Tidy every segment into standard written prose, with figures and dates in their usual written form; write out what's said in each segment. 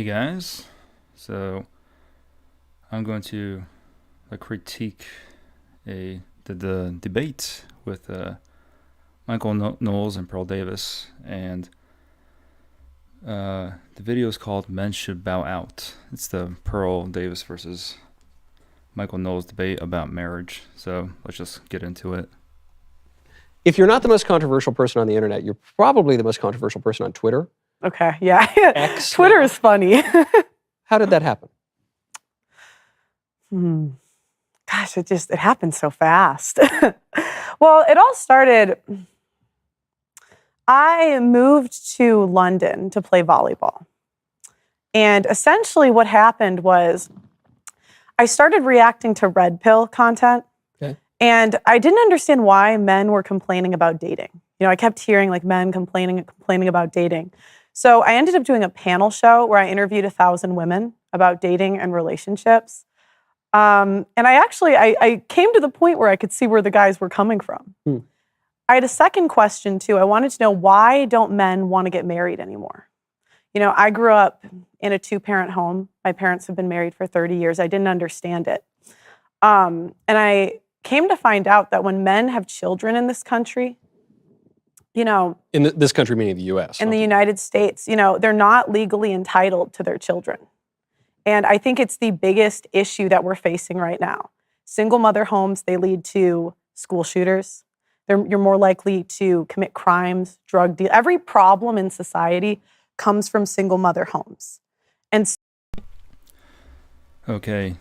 Hey guys, so I'm going to critique the debate with Michael Knowles and Pearl Davis, and the video is called "Men Should Bow Out." It's the Pearl Davis versus Michael Knowles debate about marriage. So let's just get into it. If you're not the most controversial person on the internet, you're probably the most controversial person on Twitter. Okay, yeah. X Twitter now. is funny. How did that happen? Gosh, it happened so fast. Well, it all started, I moved to London to play volleyball. And essentially what happened was I started reacting to red pill content. Okay. And I didn't understand why men were complaining about dating. You know, I kept hearing like men complaining about dating. So I ended up doing a panel show where I interviewed 1,000 women about dating and relationships. And I came to the point where I could see where the guys were coming from. I had a second question too. I wanted to know, why don't men want to get married anymore? You know, I grew up in a 2-parent home. My parents have been married for 30 years. I didn't understand it. And I came to find out that when men have children in this country, you know, In this country, meaning the U.S. in the United States, you know, they're not legally entitled to their children. And I think it's the biggest issue that we're facing right now. Single mother homes, they lead to school shooters. You're more likely to commit crimes, drug deal. Every problem in society comes from single mother homes. And Okay,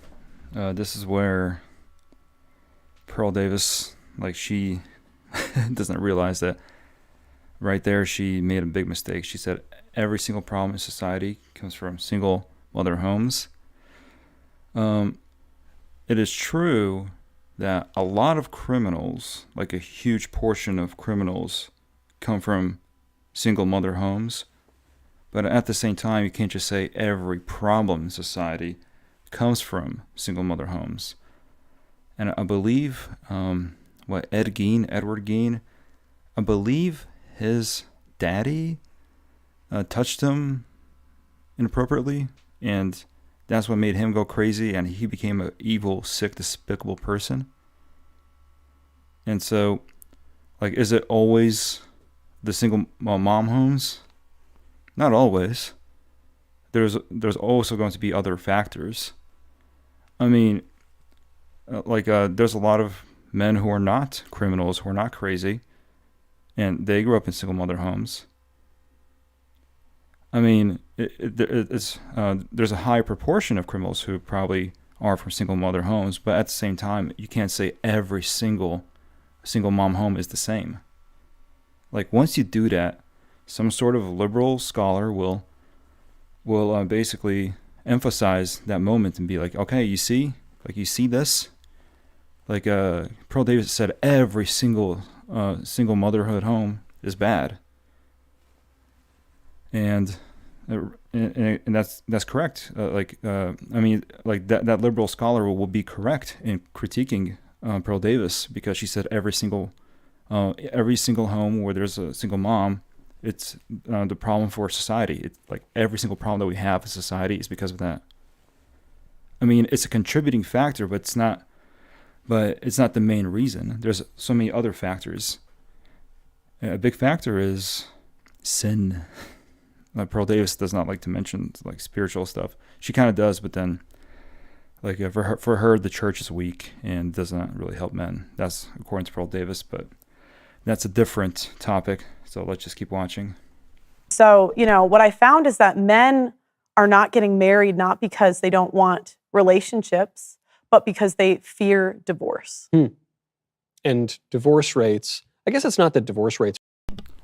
this is where Pearl Davis, she doesn't realize that right there she made a big mistake. She said every single problem in society comes from single mother homes. It is true that a lot of criminals, like a huge portion of criminals, come from single mother homes. But at the same time, you can't just say every problem in society comes from single mother homes. And I believe, Edward Gein, I believe his daddy touched him inappropriately, and that's what made him go crazy, and he became an evil, sick, despicable person. And so, is it always the single mom homes? Not always. There's also going to be other factors. I mean, there's a lot of men who are not criminals, who are not crazy, and they grew up in single mother homes. I mean, there's a high proportion of criminals who probably are from single mother homes, but at the same time, you can't say every single mom home is the same. Once you do that, some sort of liberal scholar will basically emphasize that moment and be like, okay, you see this? Pearl Davis said every single motherhood home is bad. And that's correct. That liberal scholar will be correct in critiquing Pearl Davis, because she said every single home where there's a single mom, it's the problem for society. It's every single problem that we have in society is because of that. I mean, it's a contributing factor, but it's not the main reason. There's so many other factors. A big factor is sin. Pearl Davis does not like to mention spiritual stuff. She kind of does, but then for her the church is weak and does not really help men. That's according to Pearl Davis, but that's a different topic. So let's just keep watching. so, you know, what I found is that men are not getting married not because they don't want relationships, but because they fear divorce. And divorce rates, I guess it's not that divorce rates.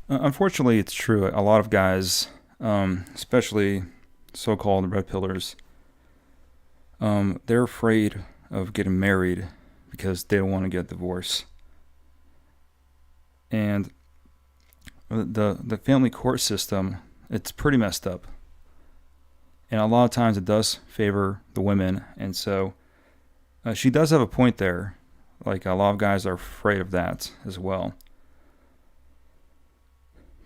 Unfortunately, it's true. A lot of guys, especially so-called red pillars, they're afraid of getting married because they don't want to get divorced. And the family court system, it's pretty messed up. And a lot of times it does favor the women. And so she does have a point there. A lot of guys are afraid of that as well.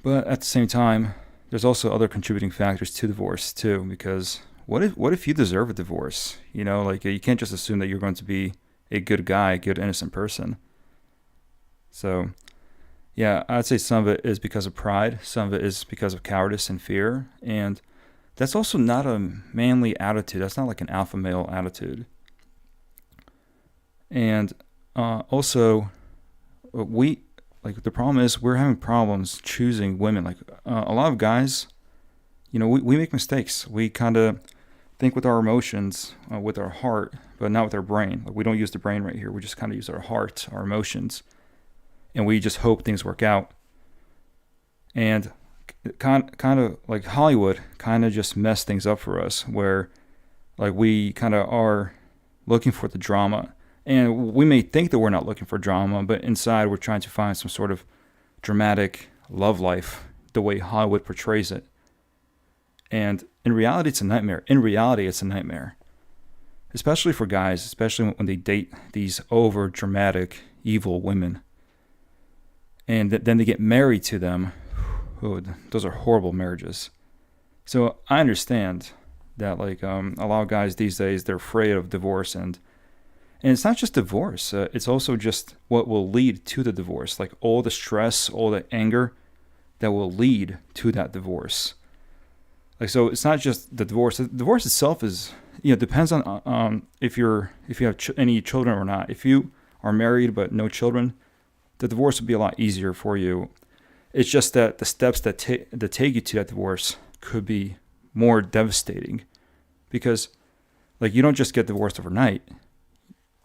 But at the same time, there's also other contributing factors to divorce too, because what if you deserve a divorce? You know, like you can't just assume that you're going to be a good guy, a good innocent person. So, yeah, I'd say some of it is because of pride, some of it is because of cowardice and fear, and that's also not a manly attitude. That's not like an alpha male attitude. And also, the problem is we're having problems choosing women. Like a lot of guys, we make mistakes. We kind of think with our emotions, with our heart, but not with our brain. Like we don't use the brain right here. We just kind of use our heart, our emotions, and we just hope things work out. And kind of like Hollywood kind of just messed things up for us, where like we kind of are looking for the drama. And we may think that we're not looking for drama, but inside we're trying to find some sort of dramatic love life, the way Hollywood portrays it. And in reality, it's a nightmare. Especially for guys, especially when they date these over dramatic, evil women. And then they get married to them. Oh, those are horrible marriages. So I understand that like a lot of guys these days, they're afraid of divorce, and it's not just divorce. It's also just what will lead to the divorce, like all the stress, all the anger that will lead to that divorce. Like, so it's not just the divorce. The divorce itself is, depends on if you have any children or not. If you are married but no children, the divorce would be a lot easier for you. It's just that the steps that take you to that divorce could be more devastating, because like you don't just get divorced overnight.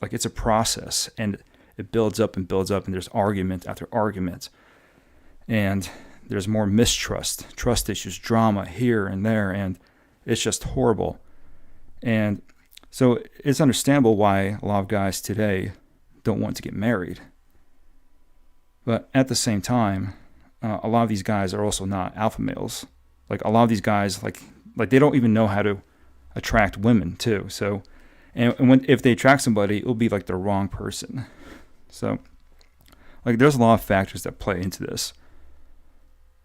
Like it's a process, and it builds up and builds up, and there's argument after argument, and there's more mistrust, trust issues, drama here and there, and it's just horrible. And so it's understandable why a lot of guys today don't want to get married. But at the same time, a lot of these guys are also not alpha males. Like a lot of these guys, like they don't even know how to attract women too. So, and if they attract somebody, it'll be like the wrong person. So, like there's a lot of factors that play into this.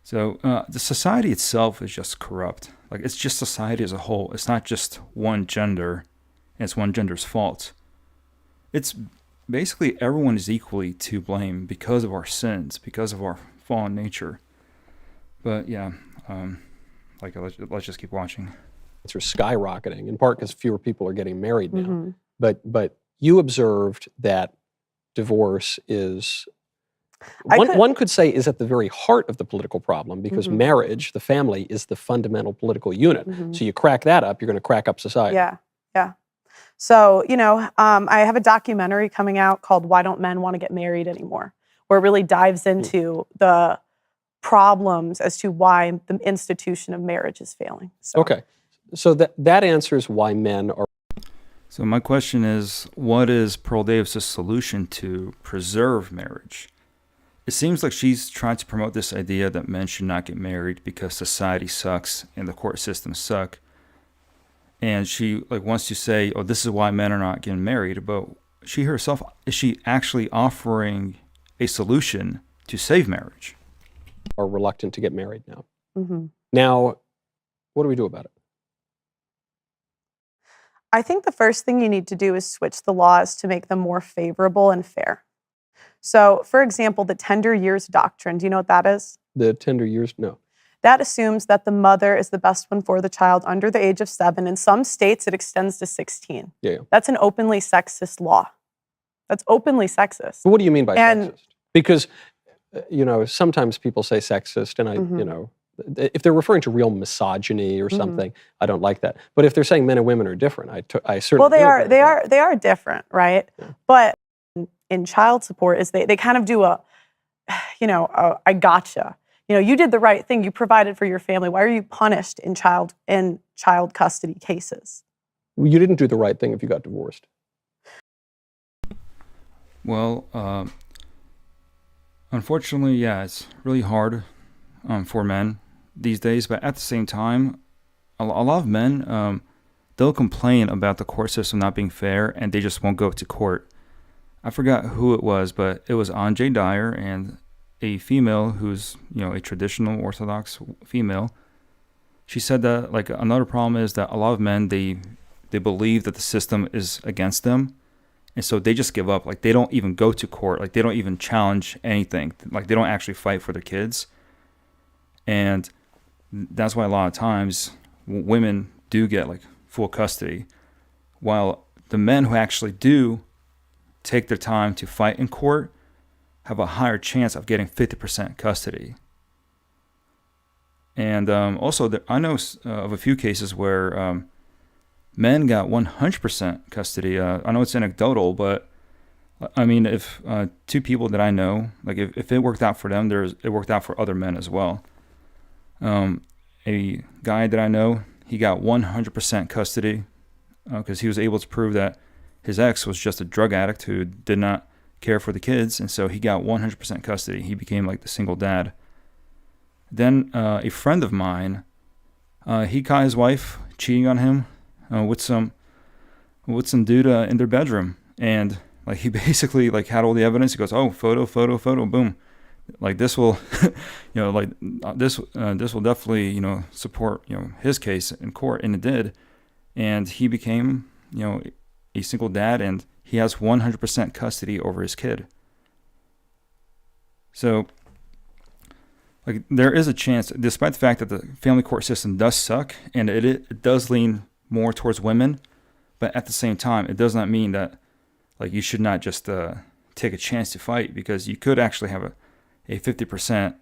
So the society itself is just corrupt. Like it's just society as a whole. It's not just one gender, and it's one gender's fault. It's basically everyone is equally to blame because of our sins, because of our fallen nature. But yeah, let's just keep watching. Are skyrocketing, in part because fewer people are getting married now. Mm-hmm. But you observed that divorce is, one could say, is at the very heart of the political problem, because Mm-hmm. marriage, the family, is the fundamental political unit. Mm-hmm. So you crack that up, you're going to crack up society. Yeah. So, I have a documentary coming out called Why Don't Men Want to Get Married Anymore?, where it really dives into the problems as to why the institution of marriage is failing. So. Okay. So that answers why men are. So my question is, what is Pearl Davis' solution to preserve marriage? It seems like she's trying to promote this idea that men should not get married because society sucks and the court systems suck. And she wants to say, oh, this is why men are not getting married. But she herself, is she actually offering a solution to save marriage? Are reluctant to get married now. Mm-hmm. Now, what do we do about it? I think the first thing you need to do is switch the laws to make them more favorable and fair. So, for example, the tender years doctrine, do you know what that is? The tender years? No. That assumes that the mother is the best one for the child under the age of 7. In some states, it extends to 16. Yeah. That's an openly sexist law. That's openly sexist. But what do you mean by And- sexist? Because, sometimes people say sexist, and Mhm. if they're referring to real misogyny or Mhm. something, I don't like that. But if they're saying men and women are different, I certainly Well, they do are. agree They with are. They are different, right? Yeah. But in child support, is they kind of do I gotcha. You did the right thing. You provided for your family. Why are you punished in child custody cases? that. You didn't do the right thing if you got divorced. Well, unfortunately, yeah, it's really hard for men these days. But at the same time, a lot of men, they'll complain about the court system not being fair, and they just won't go to court. I forgot who it was, but it was Anjay Dyer, and a female who's, a traditional Orthodox female. she said that like another problem is that a lot of men they believe that the system is against them, and so they just give up. Like they don't even go to court. Like they don't even challenge anything. Like they don't actually fight for their kids, and that's why a lot of times women do get like full custody, while the men who actually do take their time to fight in court have a higher chance of getting 50% custody. And also, I know of a few cases where men got 100% custody. I know it's anecdotal, but I mean, if two people that I know, like if it worked out for them, it worked out for other men as well. A guy that I know, he got 100% custody because he was able to prove that his ex was just a drug addict who did not care for the kids, and so he got 100% custody. He became like the single dad. Then a friend of mine, he caught his wife cheating on him with some dude in their bedroom, and like he basically like had all the evidence. He goes, "Oh, photo, boom." Like this will, this will definitely support his case in court, and it did, and he became a single dad, and he has 100% custody over his kid. So, like, there is a chance, despite the fact that the family court system does suck, and it does lean more towards women, but at the same time, it does not mean that, like, you should not just take a chance to fight, because you could actually have a 50%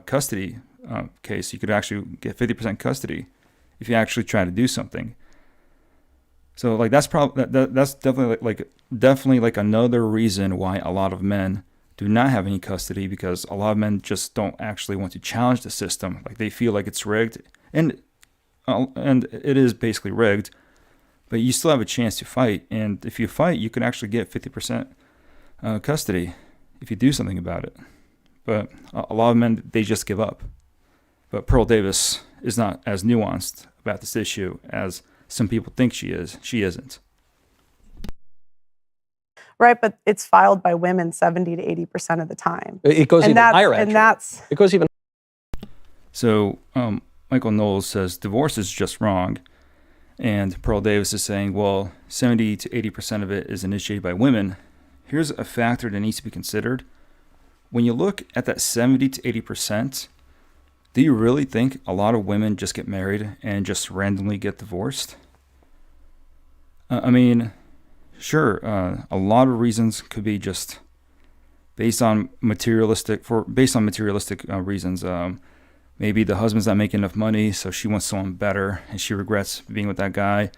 custody case. You could actually get 50% custody if you actually try to do something. So like that's probably that's definitely like another reason why a lot of men do not have any custody, because a lot of men just don't actually want to challenge the system. Like they feel like it's rigged, and it is basically rigged, but you still have a chance to fight. And if you fight, you can actually get 50% custody if you do something about it. But a lot of men, they just give up. But Pearl Davis is not as nuanced about this issue as some people think she is. She isn't. Right, but it's filed by women 70 to 80% of the time. It goes even higher, actually. It goes even. So Michael Knowles says divorce is just wrong, and Pearl Davis is saying, well, 70 to 80% of it is initiated by women. Here's a factor that needs to be considered. When you look at that 70 to 80%, do you really think a lot of women just get married and just randomly get divorced? I mean, sure, a lot of reasons could be just based on materialistic reasons. Maybe the husband's not making enough money, so she wants someone better, and she regrets being with that guy,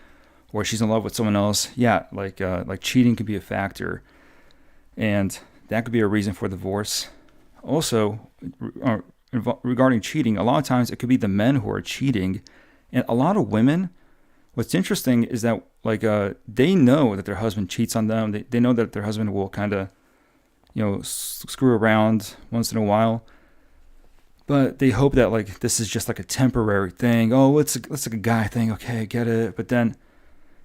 or she's in love with someone else. Yeah, like cheating could be a factor, and that could be a reason for divorce. Also, regarding cheating, a lot of times it could be the men who are cheating, and a lot of women. What's interesting is that they know that their husband cheats on them. They know that their husband will kind of, screw around once in a while, but they hope that this is just like a temporary thing. Oh, it's like a guy thing. Okay, I get it. But then,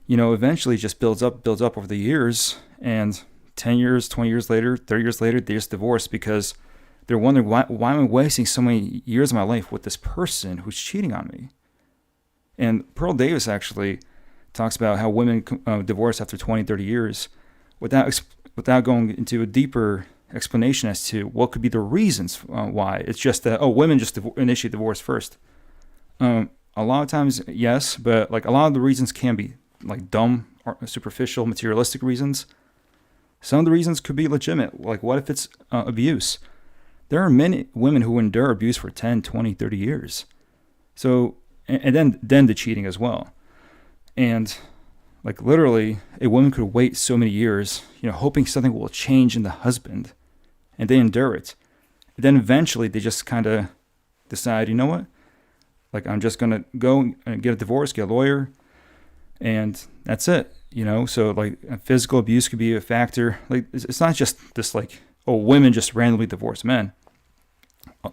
eventually it just builds up over the years, and 10 years, 20 years later, 30 years later, they just divorce because they're wondering why am I wasting so many years of my life with this person who's cheating on me? And Pearl Davis actually talks about how women divorce after 20, 30 years without going into a deeper explanation as to what could be the reasons why. It's just that, women just initiate divorce first. A lot of times, yes, but a lot of the reasons can be dumb, or superficial, materialistic reasons. Some of the reasons could be legitimate. What if it's abuse? There are many women who endure abuse for 10, 20, 30 years. So, and then the cheating as well. And literally, a woman could wait so many years, hoping something will change in the husband, and they endure it. And then eventually they just kind of decide, you know what? I'm just going to go and get a divorce, get a lawyer, and that's it. So physical abuse could be a factor. It's not just this women just randomly divorce men.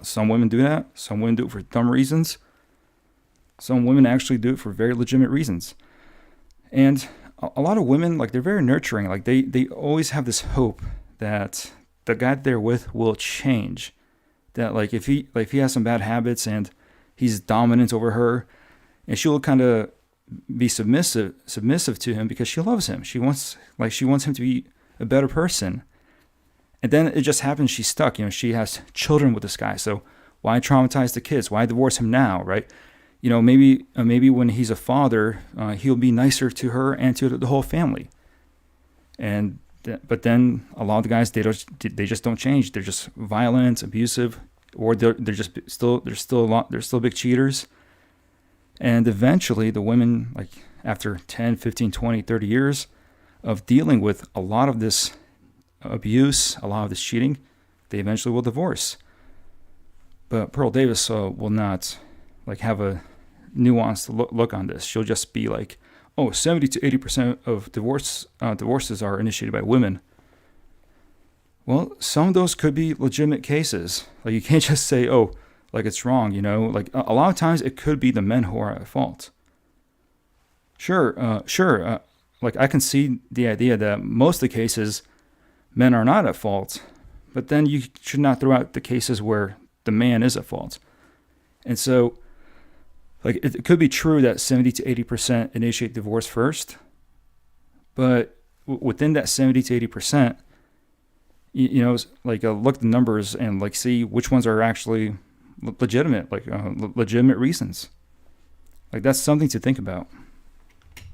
Some women do that. Some women do it for dumb reasons. Some women actually do it for very legitimate reasons. And a lot of women, they're very nurturing. They always have this hope that the guy they're with will change. That if he has some bad habits and he's dominant over her, and she'll kind of be submissive to him because she loves him. She wants him to be a better person. And then it just happens she's stuck. She has children with this guy. So why traumatize the kids? Why divorce him now, right? Maybe when he's a father, he'll be nicer to her and to the whole family. But then a lot of the guys, they just don't change. They're just violent, abusive, or they're still big cheaters. And eventually the women, like after 10, 15, 20, 30 years of dealing with a lot of this abuse, a lot of this cheating, they eventually will divorce. But Pearl Davis will not have a nuanced look on this. She'll just be like, 70 to 80% of divorces are initiated by women. Well, some of those could be legitimate cases. You can't just say, it's wrong, a lot of times it could be the men who are at fault. Sure. I can see the idea that most of the cases, men are not at fault, but then you should not throw out the cases where the man is at fault. And so, it could be true that 70 to 80% initiate divorce first, but within that 70 to 80%, look at the numbers and see which ones are actually legitimate, legitimate reasons. That's something to think about.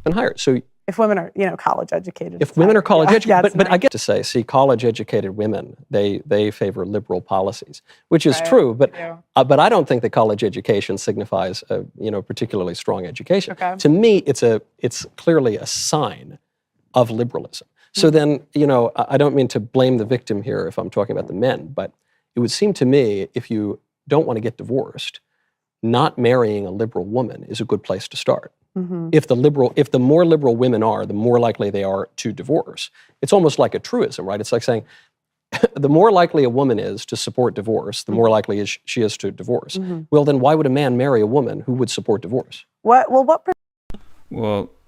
And higher. So if women are, college educated. If women are college educated, but nice. I get to say, college educated women, they favor liberal policies, which is true. But I don't think that college education signifies a particularly strong education. Okay. To me, it's clearly a sign of liberalism. So then, I don't mean to blame the victim here if I'm talking about the men, but it would seem to me if you don't want to get divorced, not marrying a liberal woman is a good place to start. Mm-hmm. If the more liberal women are, the more likely they are to divorce. It's almost like a truism, right? It's like saying, the more likely a woman is to support divorce, the more likely she is to divorce. Mm-hmm. Well, then why would a man marry a woman who would support divorce? Well,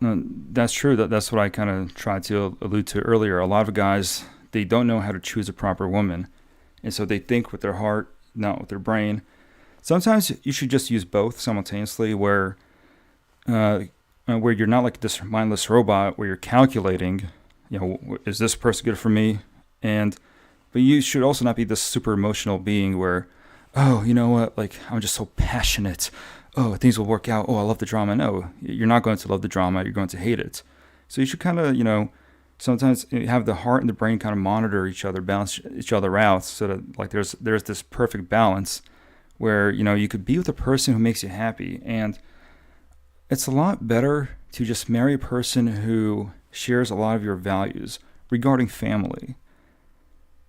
that's true. That's what I kind of tried to allude to earlier. A lot of guys, they don't know how to choose a proper woman, and so they think with their heart, not with their brain. Sometimes you should just use both simultaneously, where you're not like this mindless robot where you're calculating, is this person good for me? But you should also not be this super emotional being where, you know what, I'm just so passionate. Things will work out. I love the drama. No, you're not going to love the drama. You're going to hate it. So you should kind of, sometimes have the heart and the brain kind of monitor each other, balance each other out, so that there's this perfect balance where, you could be with a person who makes you happy. And it's a lot better to just marry a person who shares a lot of your values regarding family.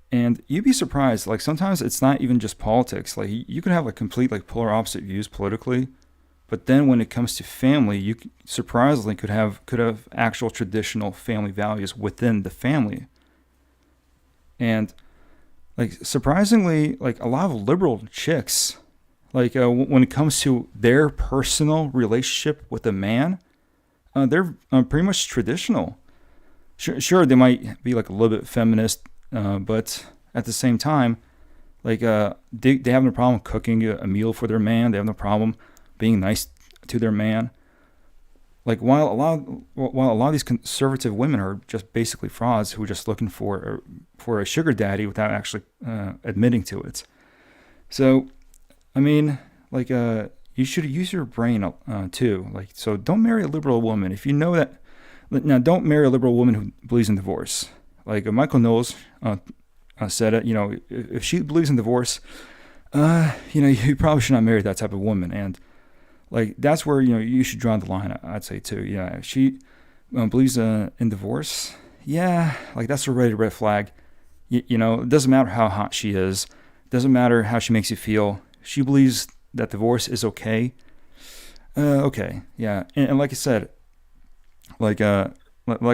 And you'd be surprised, sometimes it's not even just politics. You could have complete polar opposite views politically, but then when it comes to family, you surprisingly could have actual traditional family values within the family. And surprisingly, a lot of liberal chicks, when it comes to their personal relationship with a man, they're pretty much traditional. Sure, they might be a little bit feminist, but at the same time, they have no problem cooking a meal for their man. They have no problem being nice to their man. While a lot of these conservative women are just basically frauds who are just looking for a sugar daddy without actually admitting to it. So, I mean, you should use your brain too. So don't marry a liberal woman if you know that. Now, don't marry a liberal woman who believes in divorce. Michael Knowles said it. If she believes in divorce, you probably should not marry that type of woman. And that's where you should draw the line. I'd say too. If she believes in divorce, that's a red flag. It doesn't matter how hot she is. It doesn't matter how she makes you feel. She believes that divorce is okay. Okay, yeah, and like I said, like I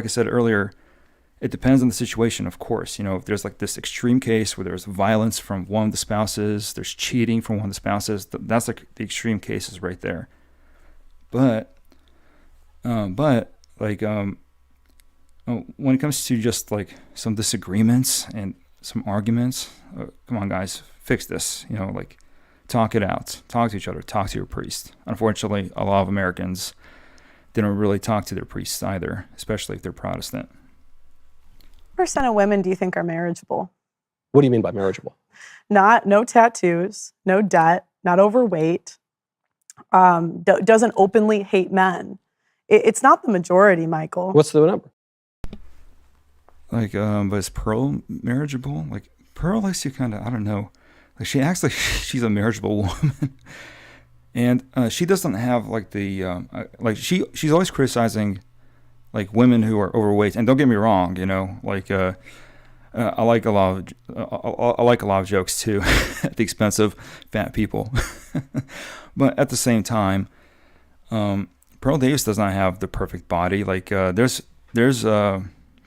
said earlier, it depends on the situation, of course. If there's this extreme case where there's violence from one of the spouses, there's cheating from one of the spouses, that's the extreme cases right there. But when it comes to just some disagreements and some arguments, come on guys, fix this. talk it out. Talk to each other. Talk to your priest. Unfortunately, a lot of Americans didn't really talk to their priests either, especially if they're Protestant. What percent of women do you think are marriageable? What do you mean by marriageable? No tattoos, no debt, not overweight, doesn't openly hate men. It's not the majority, Michael. What's the number? Like, but is Pearl marriageable? Like, Pearl likes to kind of, I don't know. Like, she acts like she's a marriageable woman. And she doesn't have, like, the, like, she's always criticizing, like, women who are overweight. And don't get me wrong, you know, like, I like a lot of jokes, too, at the expense of fat people. But at the same time, Pearl Davis does not have the perfect body. Like, there's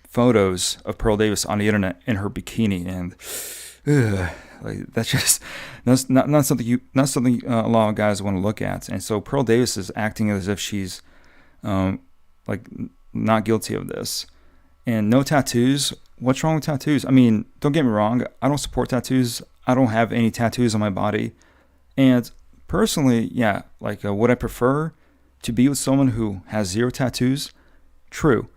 photos of Pearl Davis on the internet in her bikini, and like that's not something a lot of guys want to look at. And so Pearl Davis is acting as if she's like not guilty of this. And no tattoos. What's wrong with tattoos? I mean, don't get me wrong. I don't support tattoos. I don't have any tattoos on my body. And personally, yeah, like would I prefer to be with someone who has 0 tattoos? True.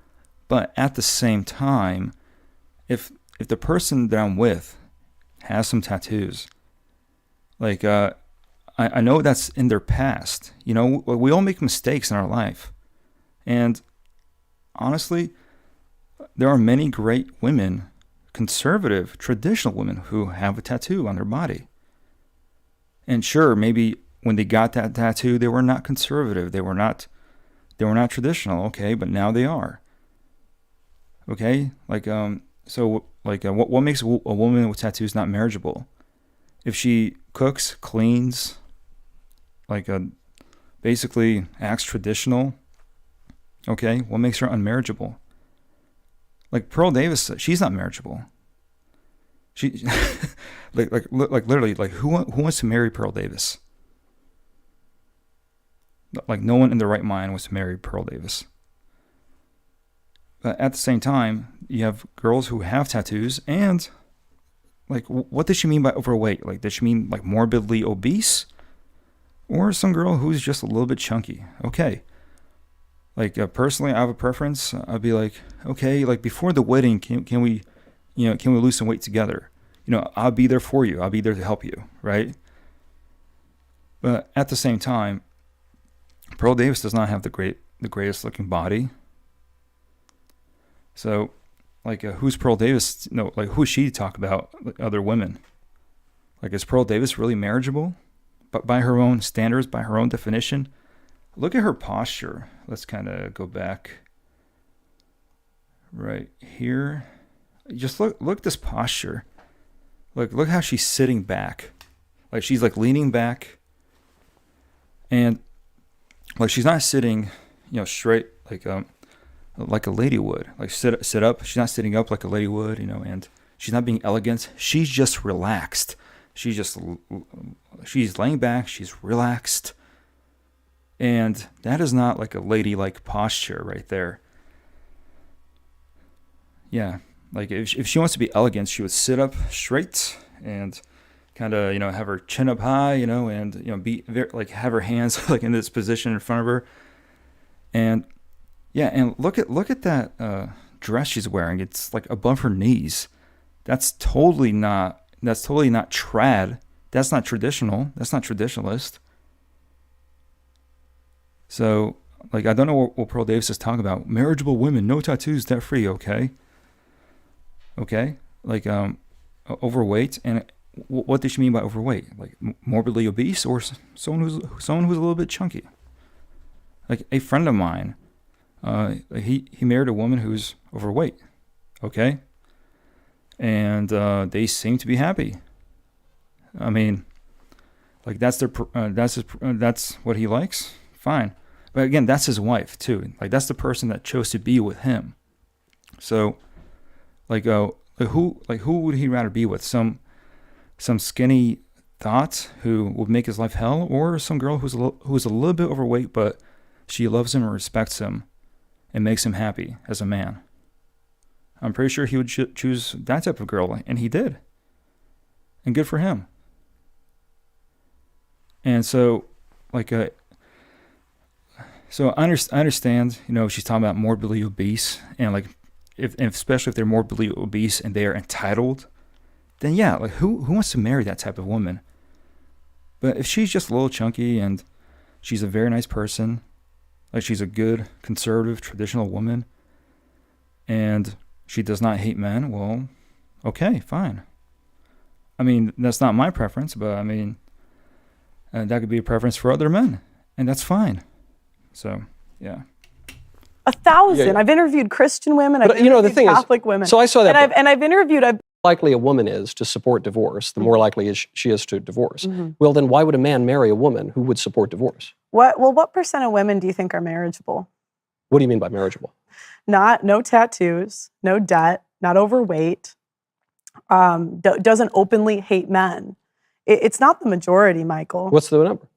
But at the same time, if the person that I'm with has some tattoos, like I know that's in their past. You know, we all make mistakes in our life. And honestly, there are many great women, conservative, traditional women who have a tattoo on their body. And sure, maybe when they got that tattoo, they were not conservative. They were not traditional. Okay, but now they are. Okay, like so like what makes a woman with tattoos not marriageable? If she cooks, cleans, like basically acts traditional. Okay, what makes her unmarriageable? Like Pearl Davis, she's not marriageable. She like literally, like who wants to marry Pearl Davis? Like no one in their right mind wants to marry Pearl Davis. But at the same time, you have girls who have tattoos, and like, what does she mean by overweight? Like, does she mean like morbidly obese, or some girl who's just a little bit chunky? Okay. Like personally, I have a preference. I'd be like, okay, like before the wedding, can we lose some weight together? You know, I'll be there for you. I'll be there to help you, right? But at the same time, Pearl Davis does not have the greatest looking body. So, like, who's Pearl Davis? No, like, who is she to talk about other women? Like, is Pearl Davis really marriageable? But by her own standards, by her own definition, look at her posture. Let's kind of go back right here. Just look at this posture. Look how she's sitting back. Like, she's like leaning back, and like she's not sitting, straight like a lady would. Like sit up. She's not sitting up like a lady would, and she's not being elegant. She's just relaxed. She's laying back. She's relaxed. And that is not like a ladylike posture right there. Yeah. Like if she wants to be elegant, she would sit up straight and kind of, have her chin up high, and, be very, like have her hands like in this position in front of her. And yeah, and look at that dress she's wearing. It's like above her knees. That's totally not trad. That's not traditional. That's not traditionalist. So, like, I don't know what Pearl Davis is talking about. Marriageable women, no tattoos, debt free. Okay. Like, overweight, and what does she mean by overweight? Like morbidly obese, or someone who's a little bit chunky? Like a friend of mine. He married a woman who's overweight, okay, and they seem to be happy. I mean, like that's what he likes. Fine, but again, that's his wife too. Like that's the person that chose to be with him. So, who would he rather be with? Some skinny thought who would make his life hell, or some girl who's a little bit overweight but she loves him and respects him and makes him happy as a man? I'm pretty sure he would choose that type of girl, and he did. And good for him. And so, like, so I understand, she's talking about morbidly obese, and like, and especially if they're morbidly obese and they are entitled, then yeah, like who wants to marry that type of woman? But if she's just a little chunky and she's a very nice person, like she's a good conservative traditional woman, and she does not hate men, well, okay, fine. I mean, that's not my preference, but I mean, that could be a preference for other men, and that's fine. So, yeah. 1,000. Yeah. I've interviewed Christian women. I've But, interviewed the thing Catholic is, women. so I saw that. And I've interviewed. Likely a woman is to support divorce, the more likely she is to divorce. Mm-hmm. Well, then why would a man marry a woman who would support divorce? What percent of women do you think are marriageable? What do you mean by marriageable? No tattoos, no debt, not overweight, doesn't openly hate men. It's not the majority, Michael. What's the number?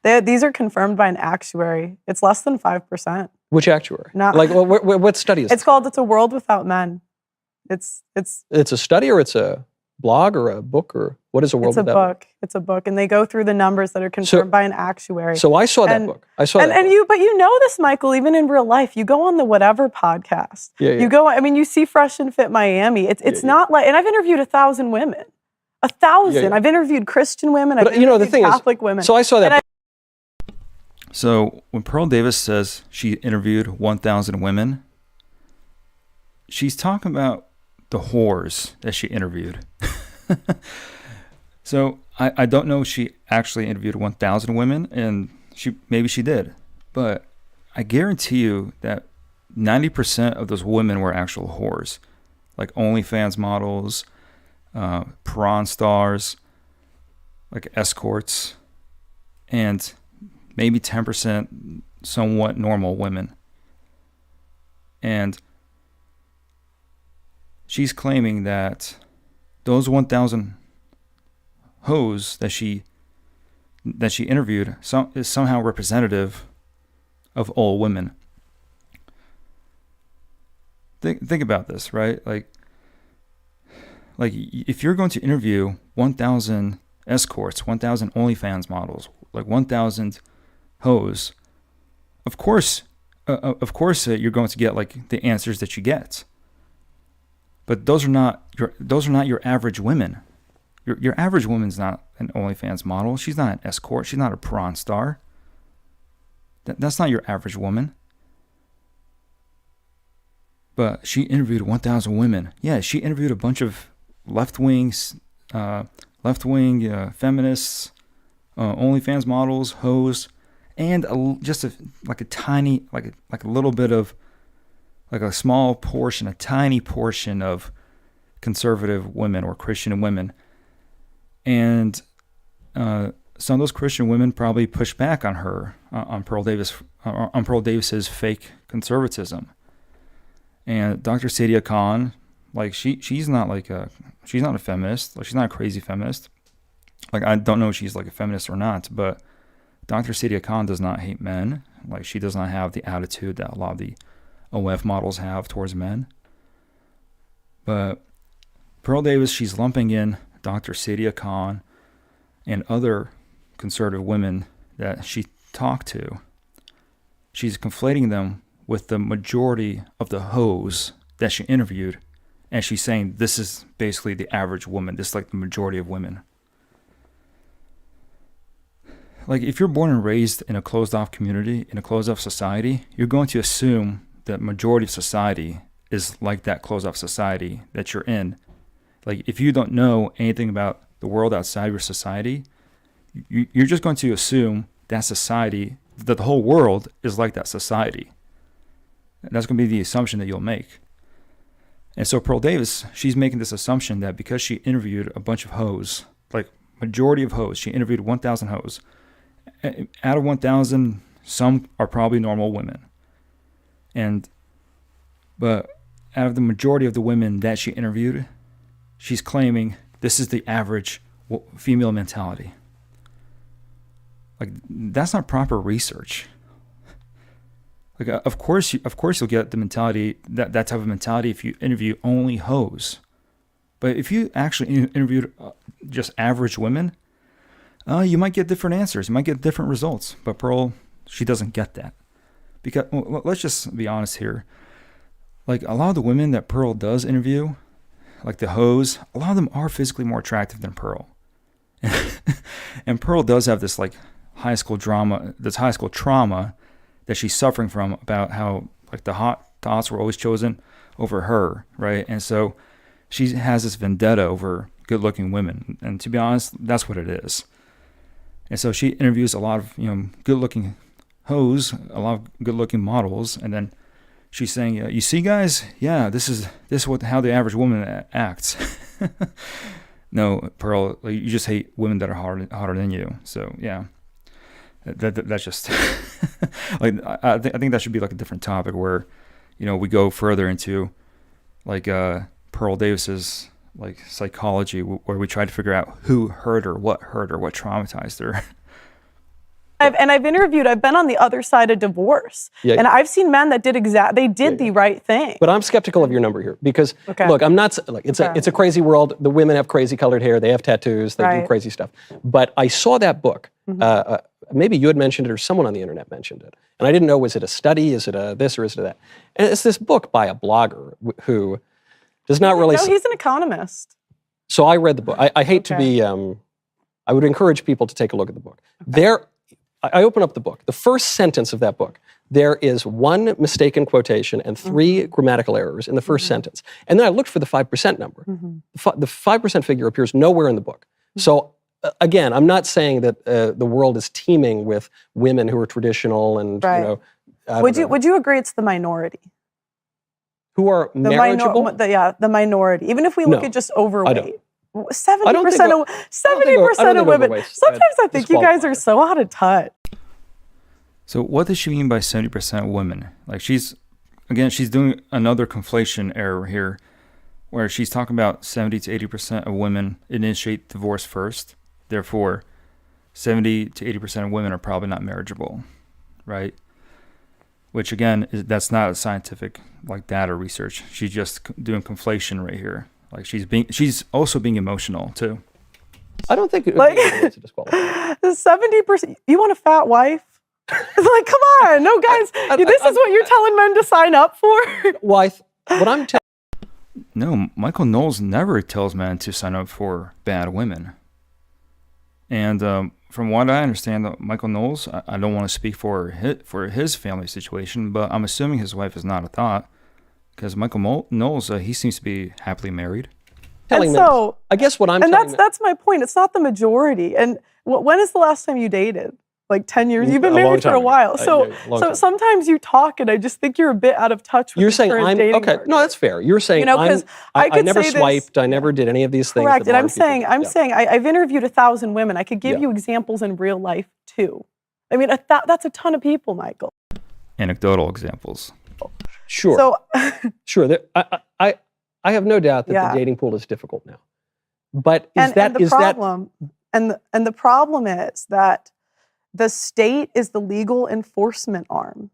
These are confirmed by an actuary. It's less than 5%. Which actuary? Not- Like, what study is It's this? called "It's a World Without Men." It's It's a study, or it's a blog, or a book, or what is a world it's a without men? book. It's a book, and they go through the numbers that are confirmed by an actuary. So I saw that And- book. I saw and that book. but you know this, Michael, even in real life, you go on the Whatever podcast. Yeah, yeah. You go, I mean, you see Fresh and Fit Miami. It's Yeah. not like, and I've interviewed 1,000 women. 1,000. Yeah. I've interviewed Christian women. But, I've the interviewed thing Catholic women. So I saw that And book. So when Pearl Davis says she interviewed 1,000 women, she's talking about the whores that she interviewed. So I don't know if she actually interviewed 1,000 women, and maybe she did, but I guarantee you that 90% of those women were actual whores, like OnlyFans models, prawn stars, like escorts, and maybe 10% somewhat normal women. And she's claiming that those 1,000 hoes that she interviewed is somehow representative of all women. Think about this, right? Like if you're going to interview 1,000 escorts, 1,000 OnlyFans models, like 1,000 hoes, of course, you're going to get like the answers that you get. But those are not your average women. Your average woman's not an OnlyFans model. She's not an escort. She's not a prawn star. That's not your average woman. But she interviewed 1,000 women. Yeah, she interviewed a bunch of left-wing feminists, OnlyFans models, hoes, and a little bit of, like a small portion, a tiny portion of conservative women or Christian women. And some of those Christian women probably pushed back on her, on Pearl Davis's fake conservatism. And Dr. Sadia Khan, like she's not a feminist. Like she's not a crazy feminist. Like I don't know if she's like a feminist or not, but Dr. Sadia Khan does not hate men. Like she does not have the attitude that a lot of the OF models have towards men. But Pearl Davis, she's lumping in Dr. Sadia Khan and other conservative women that she talked to. She's conflating them with the majority of the hoes that she interviewed, and she's saying this is basically the average woman. This is like the majority of women. Like if you're born and raised in a closed-off community, in a closed-off society, you're going to assume that majority of society is like that closed-off society that you're in. Like if you don't know anything about the world outside your society, you're just going to assume that society, that the whole world is like that society. That's going to be the assumption that you'll make. And so Pearl Davis, she's making this assumption that because she interviewed a bunch of hoes, like majority of hoes, she interviewed 1,000 hoes. Out of 1,000, some are probably normal women. But out of the majority of the women that she interviewed, she's claiming this is the average female mentality. Like that's not proper research. Like of course you'll get the mentality, that type of mentality, if you interview only hoes. But if you actually interviewed just average women, you might get different answers. You might get different results. But Pearl, she doesn't get that. Because let's just be honest here. Like a lot of the women that Pearl does interview, like the hoes, a lot of them are physically more attractive than Pearl. And Pearl does have this like high school trauma that she's suffering from about how like the hots were always chosen over her, right? And so she has this vendetta over good-looking women, and to be honest, that's what it is. And so she interviews a lot of good-looking hoes, a lot of good-looking models, and then she's saying, "You see, guys, yeah, this is how the average woman acts." No, Pearl, you just hate women that are hotter than you. So yeah, that's just like I think that should be like a different topic where we go further into like Pearl Davis's like psychology, where we try to figure out who hurt her, what traumatized her. I've been on the other side of divorce. Yeah. And I've seen men that did the right thing. But I'm skeptical of your number here because, look, I'm not, like, it's a crazy world. The women have crazy colored hair. They have tattoos. They do crazy stuff. But I saw that book. Maybe you had mentioned it or someone on the internet mentioned it. And I didn't know, was it a study? Is it a this or is it a that? And it's this book by a blogger who does not really... No, he's an economist. So I read the book. I hate to be... I would encourage people to take a look at the book. I open up the book. The first sentence of that book, there is one mistaken quotation and 3 grammatical errors in the first sentence. And then I looked for the 5% number. The 5% figure appears nowhere in the book. So again, I'm not saying that the world is teeming with women who are traditional and, Would you agree it's the minority? Who are marriageable? The minority. Even if we look at just overweight. 70% of women. Sometimes I think you guys are so out of touch. So what does she mean by 70% women? Like she's doing another conflation error here, where she's talking about 70 to 80% of women initiate divorce first. Therefore, 70 to 80% of women are probably not marriageable, right? Which again, that's not a scientific like data research. She's just doing conflation right here. Like she's also being emotional too. I don't think it's a disqualifier. 70%. You want a fat wife? It's like, come on, no, guys. This is what you're telling men to sign up for. Well, what I'm telling. No, Michael Knowles never tells men to sign up for bad women. And from what I understand, Michael Knowles, I don't want to speak for his family situation, but I'm assuming his wife is not a thought. Because Michael Knowles, he seems to be happily married. And so, I guess what I'm and telling that's my point. It's not the majority. And when is the last time you dated? Like 10 years? You've been married for a while. So sometimes you talk, and I just think you're a bit out of touch with the current dating market. No, that's fair. You're saying because I never swiped. I never did any of these things. Correct. And I'm saying I've interviewed 1,000 women. I could give you examples in real life too. I mean, that's a ton of people, Michael. Anecdotal examples. Sure. So, sure. I have no doubt that the dating pool is difficult now. But the problem is that the state is the legal enforcement arm.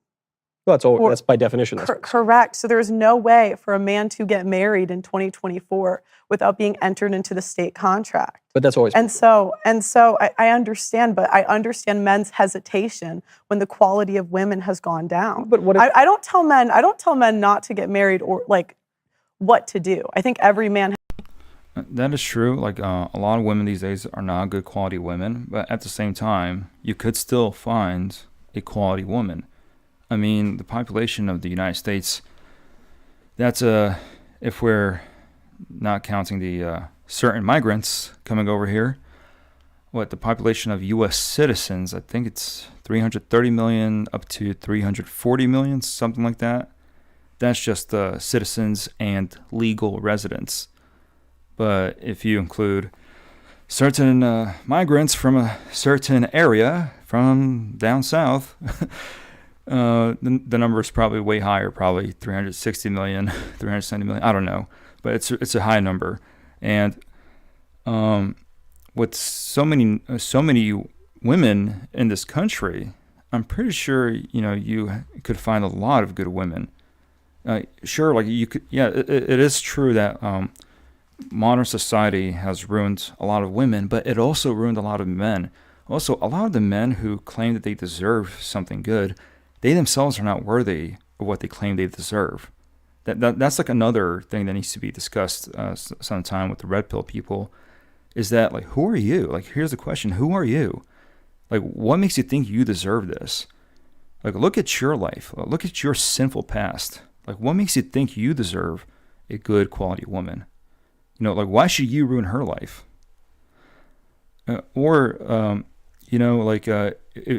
Well, that's by definition. Correct. So there's no way for a man to get married in 2024 without being entered into the state contract. But that's always and so I understand, but I understand men's hesitation when the quality of women has gone down. But what if, I don't tell men not to get married or like what to do. I think every man. That is true. Like a lot of women these days are not good quality women, but at the same time, you could still find a quality woman. I mean, the population of the United States, that's if we're not counting the certain migrants coming over here, the population of U.S. citizens, I think it's 330 million up to 340 million, something like that. That's just citizens and legal residents. But if you include certain migrants from a certain area from down south, the number is probably way higher, probably 360 million, 370 million. I don't know, but it's a high number. And with so many women in this country, I'm pretty sure you could find a lot of good women. Sure, like you could. Yeah, it is true that modern society has ruined a lot of women, but it also ruined a lot of men. Also, a lot of the men who claim that they deserve something good, they themselves are not worthy of what they claim they deserve. That's like another thing that needs to be discussed sometime with the red pill people, is that, like, who are you? Like, here's the question: who are you? Like, what makes you think you deserve this? Like, look at your life. Look at your sinful past. Like, what makes you think you deserve a good quality woman? You know, like, why should you ruin her life? If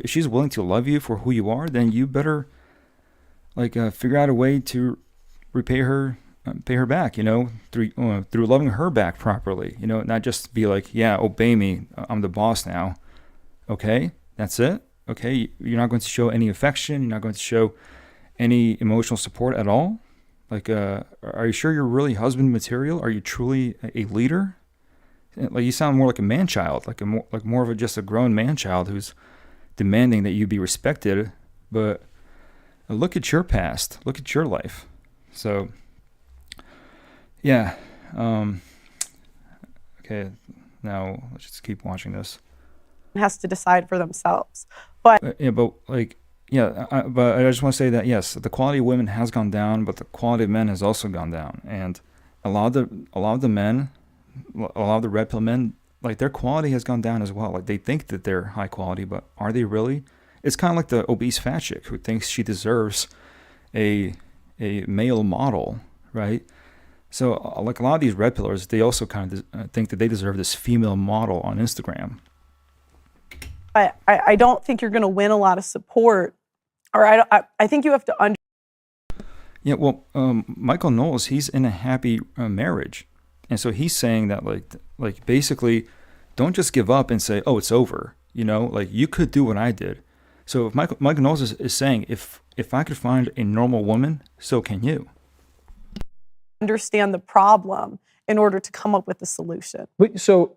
she's willing to love you for who you are, then you better, figure out a way to repay her, pay her back, through loving her back properly, not just be like, yeah, obey me. I'm the boss now. Okay. That's it. Okay. You're not going to show any affection. You're not going to show any emotional support at all. Like, are you sure you're really husband material? Are you truly a leader? Like, you sound more like a man-child, like more of just a grown man-child who's demanding that you be respected. But look at your past. Look at your life. So, yeah. Okay. Now let's just keep watching this. Has to decide for themselves. But But I just want to say that, yes, the quality of women has gone down, but the quality of men has also gone down. And a lot of the men, a lot of the red pill men, like, their quality has gone down as well. Like, they think that they're high quality, but are they really? It's kind of like the obese fat chick who thinks she deserves a male model, right? So, like, a lot of these red pillars, they also kind of think that they deserve this female model on Instagram. I don't think you're going to win a lot of support, or I think you have to Yeah, well, Michael Knowles, he's in a happy marriage, and so he's saying that, like basically, don't just give up and say, oh, it's over. Like, you could do what I did. So if Michael Knowles is saying, if I could find a normal woman, so can you. understand the problem in order to come up with a solution. So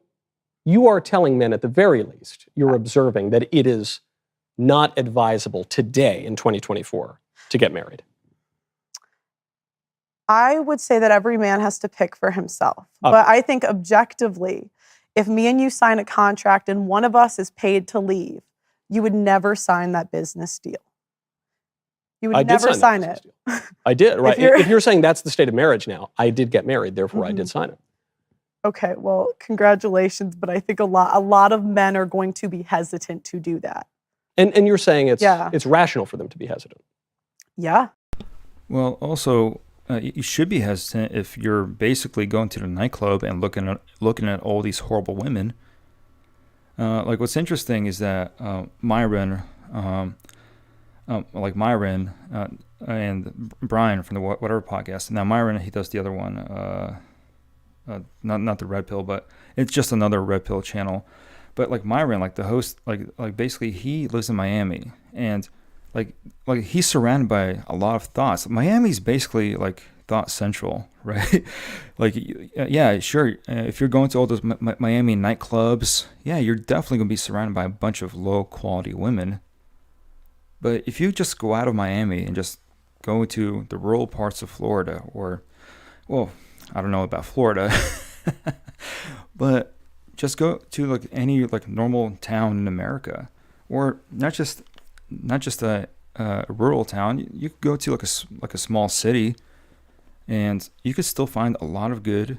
you are telling men, at the very least, you're observing that it is not advisable today in 2024 to get married. I would say that every man has to pick for himself. Okay. But I think objectively, if me and you sign a contract and one of us is paid to leave, you would never sign that business deal. You would never sign it. I did, right? If If you're saying that's the state of marriage now, I did get married, therefore I did sign it. Okay, well, congratulations, but I think a lot of men are going to be hesitant to do that. And you're saying Yeah. it's rational for them to be hesitant. Yeah. Well, also, you should be hesitant if you're basically going to the nightclub and looking at all these horrible women. Like, what's interesting is that Myron, and Brian from the Whatever podcast. Now Myron, he does the other one, not the Red Pill, but it's just another Red Pill channel. But like Myron, like the host, like basically he lives in Miami, and like he's surrounded by a lot of thoughts. Miami's basically like thought central, right? Like, yeah, sure. If you're going to all those Miami nightclubs, yeah, you're definitely gonna be surrounded by a bunch of low quality women. But if you just go out of Miami and just go to the rural parts of Florida, or, well, I don't know about Florida, but just go to like any like normal town in America, or not just a rural town. You could go to like a small city, and you could still find a lot of good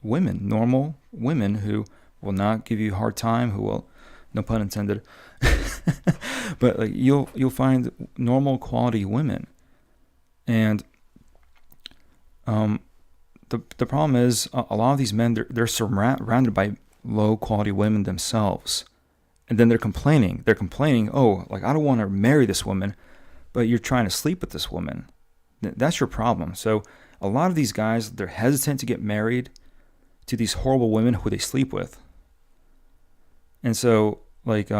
women, normal women who will not give you a hard time, who will, no pun intended, but like you'll find normal quality women. And the problem is a lot of these men, they're surrounded by low quality women themselves, and then they're complaining, oh, like, I don't want to marry this woman, but you're trying to sleep with this woman. That's your problem. So a lot of these guys, they're hesitant to get married to these horrible women who they sleep with. And so like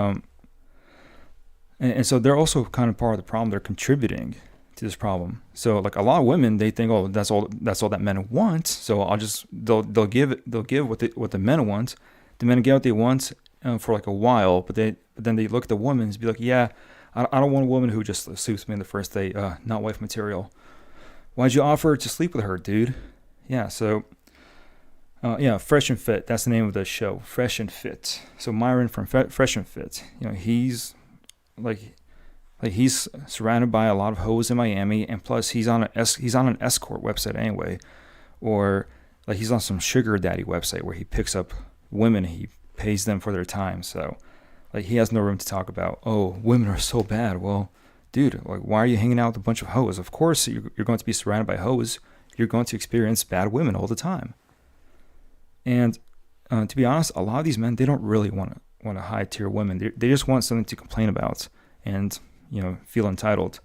and so they're also kind of part of the problem. They're contributing to this problem. So like a lot of women, they think, oh, that's all that men want. So they'll give what the men want. The men get what they want for like a while, but then they look at the women and be like, yeah, I don't want a woman who just suits me in the first day, not wife material. Why'd you offer to sleep with her, dude? Yeah, so Yeah, Fresh and Fit. That's the name of the show, Fresh and Fit. So Myron from Fresh and Fit, he's like he's surrounded by a lot of hoes in Miami, and plus he's on an escort website anyway, or like he's on some sugar daddy website where he picks up women, he pays them for their time. So like he has no room to talk about, oh, women are so bad. Well, dude, like why are you hanging out with a bunch of hoes? Of course you're going to be surrounded by hoes. You're going to experience bad women all the time. And to be honest, a lot of these men, they don't really want high tier women. They just want something to complain about and feel entitled.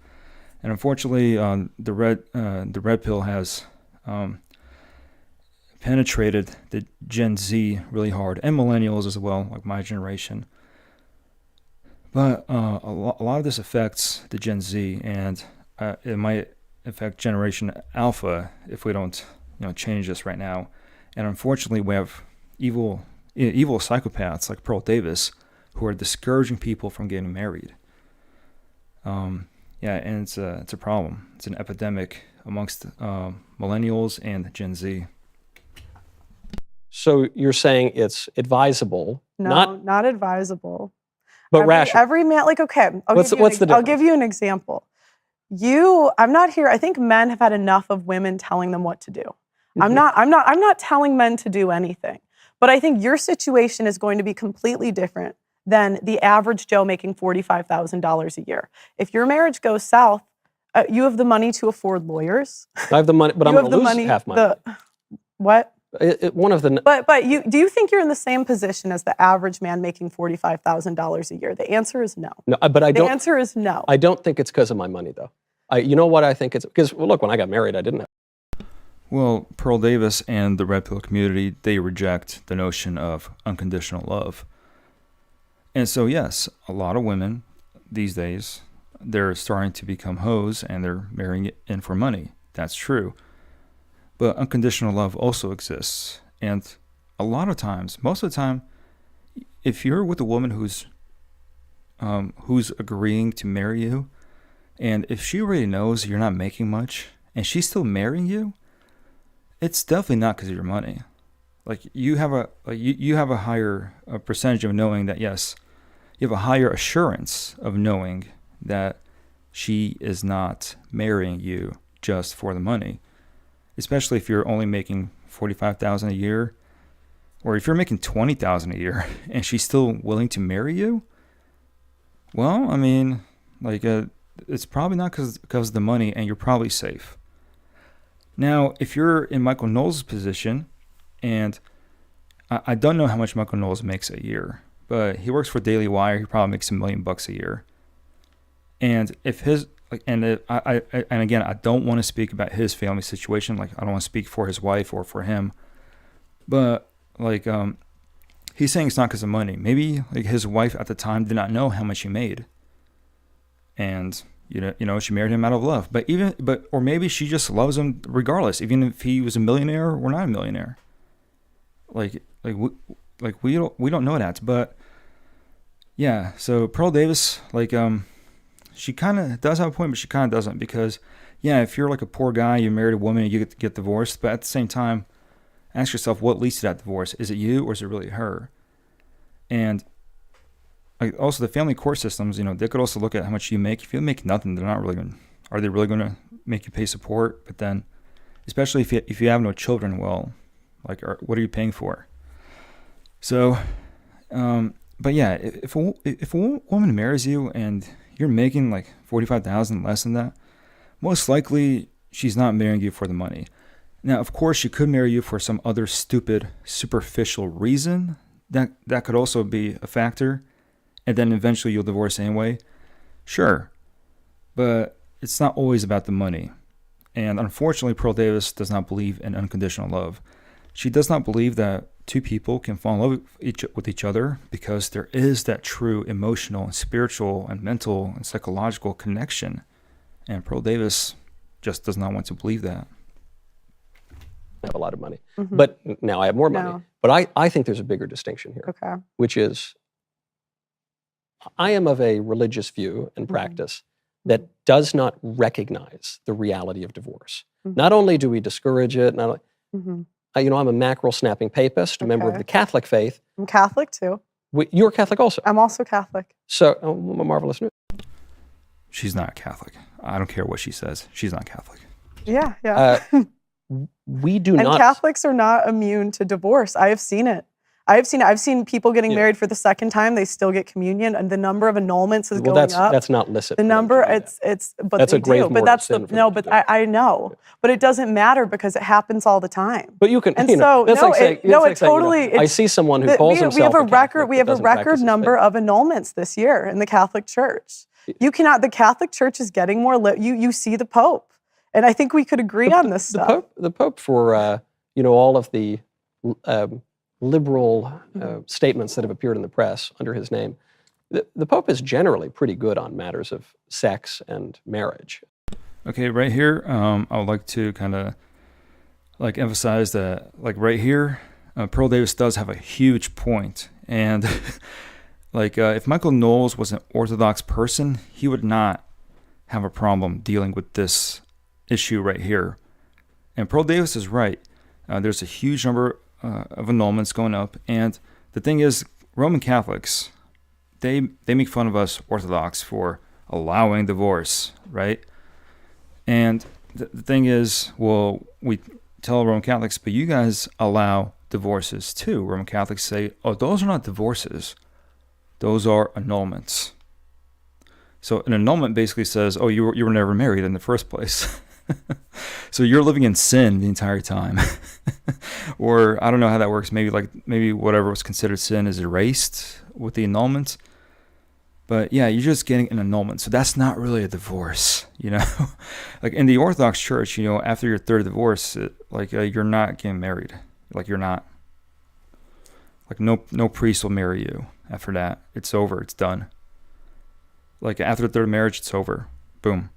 And unfortunately, the red pill has penetrated the Gen Z really hard, and millennials as well, like my generation. But a lot of this affects the Gen Z, and it might affect Generation Alpha if we don't change this right now. And unfortunately, we have evil psychopaths like Pearl Davis who are discouraging people from getting married. And it's a problem. It's an epidemic amongst millennials and Gen Z. So you're saying it's advisable, not advisable, but rational. Every man, like, okay, What's the difference? I'll give you an example. I'm not here. I think men have had enough of women telling them what to do. I'm not telling men to do anything. But I think your situation is going to be completely different than the average Joe making $45,000 a year. If your marriage goes south, you have the money to afford lawyers. I have the money, but I'm going to lose half my money. What? But do you think you're in the same position as the average man making $45,000 a year? The answer is no. No, but the answer is no. I don't think it's because of my money, though. You know what I think it's because? Well, look, when I got married, I didn't have. Well, Pearl Davis and the red pill community, they reject the notion of unconditional love. And so, yes, a lot of women these days, they're starting to become hoes and they're marrying in for money. That's true. But unconditional love also exists. And a lot of times, most of the time, if you're with a woman who's agreeing to marry you, and if she already knows you're not making much and she's still marrying you, it's definitely not because of your money. Like you have a higher percentage of knowing that, yes, you have a higher assurance of knowing that she is not marrying you just for the money. Especially if you're only making $45,000 a year, or if you're making $20,000 a year and she's still willing to marry you. Well, I mean, like it's probably not because of the money, and you're probably safe. Now, if you're in Michael Knowles' position, and I don't know how much Michael Knowles makes a year, but he works for Daily Wire. He probably makes $1 million a year. And if his and again, I don't want to speak about his family situation. Like, I don't want to speak for his wife or for him, but like he's saying it's not because of money. Maybe like his wife at the time did not know how much he made, and she married him out of love. Or maybe she just loves him regardless, even if he was a millionaire or not a millionaire. We don't know that, but yeah. So Pearl Davis, she kind of does have a point, but she kind of doesn't, because yeah, if you're like a poor guy, you married a woman and you get divorced, but at the same time, ask yourself what leads to that divorce. Is it you or is it really her? And also the family court systems, they could also look at how much you make. If you make nothing, are they really going to make you pay support? But then, especially if you have no children, well, what are you paying for? So, but yeah, if a woman marries you and you're making like $45,000 less than that, most likely she's not marrying you for the money. Now, of course, she could marry you for some other stupid, superficial reason. That could also be a factor, and then eventually you'll divorce anyway. Sure, but it's not always about the money. And unfortunately, Pearl Davis does not believe in unconditional love. She does not believe that two people can fall in love with each other because there is that true emotional and spiritual and mental and psychological connection. And Pearl Davis just does not want to believe that. I have a lot of money, Mm-hmm. but now I have more money. No. But I think there's a bigger distinction here, Okay. which is I am of a religious view and Mhm. practice that does not recognize the reality of divorce. Mhm. Not only do we discourage it, Mm-hmm. I'm a mackerel-snapping papist, a member of Okay. the Catholic faith. I'm Catholic too. You're Catholic also. I'm also Catholic. So, marvelous news. She's not Catholic. I don't care what she says. She's not Catholic. Yeah, yeah. We do And not. Catholics are not immune to divorce. I have seen it. I've seen people getting Yeah. married for the second time. They still get communion, and the number of annulments is Well, going up. that's not licit. The for them to number, do that. but That's they a grave do. But mortal that's sin the for no. them to But do. I know. But it doesn't matter because it happens all the time. But you can. And that's so, like no, saying, it- no, that's it like saying, totally- I it's- see someone who The- calls we himself have a Catholic record. We but have a doesn't practice record his number faith. of annulments this year in the Catholic Church. You cannot. The Catholic Church is getting more. You see the Pope, and I think we could agree on this stuff. The Pope for all of the liberal statements that have appeared in the press under his name. The Pope is generally pretty good on matters of sex and marriage. Okay, right here, I would like to kind of like emphasize that, like right here, Pearl Davis does have a huge point, and like if Michael Knowles was an Orthodox person, he would not have a problem dealing with this issue right here. And Pearl Davis is right. There's a huge number of annulments going up, and the thing is, Roman Catholics, they make fun of us Orthodox for allowing divorce, right? And the thing is, well, we tell Roman Catholics, but you guys allow divorces too. Roman Catholics say, oh, those are not divorces. Those are annulments. So an annulment basically says, oh, you were never married in the first place. So you're living in sin the entire time. Or I don't know how that works. Maybe whatever was considered sin is erased with the annulment. But yeah, you're just getting an annulment. So that's not really a divorce, Like in the Orthodox Church, after your third divorce, you're not getting married. Like you're not. Like no priest will marry you after that. It's over. It's done. Like after the third marriage, it's over. Boom.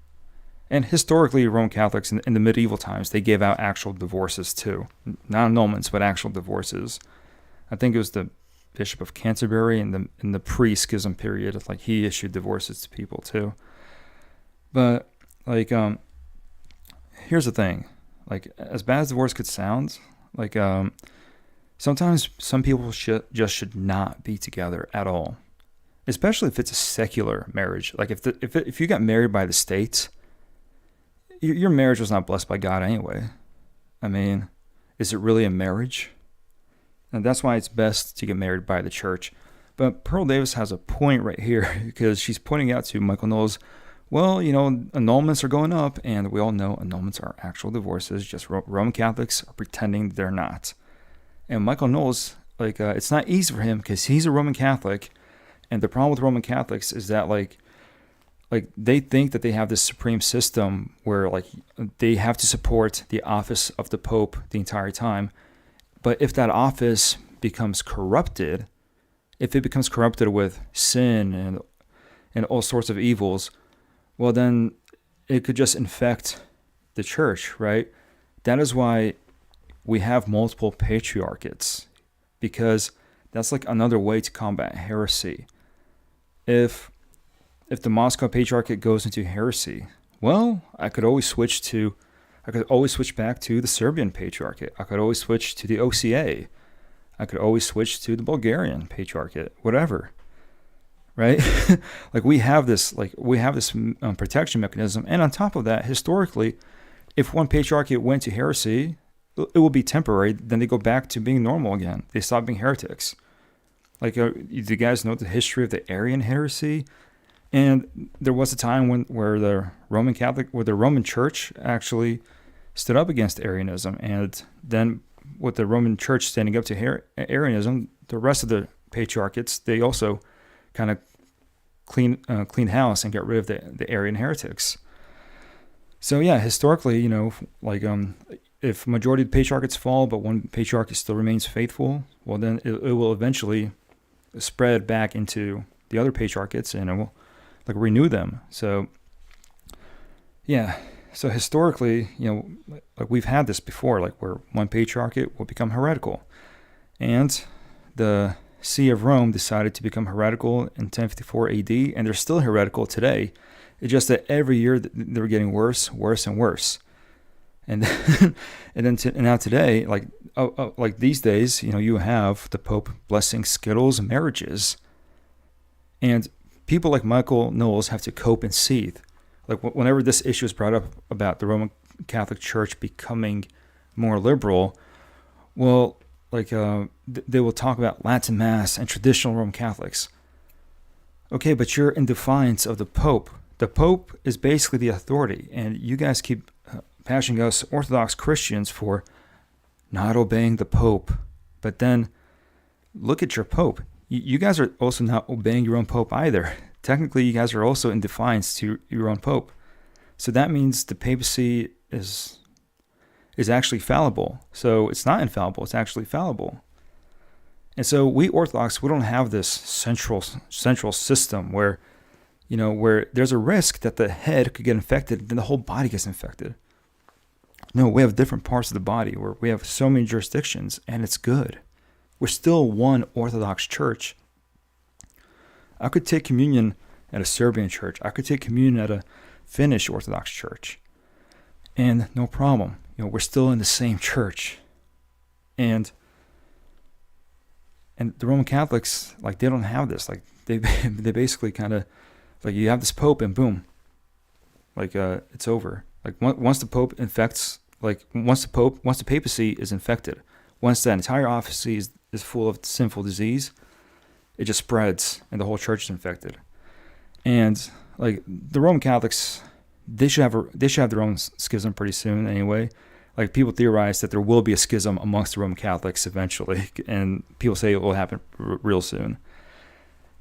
And historically, Roman Catholics in the medieval times, they gave out actual divorces too. Not annulments, but actual divorces. I think it was the Bishop of Canterbury in the pre-schism period. Like he issued divorces to people too. But here's the thing. Like as bad as divorce could sound, sometimes some people should not be together at all. Especially if it's a secular marriage. Like if you got married by the state, your marriage was not blessed by God anyway. I mean, is it really a marriage? And that's why it's best to get married by the church. But Pearl Davis has a point right here because she's pointing out to Michael Knowles, well, annulments are going up, and we all know annulments are actual divorces. Just Roman Catholics are pretending they're not. And Michael Knowles, it's not easy for him because he's a Roman Catholic. And the problem with Roman Catholics is that they think that they have this supreme system where they have to support the office of the Pope the entire time. But if that office becomes corrupted, if it becomes corrupted with sin and all sorts of evils, well then it could just infect the church, right? That is why we have multiple patriarchates, because that's another way to combat heresy. If the Moscow Patriarchate goes into heresy, well, I could always switch back to the Serbian Patriarchate. I could always switch to the OCA. I could always switch to the Bulgarian Patriarchate, whatever. Right? we have this protection mechanism. And on top of that, historically, if one patriarchate went to heresy, it will be temporary. Then they go back to being normal again. They stop being heretics. Do you guys know the history of the Arian heresy? And there was a time where the Roman Church actually stood up against Arianism, and then with the Roman Church standing up to Arianism, the rest of the patriarchates, they also kind of clean house and get rid of the Arian heretics. So yeah, historically, if majority of the patriarchates fall, but one patriarchate still remains faithful, well then it will eventually spread back into the other patriarchates, and it will renew them. So yeah, so historically, we've had this before, where one patriarchate will become heretical, and the See of Rome decided to become heretical in 1054 AD, and they're still heretical today. It's just that every year they're getting worse, and worse. And then, and now today, like these days, you have the Pope blessing Skittles and marriages, and people like Michael Knowles have to cope and seethe. Like whenever this issue is brought up about the Roman Catholic Church becoming more liberal, well, they will talk about Latin Mass and traditional Roman Catholics. Okay, but you're in defiance of the Pope. The Pope is basically the authority, and you guys keep bashing us Orthodox Christians for not obeying the Pope. But then look at your Pope. You guys are also not obeying your own Pope either. Technically, you guys are also in defiance to your own Pope. So that means the papacy is actually fallible. So it's not infallible, it's actually fallible. And so we Orthodox, we don't have this central system where there's a risk that the head could get infected and then the whole body gets infected. No, we have different parts of the body where we have so many jurisdictions, and it's good. We're still one Orthodox church. I could take communion at a Serbian church. I could take communion at a Finnish Orthodox church. And no problem. We're still in the same church. And the Roman Catholics, they don't have this. They basically kind of, you have this Pope and boom. It's over. Once the Pope infects, once the papacy is infected, once that entire office is full of sinful disease, it just spreads and the whole church is infected. And the Roman Catholics, they should have their own schism pretty soon anyway. People theorize that there will be a schism amongst the Roman Catholics eventually, and people say it will happen real soon.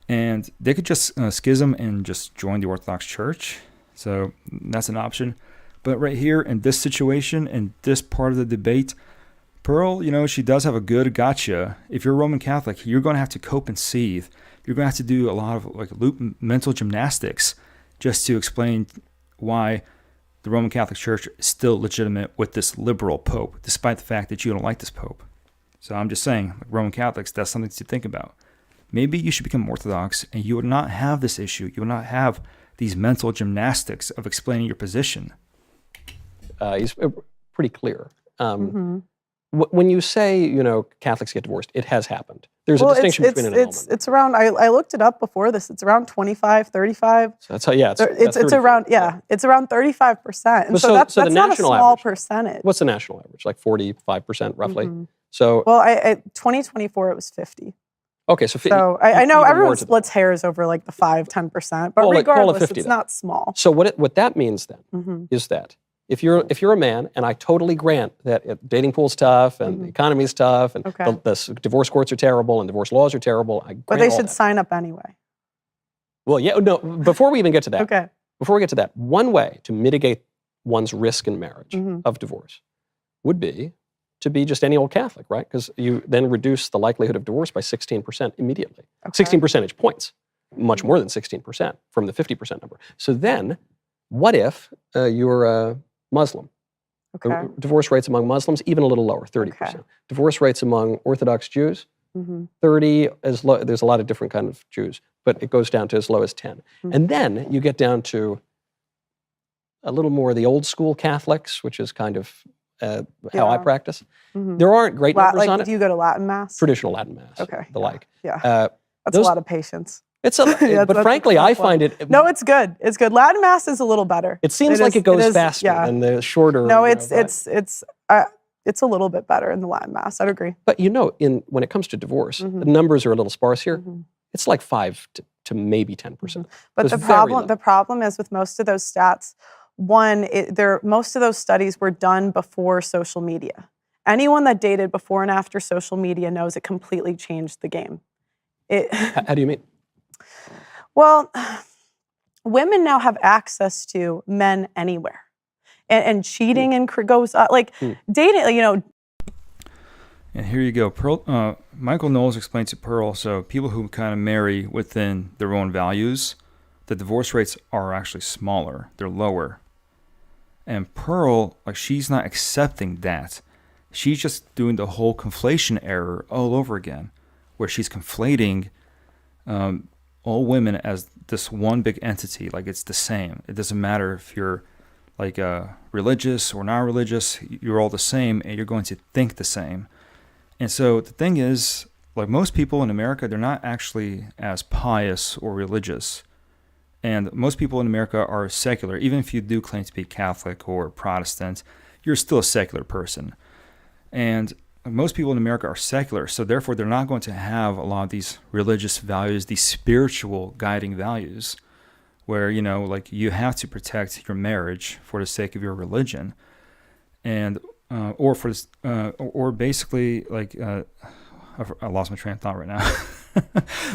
And they could just schism and just join the Orthodox Church. So that's an option. But right here in this situation, in this part of the debate, Pearl, she does have a good gotcha. If you're a Roman Catholic, you're going to have to cope and seethe. You're going to have to do a lot of mental gymnastics just to explain why the Roman Catholic Church is still legitimate with this liberal Pope, despite the fact that you don't like this Pope. So I'm just saying, Roman Catholics, that's something to think about. Maybe you should become Orthodox and you would not have this issue. You would not have these mental gymnastics of explaining your position. He's pretty clear. When you say, Catholics get divorced, it has happened. There's a distinction between an annulment. It's around, I looked it up before this, it's around 25, 35. So that's how, it's around, it's around 35%. And so that's not a small average, percentage. What's the national average? 45% roughly? So, well, 2024, it was 50. Okay, so I know everyone splits hairs over the 5-10%, but regardless, it's not small. So what that means then is that if you're a man, and I totally grant that dating pool's tough and the economy's tough and the divorce courts are terrible and divorce laws are terrible, but they should sign up anyway. Well, no. Before we even get to that, okay. One way to mitigate one's risk in marriage of divorce would be to be just any old Catholic, right? Because you then reduce the likelihood of divorce by 16% immediately. 16 percentage points, much more than 16% from the 50% number. So then, what if you're Muslim? Okay. Divorce rates among Muslims, even a little lower, 30%. Okay. Divorce rates among Orthodox Jews, 30, as low. There's a lot of different kinds of Jews, but it goes down to as low as 10. And then you get down to a little more of the old school Catholics, which is kind of how I practice. There aren't great numbers on it. Do you go to Latin Mass? Traditional Latin Mass, the like. Yeah, that's a lot of patience. It's but frankly, I find it. No, it's good. It's good. Latin Mass is a little better. It seems like it goes faster than the shorter. No, it's a little bit better in the Latin Mass. I'd agree. But when it comes to divorce, the numbers are a little sparse here. It's like 5 to maybe 10%. But the problem is with most of those stats. One, most of those studies were done before social media. Anyone that dated before and after social media knows it completely changed the game. How do you mean? Well, women now have access to men anywhere, and cheating and goes dating. And here you go. Pearl, Michael Knowles explains to Pearl. So people who kind of marry within their own values, the divorce rates are actually smaller. They're lower. And Pearl, she's not accepting that. She's just doing the whole conflation error all over again, where she's conflating all women as this one big entity. It's the same. It doesn't matter if you're like religious or non-religious, you're all the same and you're going to think the same. And so the thing is, like most people in America, they're not actually as pious or religious. And most people in America are secular. Even if you do claim to be Catholic or Protestant, you're still a secular person. And most people in America are secular, so therefore they're not going to have a lot of these religious values, these spiritual guiding values, where, you know, like you have to protect your marriage for the sake of your religion. And or basically like I lost my train of thought right now.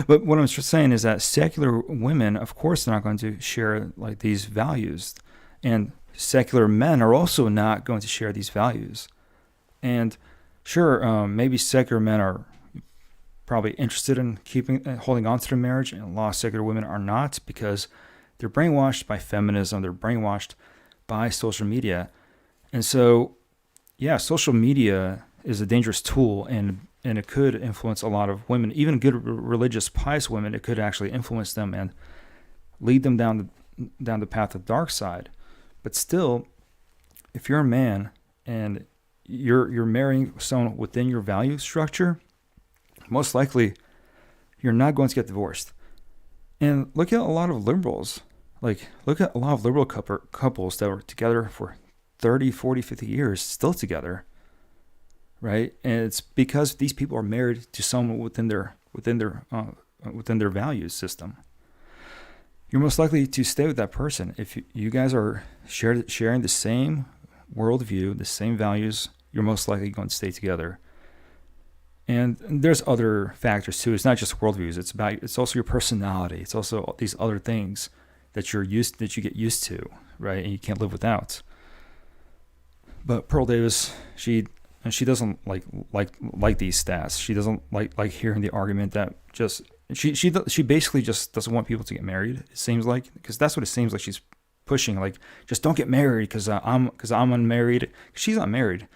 But what I'm saying is that secular women, of course, they're not going to share like these values, and secular men are also not going to share these values. And sure, maybe secular men are probably interested in holding on to their marriage, and a lot of secular women are not, because they're brainwashed by feminism, they're brainwashed by social media. And so, yeah, social media is a dangerous tool, and it could influence a lot of women, even good religious, pious women. It could actually influence them and lead them down the path of dark side. But still, if you're a man and you're marrying someone within your value structure, most likely you're not going to get divorced. And look at a lot of liberals. Like, look at a lot of liberal couples that were together for 30, 40, 50 years, still together. Right? And it's because these people are married to someone within their value system. You're most likely to stay with that person if you guys are sharing the same worldview, the same values. You're most likely going to stay together. And there's other factors too. It's not just worldviews. It's also your personality. It's also these other things that you get used to, right? And you can't live without. But Pearl Davis, she doesn't like these stats. She doesn't like hearing the argument that just she basically just doesn't want people to get married. It seems like, because that's what it seems like she's pushing. Like, just don't get married because I'm unmarried. She's not married,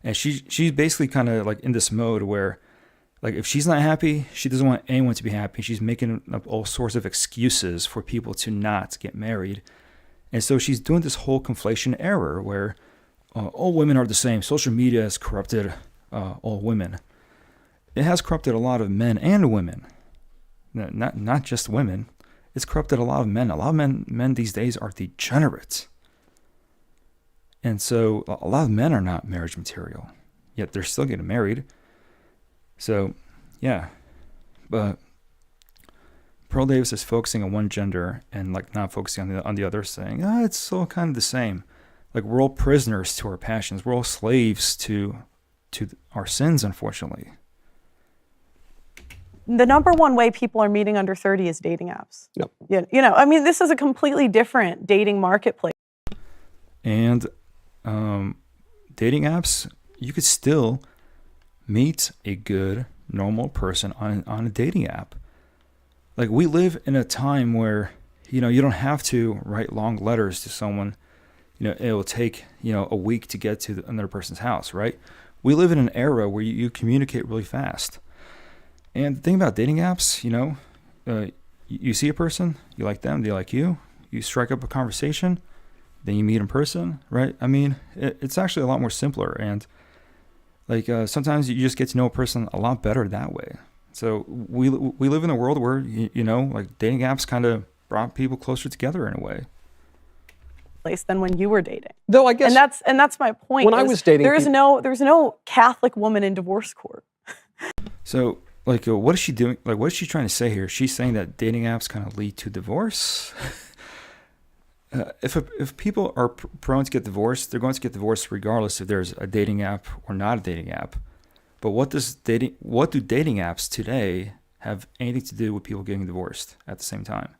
and she's basically kind of like in this mode where, like, if she's not happy, she doesn't want anyone to be happy. She's making up all sorts of excuses for people to not get married, and so she's doing this whole conflation error where all women are the same. Social media has corrupted all women. It has corrupted a lot of men and women, not just women. It's corrupted a lot of men. A lot of men these days are degenerates. And so a lot of men are not marriage material, yet they're still getting married. So, yeah. But Pearl Davis is focusing on one gender and like not focusing on the other, saying, it's all kind of the same. Like, we're all prisoners to our passions. We're all slaves to our sins, unfortunately. The number one way people are meeting under 30 is dating apps. Yep. You know, I mean, this is a completely different dating marketplace. And dating apps, you could still meet a good, normal person on a dating app. Like, we live in a time where, you don't have to write long letters to someone. It will take, a week to get to another person's house, right? We live in an era where you communicate really fast. And the thing about dating apps, you see a person, you like them, they like you, you strike up a conversation, then you meet in person, right? I mean, it's actually a lot more simpler. And like sometimes you just get to know a person a lot better that way. So we live in a world where, like dating apps kind of brought people closer together in a way. Than when you were dating. Though I guess, and that's my point. When I was dating, there's no Catholic woman in divorce court. So, like, what is she doing? Like, what is she trying to say here? She's saying that dating apps kind of lead to divorce. If people are prone to get divorced, they're going to get divorced regardless if there's a dating app or not a dating app. But what do dating apps today have anything to do with people getting divorced at the same time?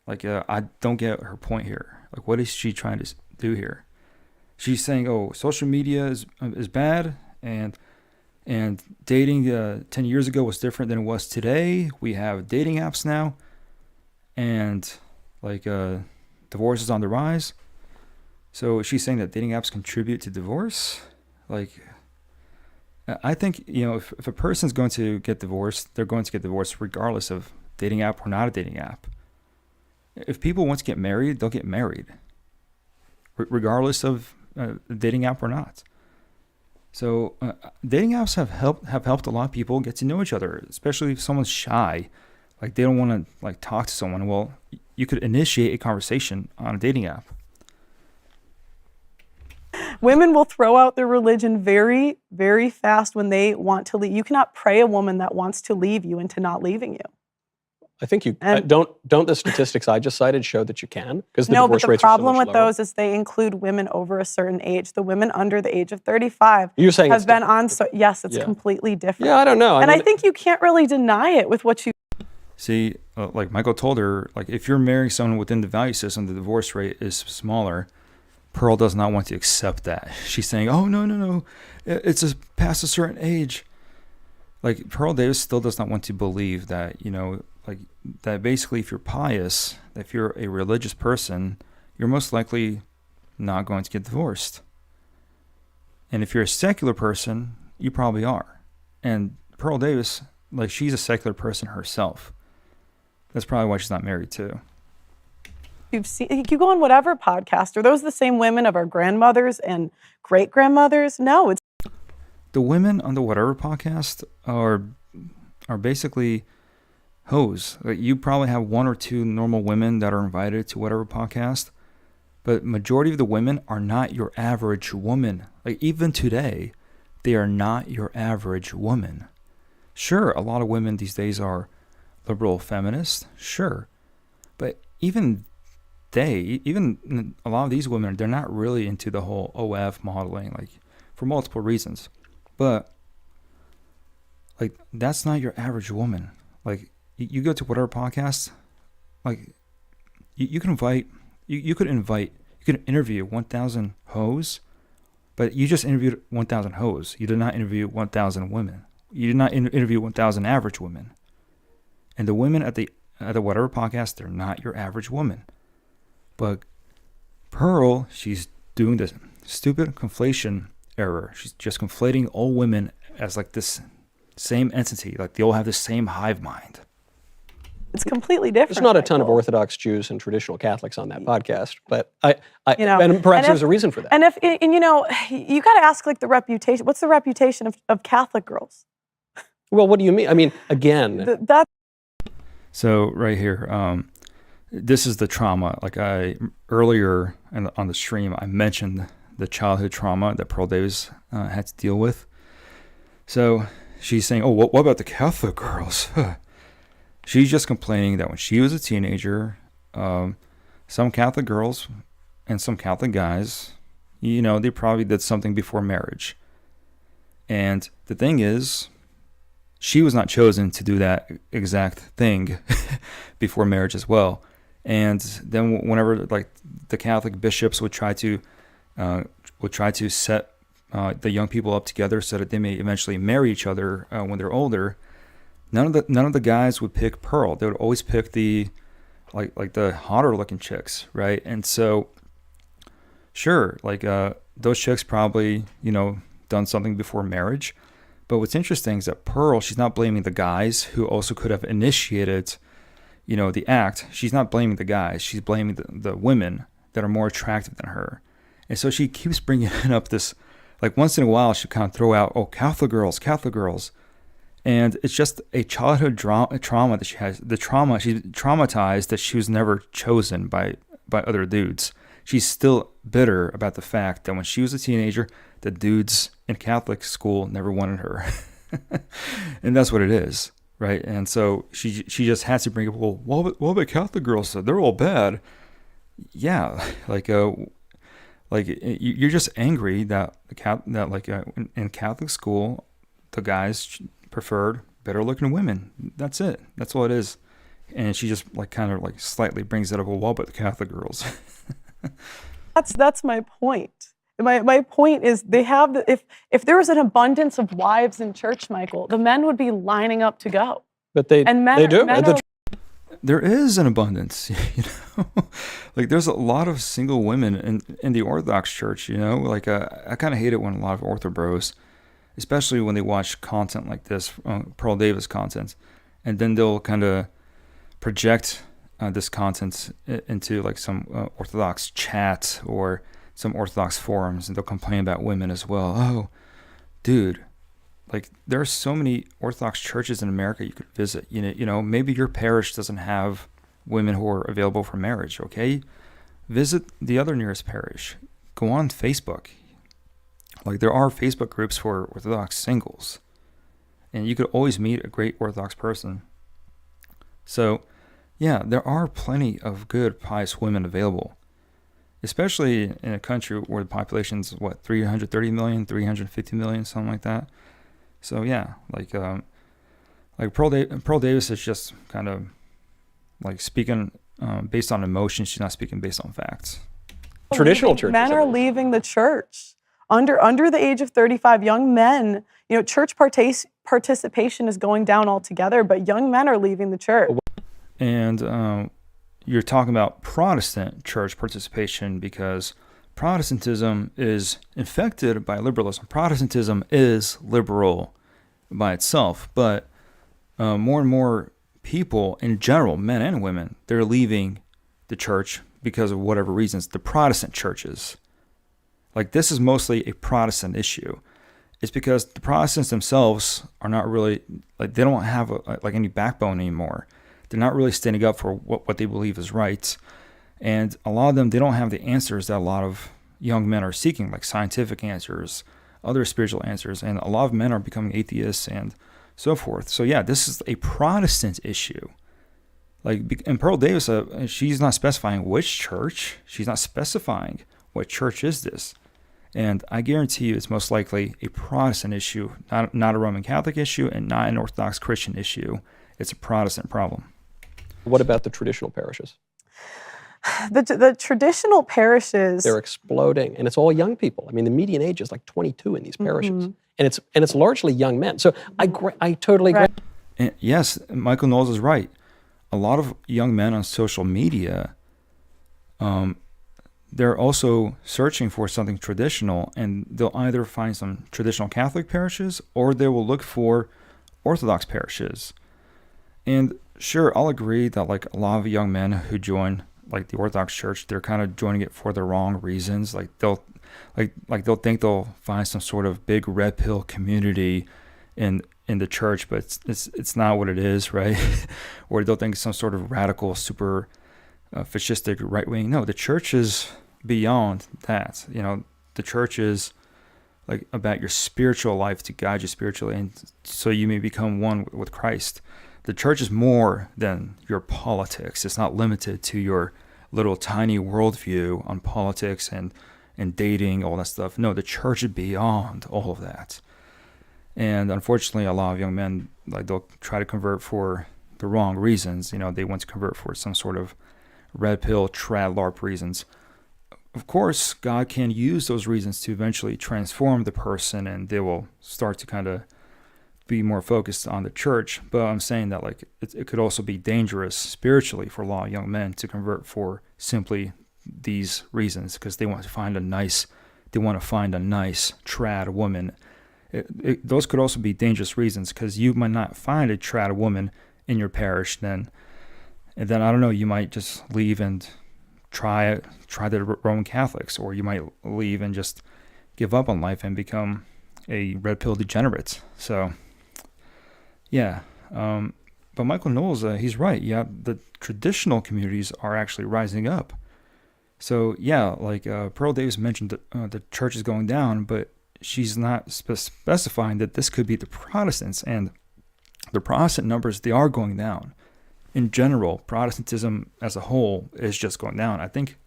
Like, I don't get her point here. Like, what is she trying to do here? She's saying, social media is bad, and dating 10 years ago was different than it was today. We have dating apps now, and like divorce is on the rise. So she's saying that dating apps contribute to divorce. Like, I think, if a person's going to get divorced, they're going to get divorced regardless of dating app or not a dating app. If people want to get married, they'll get married. regardless of dating app or not. So dating apps have helped a lot of people get to know each other, especially if someone's shy, like they don't want to like talk to someone. Well, you could initiate a conversation on a dating app. Women will throw out their religion very, very fast when they want to leave. You cannot pray a woman that wants to leave you into not leaving you. I think you And- don't the statistics I just cited show that you can, because the No, but divorce the rates are so problem much with lower. those is they include women over a certain age. The women under the age of 35 You're saying have it's been different. on. So yes, it's Yeah. completely different. Yeah, I don't know. And I mean, think you can't really deny it with what you. See, like Michael told her, like if you're marrying someone within the value system, the divorce rate is smaller. Pearl does not want to accept that. She's saying, "Oh no, it's past a certain age." Like Pearl Davis still does not want to believe that, like that basically if you're pious, if you're a religious person, you're most likely not going to get divorced. And if you're a secular person, you probably are. And Pearl Davis, like she's a secular person herself. That's probably why she's not married too. You've seen, you go on whatever podcast. Are those the same women of our grandmothers and great grandmothers? No, it's The women on the Whatever podcast are basically hoes. Like you probably have one or two normal women that are invited to Whatever podcast, but majority of the women are not your average woman. Like even today, they are not your average woman. Sure, a lot of women these days are liberal feminists, sure, but even a lot of these women, they're not really into the whole OF modeling, like for multiple reasons. But like that's not your average woman. Like you go to Whatever podcast, like you could interview 1,000 hoes, but you just interviewed 1,000 hoes. You did not interview 1,000 women. You did not interview 1,000 average women. And the women at the Whatever podcast, they're not your average woman. But Pearl, she's doing this stupid conflation error. She's just conflating all women as like this same entity. Like they all have the same hive mind. it's completely different. there's not a ton of Michael. Orthodox Jews and traditional Catholics on that podcast, but and perhaps and there's a reason for that. And you got to ask like the reputation. What's the reputation of Catholic girls? Well, what do you mean? I mean, again, That's So right here, this is the trauma. Like earlier on the stream, I mentioned the childhood trauma that Pearl Davis had to deal with. So she's saying, "Oh, what about the Catholic girls?" She's just complaining that when she was a teenager, some Catholic girls and some Catholic guys, they probably did something before marriage. And the thing is, she was not chosen to do that exact thing before marriage as well. And then whenever like the Catholic bishops would try to set the young people up together so that they may eventually marry each other when they're older, none of the guys would pick Pearl. They would always pick the like the hotter looking chicks, right? And so sure, like those chicks probably done something before marriage. But what's interesting is that Pearl, she's not blaming the guys who also could have initiated, the act. She's not blaming the guys. She's blaming the women that are more attractive than her. And so she keeps bringing up this, like once in a while, she'll kind of throw out, "Oh, Catholic girls. And it's just a childhood trauma that she has. She's traumatized that she was never chosen by other dudes. She's still bitter about the fact that when she was a teenager, the dudes in Catholic school never wanted her. And that's what it is, right? And so she just has to bring up, well, what about Catholic girls? They're all bad. Yeah, you're just angry that in Catholic school, the guys preferred better looking women. That's it. That's all it is. And she just kind of slightly brings it up. Well, what about the Catholic girls? that's my point. My point is they have if there was an abundance of wives in church, Michael, the men would be lining up to go. but they do. Men The- There is an abundance, like there's a lot of single women in the Orthodox Church, I kind of hate it when a lot of Ortho bros, especially when they watch content like this, Pearl Davis content, and then they'll kind of project this content into some Orthodox chat or some Orthodox forums, and they'll complain about women as well. Oh, dude, like there are so many Orthodox churches in America you could visit. You know, maybe your parish doesn't have women who are available for marriage. Okay, visit the other nearest parish. Go on Facebook. Like there are Facebook groups for Orthodox singles, and you could always meet a great Orthodox person. So, yeah, there are plenty of good pious women available, especially in a country where the population's 330 million, 350 million, something like that. So yeah, like Pearl Davis is just kind of like speaking based on emotion. She's not speaking based on facts. Traditional churches. Men are leaving the church under the age of 35. Young men, you know, church participation is going down altogether, but young men are leaving the church. And you're talking about Protestant church participation because Protestantism is infected by liberalism. Protestantism is liberal by itself, but more and more people in general, men and women, they're leaving the church because of whatever reasons, the Protestant churches. Like this is mostly a Protestant issue. It's because the Protestants themselves are not really, like they don't have like any backbone anymore. They're not really standing up for what they believe is right. And a lot of them, they don't have the answers that a lot of young men are seeking, like scientific answers, other spiritual answers. And a lot of men are becoming atheists and so forth. So yeah, this is a Protestant issue. Like, and Pearl Davis, she's not specifying which church. She's not specifying what church is this. And I guarantee you it's most likely a Protestant issue, not a Roman Catholic issue and not an Orthodox Christian issue. It's a Protestant problem. What about the traditional parishes? The traditional parishes, they're exploding, and it's all young people. I mean, the median age is like 22 in these parishes, and it's largely young men. So I totally agree. Right. And yes, Michael Knowles is right. A lot of young men on social media, they're also searching for something traditional, and they'll either find some traditional Catholic parishes or they will look for Orthodox parishes. And sure, I'll agree that like a lot of young men who join like the Orthodox Church, they're kind of joining it for the wrong reasons. Like they'll think they'll find some sort of big red pill community in the church, but it's not what it is, right? Or they'll think some sort of radical, super fascistic right wing. No, the church is beyond that. You know, the church is like about your spiritual life to guide you spiritually, and so you may become one with Christ. The church is more than your politics. It's not limited to your little tiny worldview on politics and dating, all that stuff. No, the church is beyond all of that. And unfortunately, a lot of young men, like they'll try to convert for the wrong reasons. You know, they want to convert for some sort of red pill, trad LARP reasons. Of course, God can use those reasons to eventually transform the person, and they will start to kind of be more focused on the church. But I'm saying that like it could also be dangerous spiritually for a lot of young men to convert for simply these reasons, because they want to find a nice trad woman. Those could also be dangerous reasons, because you might not find a trad woman in your parish, and then I don't know, you might just leave and try the Roman Catholics, or you might leave and just give up on life and become a red pill degenerate. So yeah, but Michael Knowles, he's right. Yeah, the traditional communities are actually rising up. So yeah, like Pearl Davis mentioned, the church is going down, but she's not specifying that this could be the Protestants, and the Protestant numbers, they are going down. In general, Protestantism as a whole is just going down. I think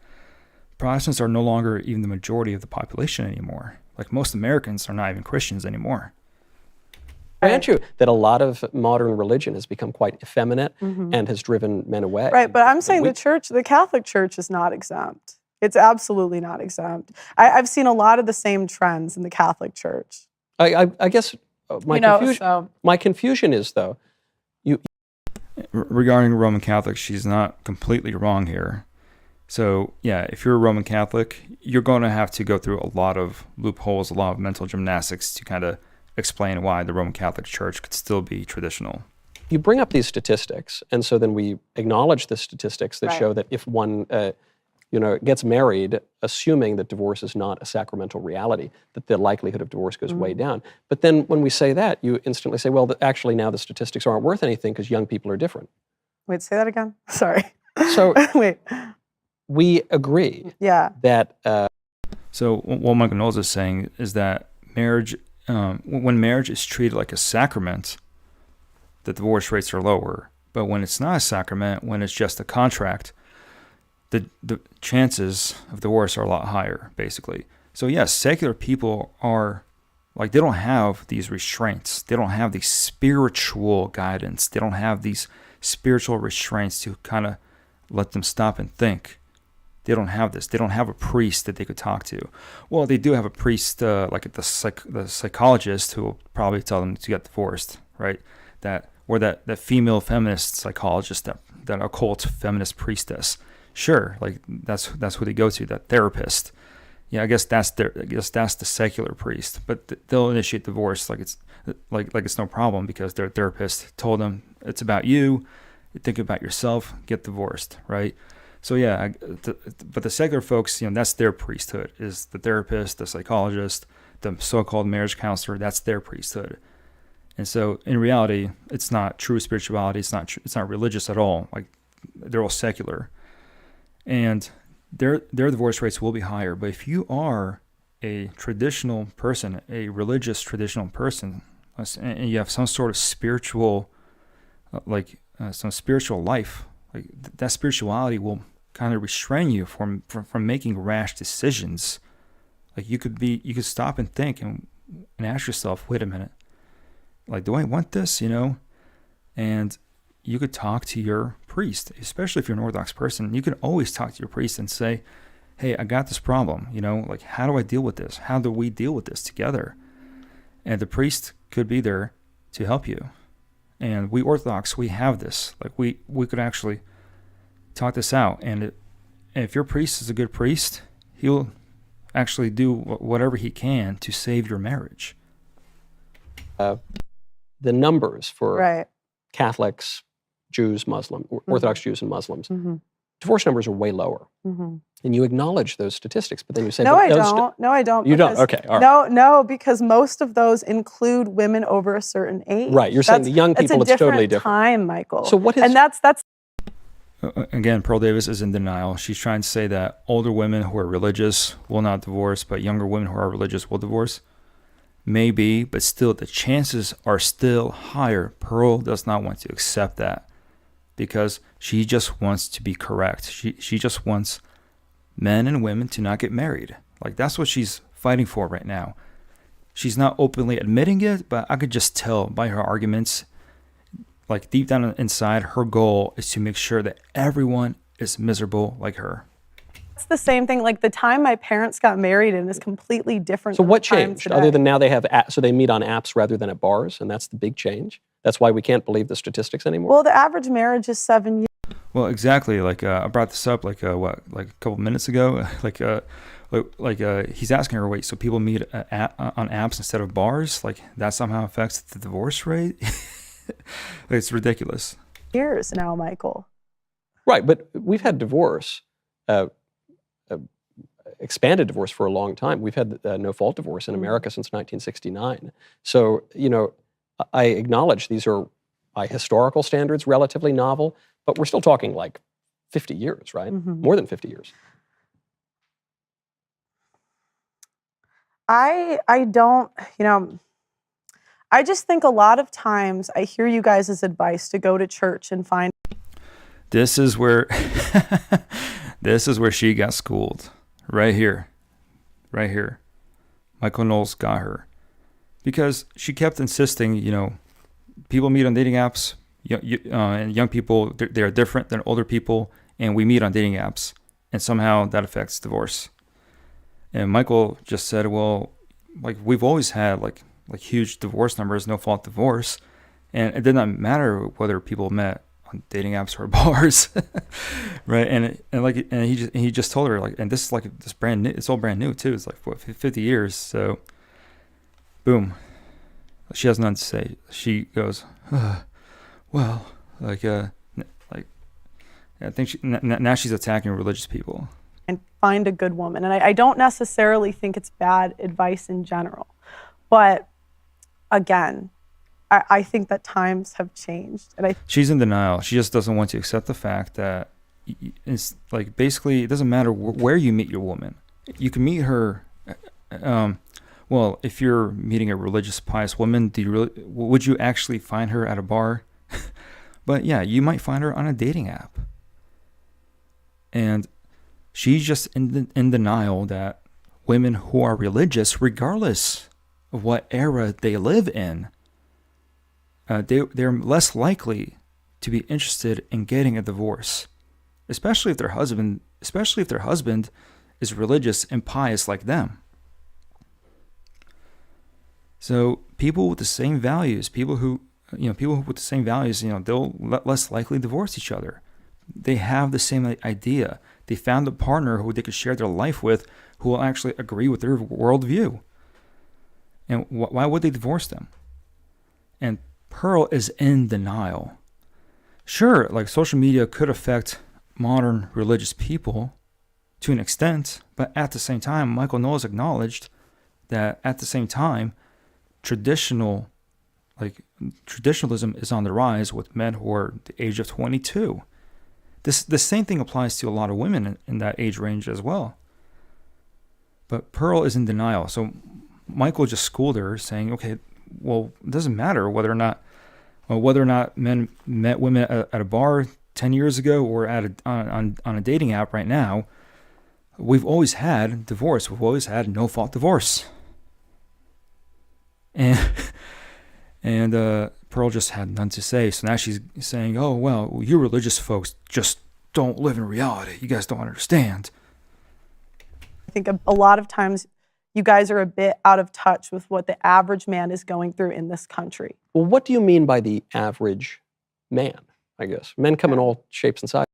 Protestants are no longer even the majority of the population anymore. Like most Americans are not even Christians anymore. Grant you that a lot of modern religion has become quite effeminate and has driven men away. Right, but I'm saying the Catholic Church is not exempt. It's absolutely not exempt. I've seen a lot of the same trends in the Catholic Church. I guess my confusion is, though, regarding Roman Catholics, she's not completely wrong here. So yeah, if you're a Roman Catholic, you're going to have to go through a lot of loopholes, a lot of mental gymnastics to kind of explain why the Roman Catholic Church could still be traditional. You bring up these statistics, and so then we acknowledge the statistics that show that if one gets married assuming that divorce is not a sacramental reality, that the likelihood of divorce goes way down. But then when we say that, you instantly say, well, actually now the statistics aren't worth anything because young people are different. Wait, say that again. Sorry. So Wait. we agree Yeah. that So what Michael Knowles is saying is that marriage, when marriage is treated like a sacrament, the divorce rates are lower. But when it's not a sacrament, when it's just a contract, the chances of divorce are a lot higher, basically. So yes, secular people are like, they don't have these restraints. They don't have the spiritual guidance. They don't have these spiritual restraints to kind of let them stop and think. They don't have this. They don't have a priest that they could talk to. Well, they do have a priest, like the psychologist, who will probably tell them to get divorced, right? That female feminist psychologist, that occult feminist priestess. Sure, like that's who they go to, that therapist. Yeah, I guess that's the secular priest, but they'll initiate divorce like it's no problem because their therapist told them it's about you. Think about yourself, get divorced, right? So yeah, but the secular folks, that's their priesthood, is the therapist, the psychologist, the so-called marriage counselor. That's their priesthood. And so in reality, it's not true spirituality. It's not religious at all. Like, they're all secular. And their divorce rates will be higher. But if you are a traditional person, a religious traditional person, and you have some sort of spiritual, some spiritual life, like that spirituality will kind of restrain you from making rash decisions. Like, you could stop and think and ask yourself, wait a minute, like, do I want this? And you could talk to your priest, especially if you're an Orthodox person. You can always talk to your priest and say, hey, I got this problem, like, how do I deal with this? How do we deal with this together? And the priest could be there to help you. And we Orthodox, we have this. Like, we could actually talk this out. And if your priest is a good priest, he'll actually do whatever he can to save your marriage. The numbers for Right. Catholics, Jews, Muslims, Orthodox Jews and Muslims, Mm-hmm. divorce numbers are way lower. Mm-hmm. And you acknowledge those statistics, but then you say, No, but I those don't. No, I don't. You don't? because- Okay, all right. No, because most of those include women over a certain age. Right, you're saying the young people, it's it's totally different. time, Michael. So what is- And that's Again, Pearl Davis is in denial. She's trying to say that older women who are religious will not divorce, but younger women who are religious will divorce. Maybe, but still, the chances are still higher. Pearl does not want to accept that because she just wants to be correct. She just wants men and women to not get married. Like, that's what she's fighting for right now. She's not openly admitting it, but I could just tell by her arguments, like, deep down inside, her goal is to make sure that everyone is miserable like her. It's the same thing. Like, the time my parents got married in is completely different. So than what the time changed? today. Other than now they have, so they meet on apps rather than at bars, and that's the big change? That's why we can't believe the statistics anymore? Well, the average marriage is 7 years. Well, exactly. Like, I brought this up like a couple minutes ago. He's asking her, wait, so people meet on apps instead of bars? Like, that somehow affects the divorce rate? It's ridiculous. Years now, Michael. Right, but we've had divorce, expanded divorce for a long time. We've had no-fault divorce in America since 1969. So, I acknowledge these are, by historical standards, relatively novel, but we're still talking like 50 years, right? Mhm. More than 50 years. I don't, I just think a lot of times I hear you guys' advice to go to church and find. This is where she got schooled. Right here. Michael Knowles got her. Because she kept insisting, people meet on dating apps, and young people, they're different than older people, and we meet on dating apps, and somehow that affects divorce. And Michael just said, well, like, we've always had like huge divorce numbers, no fault divorce, and it did not matter whether people met on dating apps or bars, right? And he just told her, like, and this is like this brand new, it's all brand new too. It's like 50 years, so boom, she has nothing to say. She goes, I think now she's attacking religious people. and find a good woman. And I don't necessarily think it's bad advice in general. But again, I think that times have changed. And She's in denial. She just doesn't want to accept the fact that it's like, basically, it doesn't matter where you meet your woman. You can meet her. Well, if you're meeting a religious, pious woman, would you actually find her at a bar? But yeah, you might find her on a dating app. And she's just in denial that women who are religious, regardless of what era they live in, they're less likely to be interested in getting a divorce, especially if their husband is religious and pious like them. So people with the same values, people with the same values, they'll less likely divorce each other. They have the same idea. They found a partner who they could share their life with, who will actually agree with their worldview. And why would they divorce them? And Pearl is in denial. Sure, like, social media could affect modern religious people to an extent, but at the same time, Michael Knowles acknowledged that at the same time, traditionalism is on the rise with men who are the age of 22. The same thing applies to a lot of women in that age range as well. But Pearl is in denial. So Michael just schooled her, saying, okay, well, it doesn't matter whether or not men met women at a bar 10 years ago or on a dating app right now. We've always had divorce. We've always had no-fault divorce. And Pearl just had none to say. So now she's saying, oh, well, you religious folks just don't live in reality. You guys don't understand. I think a lot of times you guys are a bit out of touch with what the average man is going through in this country. Well, what do you mean by the average man, I guess? Men come in all shapes and sizes.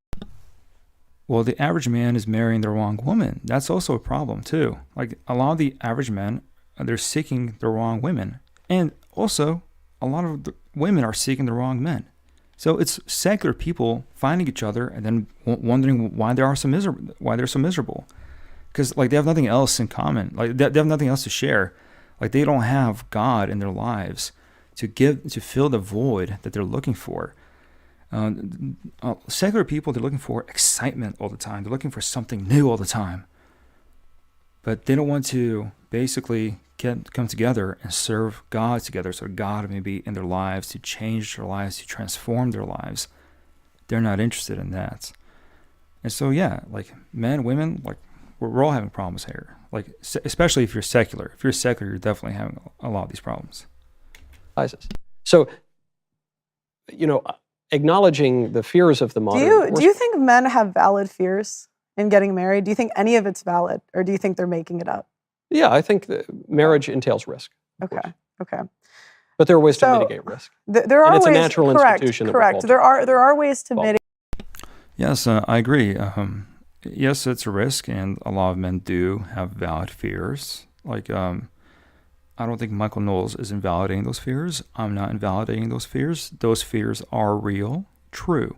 Well, the average man is marrying the wrong woman. That's also a problem, too. Like, a lot of the average men, they're seeking the wrong women. And also, a lot of the women are seeking the wrong men. So it's secular people finding each other and then wondering why they're so miserable. Because, like, they have nothing else in common. Like, they have nothing else to share. Like, they don't have God in their lives to fill the void that they're looking for. Secular people, they're looking for excitement all the time. They're looking for something new all the time. But they don't want to basically come together and serve God together, so God may be in their lives, to change their lives, to transform their lives. They're not interested in that. And so, yeah, like, men, women, like, we're all having problems here. Like, especially if you're secular. If you're secular, you're definitely having a lot of these problems. So, acknowledging the fears of the modern... Do you think men have valid fears in getting married? Do you think any of it's valid, or do you think they're making it up? Yeah, I think that marriage entails risk. Okay. But there are ways to mitigate risk. There are and it's ways, a natural institution. Correct. There are ways to mitigate. Yes, I agree. Yes, it's a risk, and a lot of men do have valid fears. Like, I don't think Michael Knowles is invalidating those fears. I'm not invalidating those fears. Those fears are real, true.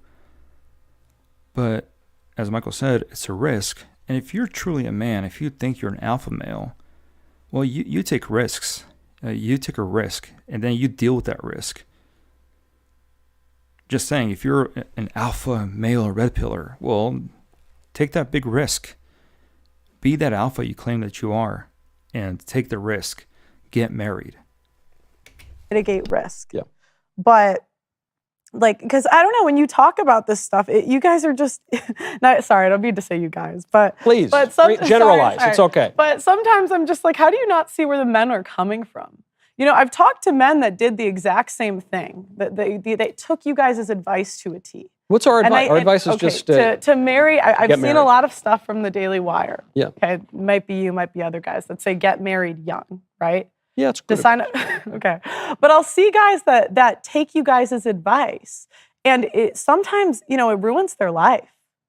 But as Michael said, it's a risk. And if you're truly a man, if you think you're an alpha male, well, you take risks. You take a risk, and then you deal with that risk. Just saying, if you're an alpha male or red pillar, well, take that big risk. Be that alpha you claim that you are, and take the risk. Get married. Mitigate risk. Yeah. But, like, because I don't know, when you talk about this stuff, you guys are just, sorry, I don't mean to say you guys, but. Please, Sorry. generalize, it's okay. But sometimes I'm just like, how do you not see where the men are coming from? I've talked to men that did the exact same thing, that they took you guys' advice to a T. What's our advice? Our advice is just to marry. I've seen married. A lot of stuff from the Daily Wire. Yeah. Okay, might be you, might be other guys that say get married young, right? Yeah, it's good. To sign up. Okay, but I'll see guys that take you guys' advice, and it sometimes it ruins their life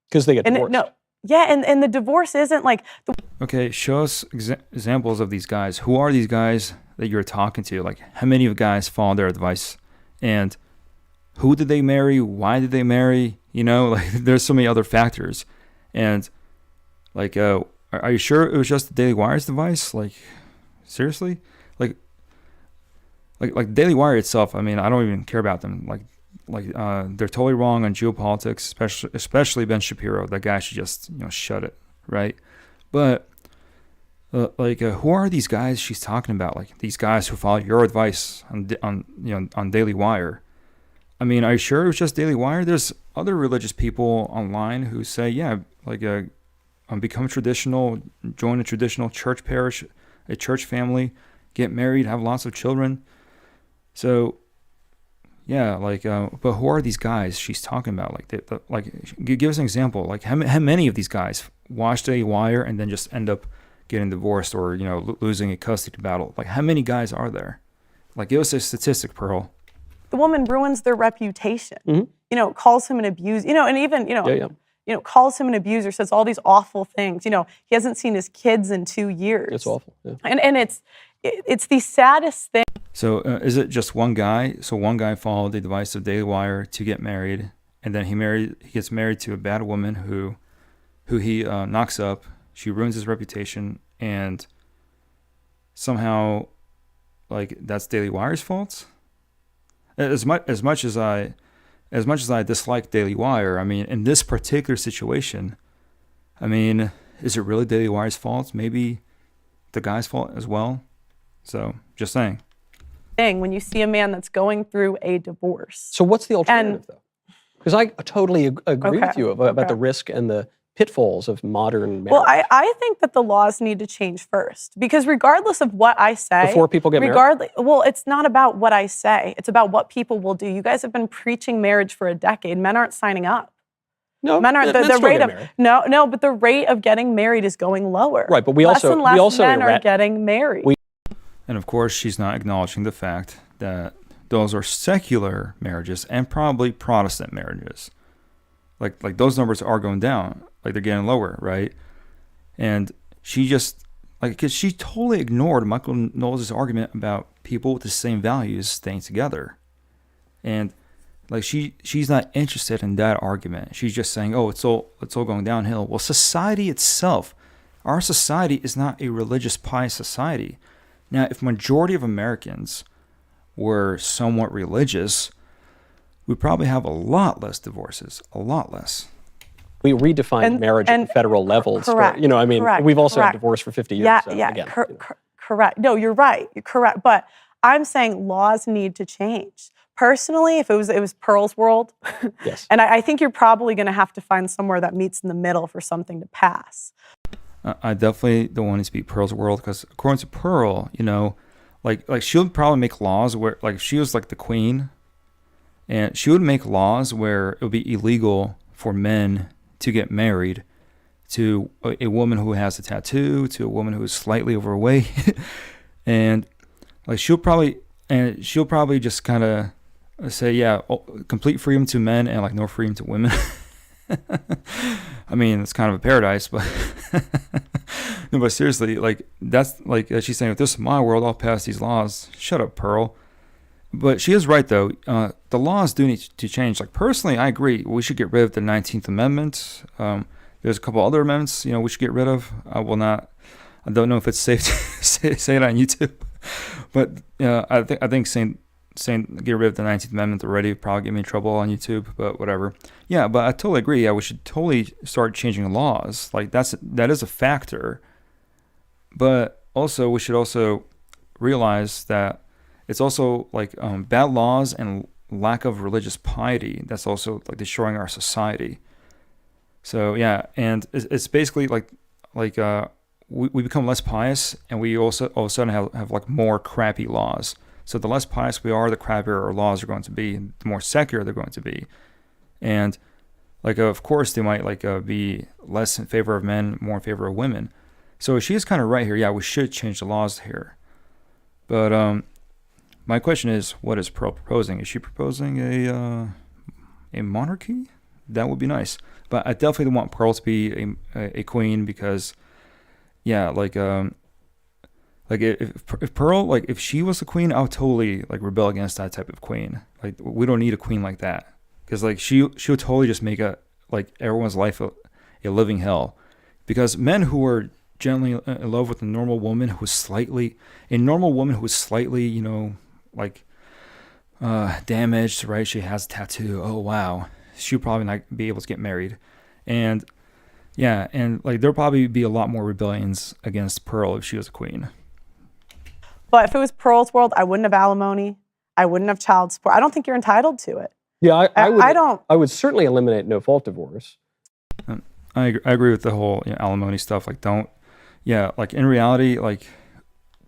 because they get divorced. And the divorce isn't like. Okay, show us examples of these guys. Who are these guys that you're talking to? Like, how many of guys follow their advice, and who did they marry? Why did they marry? Like, there's so many other factors. And Like, are you sure it was just the Daily Wire's device? Like, seriously? Like, like Daily Wire itself. I mean, I don't even care about them. They're totally wrong on geopolitics, especially Ben Shapiro. That guy should just shut it, right? But who are these guys she's talking about? Like these guys who follow your advice on Daily Wire. I mean, are you sure it was just Daily Wire? There's other religious people online who say, yeah, become traditional, join a traditional church parish, a church family, get married, have lots of children. So, yeah, but who are these guys she's talking about? Give us an example. Like, how many of these guys watch Daily Wire and then just end up getting divorced or losing a custody battle? Like, how many guys are there? Like, give us a statistic, Pearl. The woman ruins their reputation. Mm-hmm. Calls him an abuser. And even calls him an abuser. Says all these awful things. He hasn't seen his kids in 2 years. It's awful. Yeah. And it's the saddest thing. So is it just one guy? So one guy followed the advice of Daily Wire to get married, and then he gets married to a bad woman who he knocks up. She ruins his reputation, and somehow, that's Daily Wire's fault. As much as I dislike Daily Wire, I mean, in this particular situation, I mean, is it really Daily Wire's fault? Maybe the guy's fault as well. So, just saying. When you see a man that's going through a divorce. So what's the alternative, though? Because I totally agree with you about the risk and the pitfalls of modern marriage. Well, I think that the laws need to change first, because regardless of what I say, before people get married? Well, it's not about what I say. It's about what people will do. You guys have been preaching marriage for a decade. Men aren't signing up. No, men aren't. Men The still rate get of married. no, but the rate of getting married is going lower. Right, but we less and less men are erect. getting married. And of course, she's not acknowledging the fact that those are secular marriages and probably Protestant marriages. Like those numbers are going down. Like they're getting lower, right? And she just because she totally ignored Michael Knowles' argument about people with the same values staying together, and she's not interested in that argument. She's just saying, oh, it's all going downhill. Well, society itself, our society is not a religious pious society. Now, if majority of Americans were somewhat religious, we'd probably have a lot less divorces, a lot less. We redefined marriage at the federal levels. Correct. We've also had divorce for 50 years. Correct. No, you're right. You're correct. But I'm saying laws need to change. Personally, if it was Pearl's world, yes. And I think you're probably going to have to find somewhere that meets in the middle for something to pass. I definitely don't want to speak Pearl's world, because according to Pearl, she would probably make laws where, if she was the queen, and she would make laws where it would be illegal for men to get married to a woman who has a tattoo, to a woman who is slightly overweight, and she'll probably just kind of say, yeah, complete freedom to men and no freedom to women. I mean, it's kind of a paradise, but no, but seriously, that's she's saying, if this is my world, I'll pass these laws. Shut up, Pearl. But she is right, though. The laws do need to change. Personally, I agree. We should get rid of the 19th Amendment. There's a couple other amendments, we should get rid of. I don't know if it's safe to say it on YouTube, but I think saying get rid of the 19th Amendment already would probably get me in trouble on YouTube, but whatever. Yeah, but I totally agree. Yeah, we should totally start changing laws. That is a factor. But also, we should also realize that it's also bad laws and lack of religious piety that's also destroying our society. So yeah, and it's basically we become less pious, and we also all of a sudden have more crappy laws. So the less pious we are, the crappier our laws are going to be, the more secular they're going to be. And of course they might be less in favor of men, more in favor of women. So she is kind of right here. Yeah, we should change the laws here. But my question is, what is Pearl proposing? Is she proposing a monarchy? That would be nice. But I definitely want Pearl to be a queen, because yeah, if Pearl, if she was a queen, I would totally rebel against that type of queen. We don't need a queen like that, because she would totally just make everyone's life a living hell. because men who are generally in love with a normal woman who is slightly, you know, like damaged, right? She has a tattoo. Oh wow, she'll probably not be able to get married, and yeah, and like there'll probably be a lot more rebellions against Pearl if she was a queen. But if it was Pearl's world, I wouldn't have alimony. I wouldn't have child support. I don't think you're entitled to it. Yeah, I don't. I would certainly eliminate no-fault divorce. I agree with the whole alimony stuff. Like, don't, yeah, like in reality, like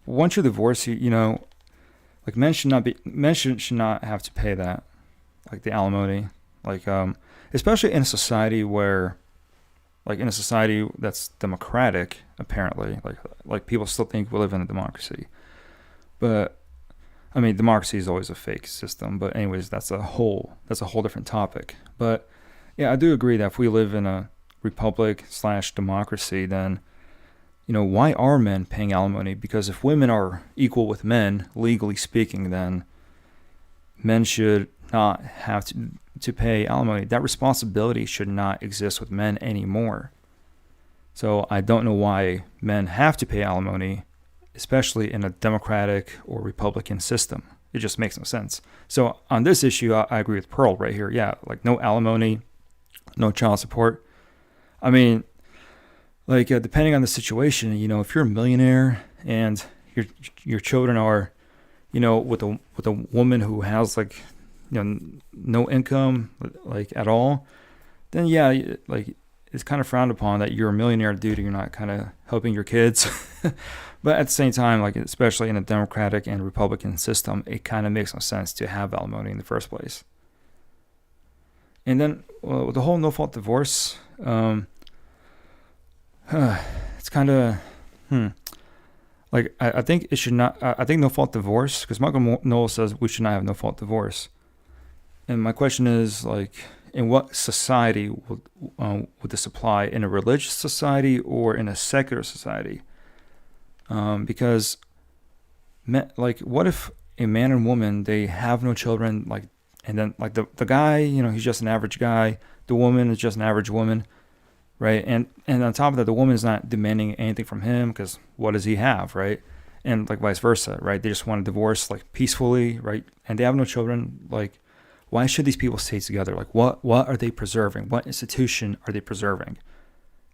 once you're divorced, you know, like men should not have to pay that, like the alimony, like especially in a society where, like in a society that's democratic, apparently, like people still think we live in a democracy, but I mean, democracy is always a fake system. But anyways, that's a whole different topic. But yeah, I do agree that if we live in a republic/democracy, then, you know, why are men paying alimony? Because if women are equal with men, legally speaking, then men should not have to pay alimony. That responsibility should not exist with men anymore. So I don't know why men have to pay alimony, especially in a democratic or republican system. It just makes no sense. So on this issue, I agree with Pearl right here. Yeah, like no alimony, no child support. I mean, like depending on the situation, you know, if you're a millionaire and your children are, you know, with a woman who has like, you know, no income like at all, then yeah, like it's kind of frowned upon that you're a millionaire dude and you're not kind of helping your kids. But at the same time, like especially in a democratic and republican system, it kind of makes no sense to have alimony in the first place. And then with the whole no-fault divorce, it's kind of like I think it should not. I think no-fault divorce, because Michael Knowles says we should not have no-fault divorce. And my question is, like, in what society would this apply? In a religious society or in a secular society? Because, like, what if a man and woman, they have no children, like, and then like the guy, you know, he's just an average guy. The woman is just an average woman, right? And on top of that, the woman is not demanding anything from him because what does he have, right? And like vice versa, right? They just want to divorce like peacefully, right? And they have no children. Like, why should these people stay together? Like, what are they preserving? What institution are they preserving?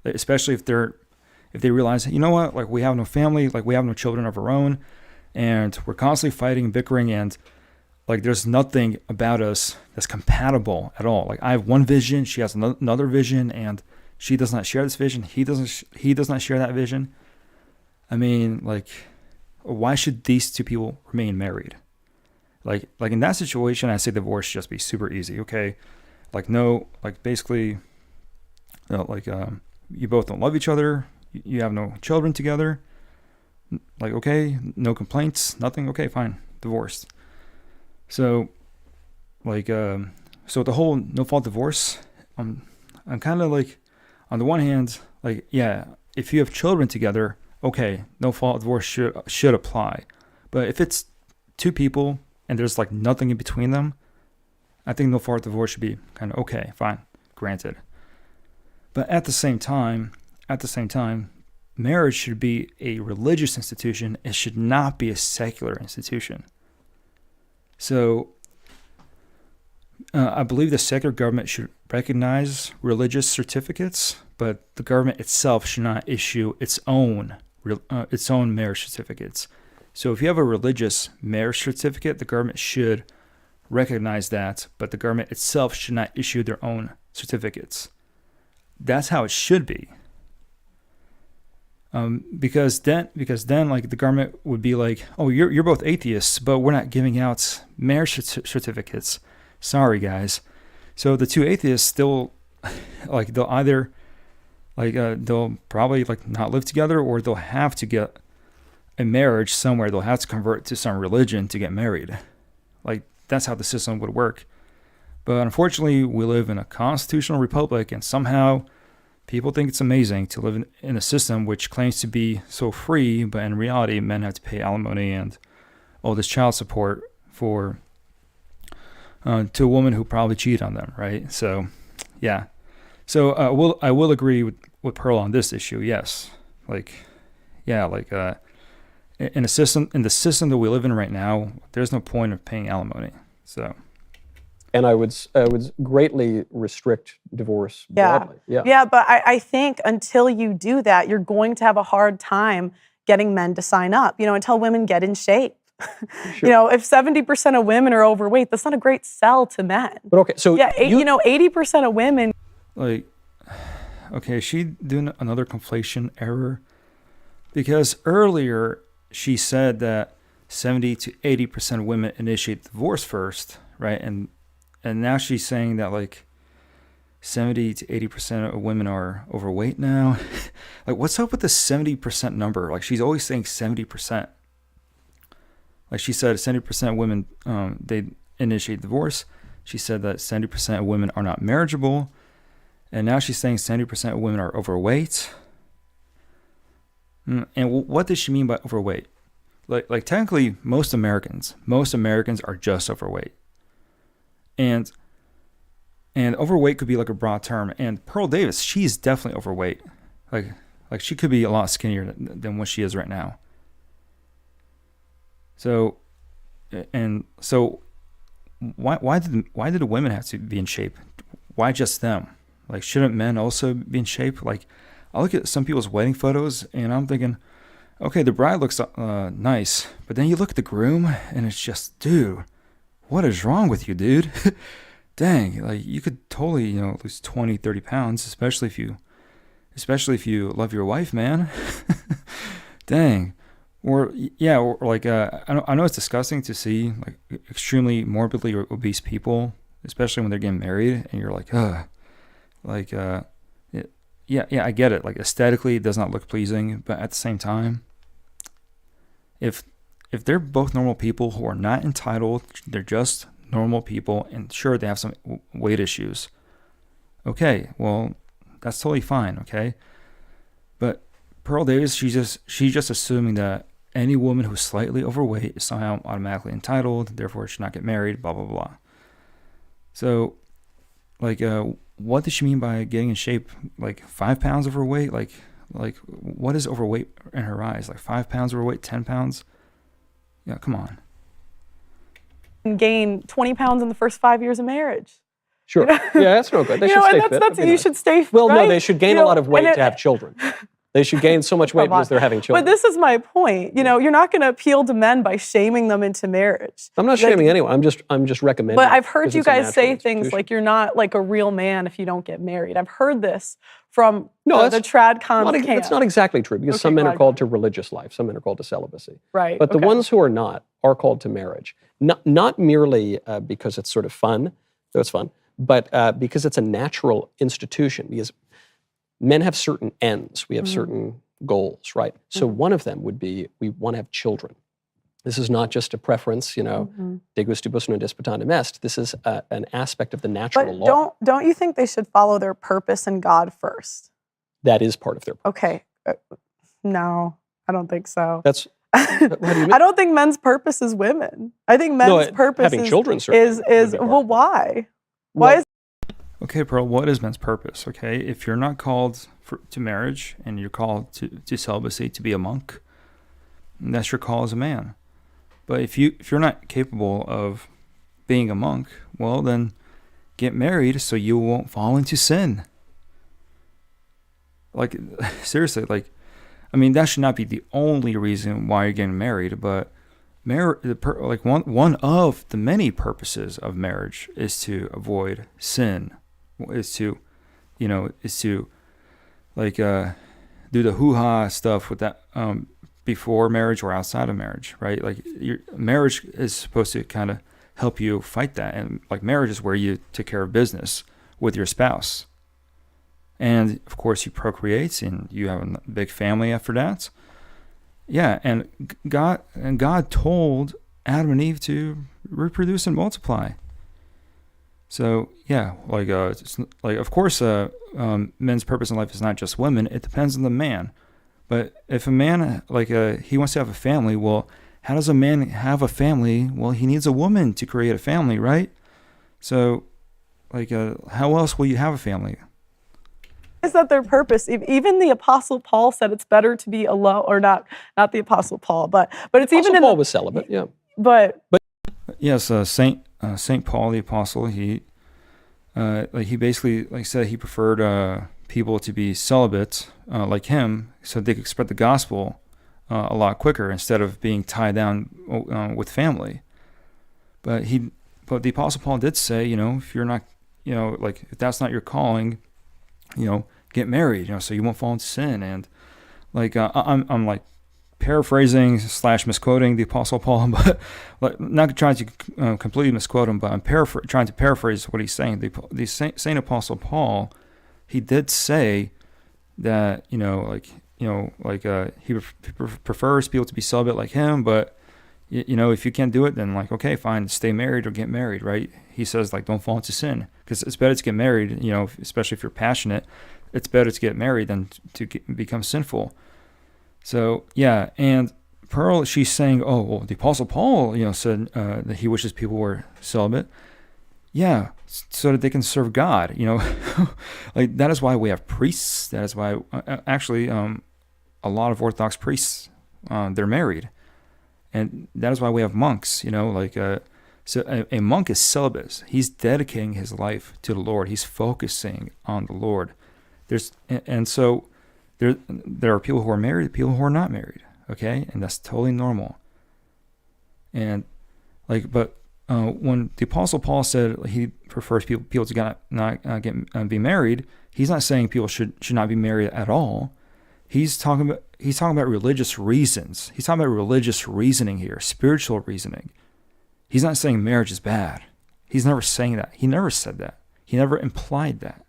Especially if they realize, you know what, like we have no family, like we have no children of our own, and we're constantly fighting and bickering, and like there's nothing about us that's compatible at all. Like I have one vision, she has another vision, and she does not share this vision. He does not share that vision. I mean, like, why should these two people remain married? Like in that situation, I say divorce should just be super easy. Okay, like no, like basically, you know, like you both don't love each other. You have no children together. Like, okay, no complaints, nothing. Okay, fine, divorced. So, like, so the whole no-fault divorce, I'm kind of like, on the one hand, like, yeah, if you have children together, okay, no-fault divorce should apply. But if it's two people and there's like nothing in between them, I think no-fault divorce should be kind of okay, fine, granted. But at the same time, marriage should be a religious institution. It should not be a secular institution. So I believe the secular government should recognize religious certificates, but the government itself should not issue its own marriage certificates. So if you have a religious marriage certificate, the government should recognize that, but the government itself should not issue their own certificates. That's how it should be. Because then like the government would be like, oh, you're both atheists, but we're not giving out marriage certificates. Sorry, guys. So the two atheists still, like, they'll either, like, they'll probably like not live together, or they'll have to get a marriage somewhere. They'll have to convert to some religion to get married. Like, that's how the system would work. But unfortunately, we live in a constitutional republic, and somehow people think it's amazing to live in a system which claims to be so free, but in reality, men have to pay alimony and all this child support for to a woman who probably cheated on them, right? So, yeah. So I will agree with Pearl on this issue. Yes, like, yeah, like in the system that we live in right now, there's no point of paying alimony. So, And I would greatly restrict divorce Yeah. broadly. Yeah. Yeah, but I think until you do that, you're going to have a hard time getting men to sign up, until women get in shape. Sure. If 70% of women are overweight, that's not a great sell to men. But okay, so Yeah, 80% of women. like, okay, is she doing another conflation error? Because earlier she said that 70 to 80% of women initiate divorce first, right? And now she's saying that like 70 to 80% of women are overweight now. Like, what's up with the 70% number? Like, she's always saying 70%. Like, she said 70% of women, they initiate divorce. She said that 70% of women are not marriageable. And now she's saying 70% of women are overweight. And what does she mean by overweight? Like technically, most Americans are just overweight. And overweight could be like a broad term. And Pearl Davis, she's definitely overweight. Like she could be a lot skinnier than what she is right now. So why did the women have to be in shape? Why just them? Like, shouldn't men also be in shape? Like, I look at some people's wedding photos and I'm thinking, okay, the bride looks nice, but then you look at the groom and it's just, dude, what is wrong with you, dude? Dang, like, you could totally, lose 20, 30 pounds, especially if you love your wife, man. Dang. Or like, I know it's disgusting to see like extremely morbidly obese people, especially when they're getting married, and you're like, ugh. Like, yeah, I get it. Like, aesthetically, it does not look pleasing, but at the same time, if they're both normal people who are not entitled, they're just normal people, and sure, they have some weight issues. Okay, well, that's totally fine. Okay, but Pearl Davis, she's just assuming that any woman who's slightly overweight is somehow automatically entitled, therefore should not get married. Blah blah blah. So, like, what does she mean by getting in shape? Like 5 pounds overweight? Like what is overweight in her eyes? Like 5 pounds overweight, 10 pounds? Yeah, come on. Gain 20 pounds in the first 5 years of marriage. Sure. Yeah, that's no good. They should stay fit. That's That'd be you nice. should stay fit. Well, right? no, they should gain a lot of weight to have children. They should gain so much weight because they're having children. But this is my point. You're not going to appeal to men by shaming them into marriage. I'm not shaming anyone. I'm just recommending. But I've heard because you it's a guys say natural things institution. like you're not like a real man if you don't get married. I've heard this from the that's TradCon camp. That's not exactly true because Okay, some men go are ahead. called to religious life. Some men are called to celibacy. Right. But the okay. ones who are not are called to marriage. Not merely because it's sort of fun, though it's fun, but because it's a natural institution. Because men have certain ends. We have certain goals, right? So one of them would be we want to have children. This is not just a preference, de gustibus non disputandum est. This is an aspect of the natural But law. don't you think they should follow their purpose in God first? That is part of their purpose. Okay. No, I don't think so. That's what do you mean? I don't think men's purpose is women. I think men's purpose having is, children certainly is would be part well, of it. why? Well, Why is Okay, Pearl, what is men's purpose? Okay, if you're not called to marriage and you're called to celibacy, to be a monk, that's your call as a man. But if you're not capable of being a monk, well, then get married so you won't fall into sin. Like, seriously, like, I mean, that should not be the only reason why you're getting married, but one of the many purposes of marriage is to avoid sin, is to like do the hoo-ha stuff with that before marriage or outside of marriage, right? Like, your marriage is supposed to kind of help you fight that, and like marriage is where you take care of business with your spouse, and of course you procreate and you have a big family after that. Yeah, and God told Adam and Eve to reproduce and multiply. So yeah, like of course, men's purpose in life is not just women. It depends on the man. But if a man he wants to have a family, well, how does a man have a family? Well, he needs a woman to create a family, right? So, how else will you have a family? Is that their purpose? Even the Apostle Paul said it's better to be alone, or not the Apostle Paul, but it's even Apostle in Paul was celibate, yeah. but Yes, Saint Paul the Apostle, he basically, like I said, he preferred people to be celibate like him, so they could spread the gospel a lot quicker instead of being tied down with family. But the Apostle Paul did say, if you're not, like if that's not your calling, get married, so you won't fall into sin. And like I'm like paraphrasing / misquoting the Apostle Paul, but like, not trying to completely misquote him, but I'm trying to paraphrase what he's saying. The Saint Apostle Paul, he did say that he prefers people to be celibate like him, but if you can't do it, then like, okay, fine, stay married or get married, right? He says like, don't fall into sin, because it's better to get married, especially if you're passionate. It's better to get married than to become sinful. So yeah, and Pearl, she's saying, oh, well, the Apostle Paul, said that he wishes people were celibate. Yeah, so that they can serve God. Like that is why we have priests. That is why actually a lot of Orthodox priests they're married, and that is why we have monks. So a monk is celibate. He's dedicating his life to the Lord. He's focusing on the Lord. So there are people who are married, people who are not married, okay? And that's totally normal. And when the Apostle Paul said he prefers people to not be married, he's not saying people should not be married at all. He's talking about religious reasons. He's talking about religious reasoning here, spiritual reasoning. He's not saying marriage is bad. He's never saying that. He never said that. He never implied that.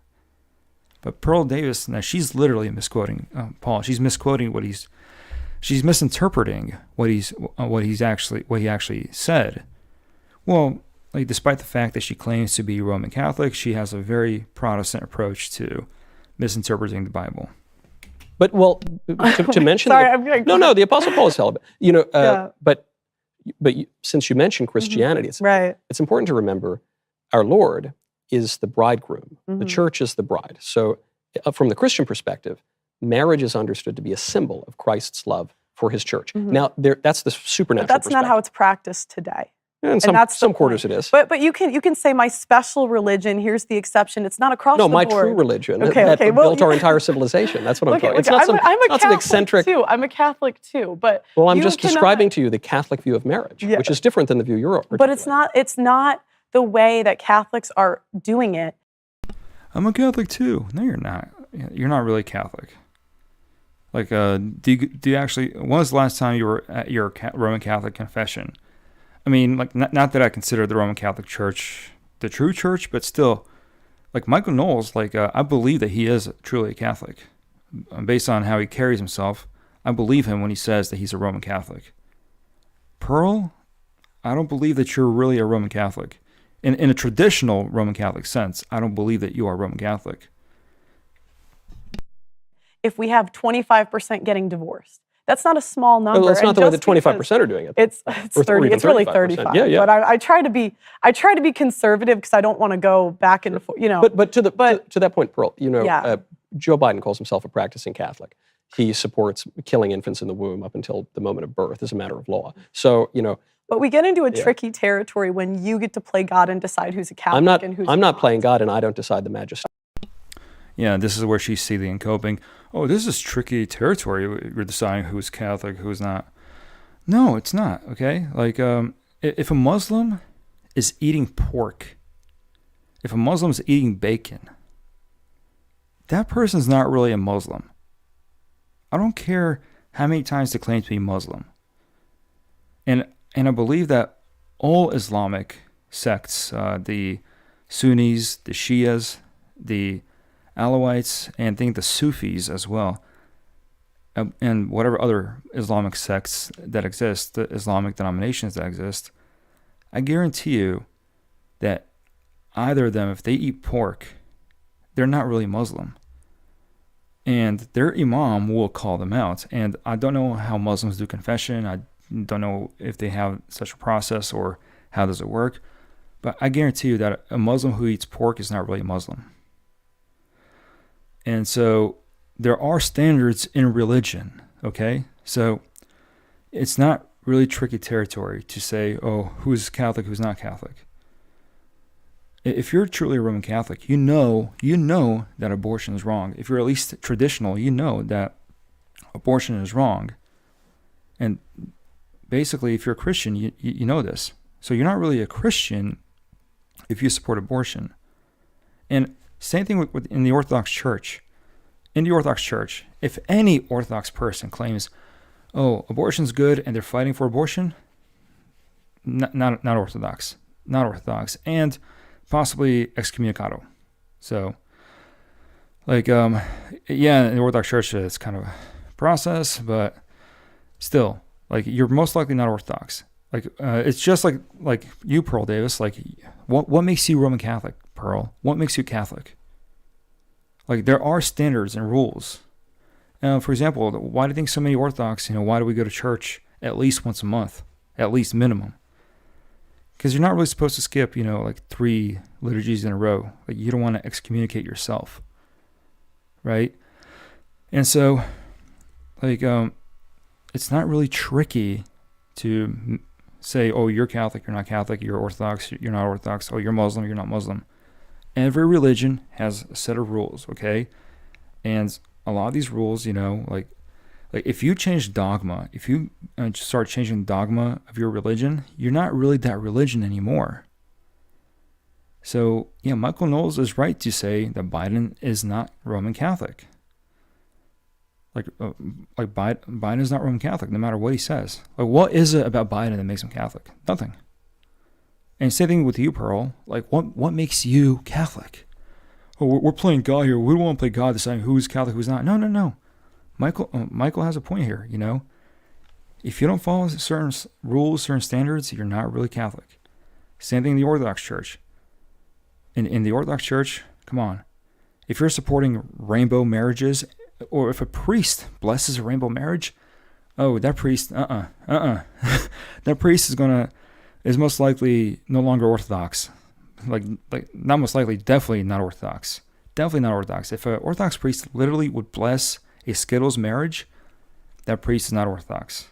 But Pearl Davis, now she's literally misquoting Paul. She's misquoting she's misinterpreting what he actually said. Well, like despite the fact that she claims to be Roman Catholic, she has a very Protestant approach to misinterpreting the Bible. But to mention, sorry, the Apostle Paul is celibate. Yeah. But since you mentioned Christianity, right. It's important to remember our Lord is the bridegroom. Mm-hmm. The church is the bride. So from the Christian perspective, marriage is understood to be a symbol of Christ's love for his church. Mm-hmm. Now, that's the supernatural But that's perspective. not how it's practiced today. And that's some quarters it is. But you can say my special religion, here's the exception. It's not across the board. No, my true religion that built our entire civilization. That's what I'm talking about. I'm a not Catholic some eccentric too. I'm a Catholic too. But well, I'm just describing to you the Catholic view of marriage, Yeah. which is different than the view you're articulating. But it's not the way that Catholics are doing it. I'm a Catholic too. No, you're not. You're not really Catholic. Like, do you actually? When was the last time you were at your Roman Catholic confession? I mean, like, not that I consider the Roman Catholic Church the true church, but still, like Michael Knowles, like I believe that he is truly a Catholic, based on how he carries himself. I believe him when he says that he's a Roman Catholic. Pearl, I don't believe that you're really a Roman Catholic. In a traditional Roman Catholic sense, I don't believe that you are Roman Catholic. If we have 25% getting divorced, that's not a small number. Well, that's not the way that 25% are doing it. It's 30. It's really 35. Yeah. But I try to be conservative because I don't want to go back and forth. But to that point, Pearl, Joe Biden calls himself a practicing Catholic. He supports killing infants in the womb up until the moment of birth as a matter of law. So But we get into a tricky territory when you get to play God and decide who's a Catholic and who's not. I'm not playing God, and I don't decide the majesty. Yeah, this is where she's seething and coping. Oh, this is tricky territory. You're deciding who's Catholic, who's not. No, it's not, okay? Like, if a Muslim is eating pork, if a Muslim is eating bacon, that person's not really a Muslim. I don't care how many times they claim to be Muslim. And I believe that all Islamic sects, the Sunnis, the Shias, the Alawites, and I think the Sufis as well, and whatever other Islamic sects that exist, the Islamic denominations that exist, I guarantee you that either of them, if they eat pork, they're not really Muslim. And their imam will call them out. And I don't know how Muslims do confession. I don't know if they have such a process or how does it work. But I guarantee you that a Muslim who eats pork is not really a Muslim. And so there are standards in religion, okay? So it's not really tricky territory to say, oh, who's Catholic, who's not Catholic. If you're truly a Roman Catholic, you know that abortion is wrong. If you're at least traditional, you know that abortion is wrong. And basically, if you're a Christian, you know this. So you're not really a Christian if you support abortion. And same thing with in the Orthodox Church. In the Orthodox Church, if any Orthodox person claims, oh, abortion's good and they're fighting for abortion, not Orthodox. Not Orthodox. And possibly excommunicado. So, like, yeah, in the Orthodox Church, it's kind of a process, but still, like, you're most likely not Orthodox. Like, it's just like you, Pearl Davis. Like, what makes you Roman Catholic, Pearl? What makes you Catholic? Like, there are standards and rules. For example, why do you think so many Orthodox, why do we go to church at least once a month? At least minimum. Because you're not really supposed to skip, like 3 liturgies in a row. Like, you don't want to excommunicate yourself. Right? And so, like, it's not really tricky to say, oh, you're Catholic, you're not Catholic, you're Orthodox, you're not Orthodox, oh, you're Muslim, you're not Muslim. Every religion has a set of rules, okay? And a lot of these rules, like if you change dogma, if you start changing dogma of your religion, you're not really that religion anymore. So, yeah, Michael Knowles is right to say that Biden is not Roman Catholic. Like Biden is not Roman Catholic, no matter what he says. Like, what is it about Biden that makes him Catholic? Nothing. And same thing with you, Pearl. Like, what makes you Catholic? Oh, we're playing God here. We don't want to play God deciding who's Catholic, who's not. No. Michael has a point here, If you don't follow certain rules, certain standards, you're not really Catholic. Same thing in the Orthodox Church. In the Orthodox Church, come on. If you're supporting rainbow marriages, or if a priest blesses a rainbow marriage, oh, that priest, that priest is most likely no longer Orthodox. Like not most likely, definitely not Orthodox. Definitely not Orthodox. If an Orthodox priest literally would bless a Skittles marriage, that priest is not Orthodox.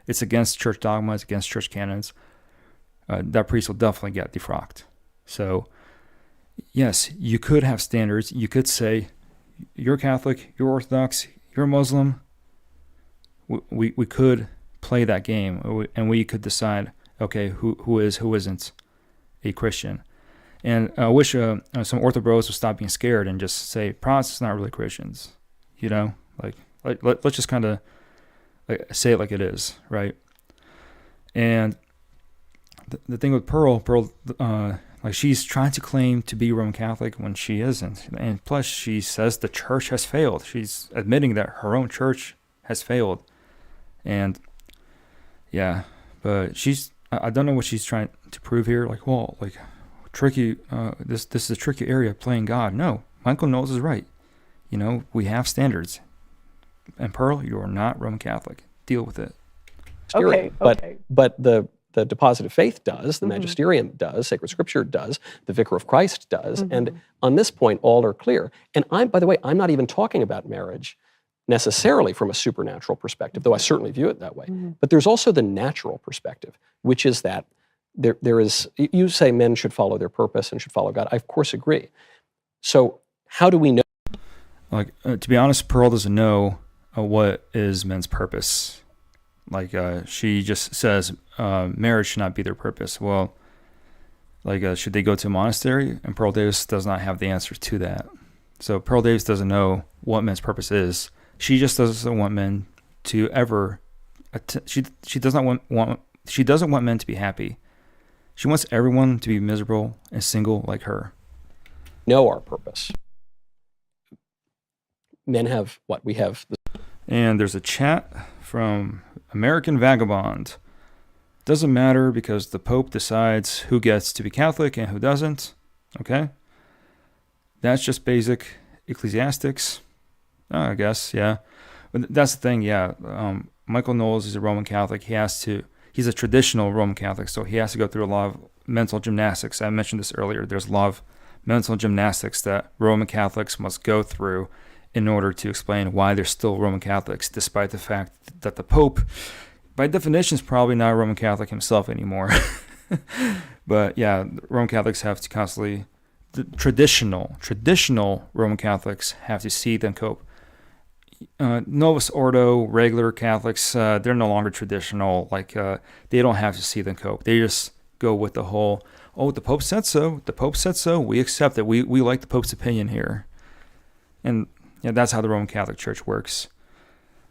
It's against church dogma. It's against church canons. That priest will definitely get defrocked. So, yes, you could have standards. You could say, you're Catholic, you're Orthodox, you're Muslim. We could play that game, and we could decide, okay, who is, who isn't a Christian. And I wish some Ortho bros would stop being scared and just say, Protestants not really Christians. Let's just kind of say it like it is, right? And the thing with Pearl, like, she's trying to claim to be Roman Catholic when she isn't. And plus, she says the church has failed. She's admitting that her own church has failed. And, yeah, but I don't know what she's trying to prove here. Like, well, like, tricky, this is a tricky area, playing God. No, Michael Knowles is right. We have standards. And Pearl, you are not Roman Catholic. Deal with it. Okay. But the Deposit of Faith does, the Magisterium does, Sacred Scripture does, the Vicar of Christ does, and on this point, all are clear. And by the way, I'm not even talking about marriage necessarily from a supernatural perspective, though I certainly view it that way. But there's also the natural perspective, which is that there is, you say men should follow their purpose and should follow God. I, of course, agree. So how do we know? Like, to be honest, Pearl doesn't know what is men's purpose. Like, she just says marriage should not be their purpose. Well, like, should they go to a monastery? And Pearl Davis does not have the answer to that. So Pearl Davis doesn't know what men's purpose is. She just doesn't want men to ever. She doesn't want men to be happy. She wants everyone to be miserable and single like her. Know our purpose. Men have what we have. And there's a chat from American Vagabond. Doesn't matter because the Pope decides who gets to be Catholic and who doesn't. Okay? That's just basic ecclesiastics. I guess, yeah. But that's the thing, yeah. Michael Knowles is a Roman Catholic. He's a traditional Roman Catholic, so he has to go through a lot of mental gymnastics. I mentioned this earlier. There's a lot of mental gymnastics that Roman Catholics must go through in order to explain why they're still Roman Catholics, despite the fact that the Pope, by definition, is probably not a Roman Catholic himself anymore. But yeah, Roman Catholics have to constantly, the traditional Roman Catholics have to see them cope. Novus Ordo, regular Catholics, they're no longer traditional. Like, they don't have to see them cope. They just go with the whole, oh, the Pope said so. The Pope said so. We accept it. We like the Pope's opinion here. And yeah, that's how the Roman Catholic Church works.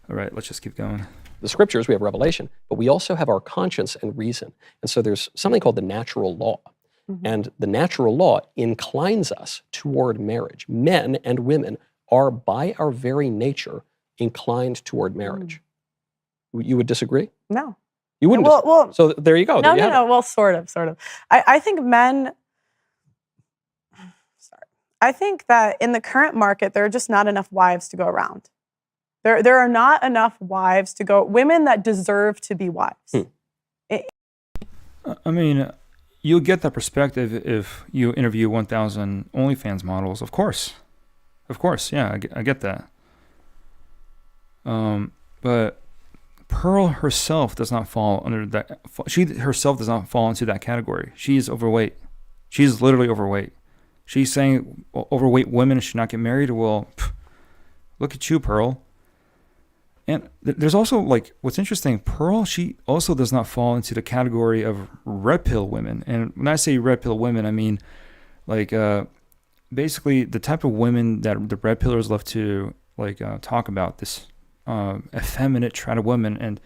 All right, let's just keep going. The scriptures, we have revelation, but we also have our conscience and reason. And so there's something called the natural law. And the natural law inclines us toward marriage. Men and women are, by our very nature, inclined toward marriage. You would disagree? No. You wouldn't. Well, so there you go. No, There you no, have no. it. Well, sort of. I think men. Sorry. I think that in the current market, there are just not enough wives to go around. There are not enough wives to go. Women that deserve to be wives. I mean, you'll get that perspective if you interview 1,000 OnlyFans models. Of course, yeah, I get that. But Pearl herself does not fall under that. She herself does not fall into that category. She's overweight. She's literally overweight. She's saying overweight women should not get married. Well, look at you, Pearl. And there's also, like, what's interesting, Pearl, she also does not fall into the category of red pill women. And when I say red pill women, I mean, like, basically the type of women that the red pillers love to, like, talk about, this effeminate try to women. And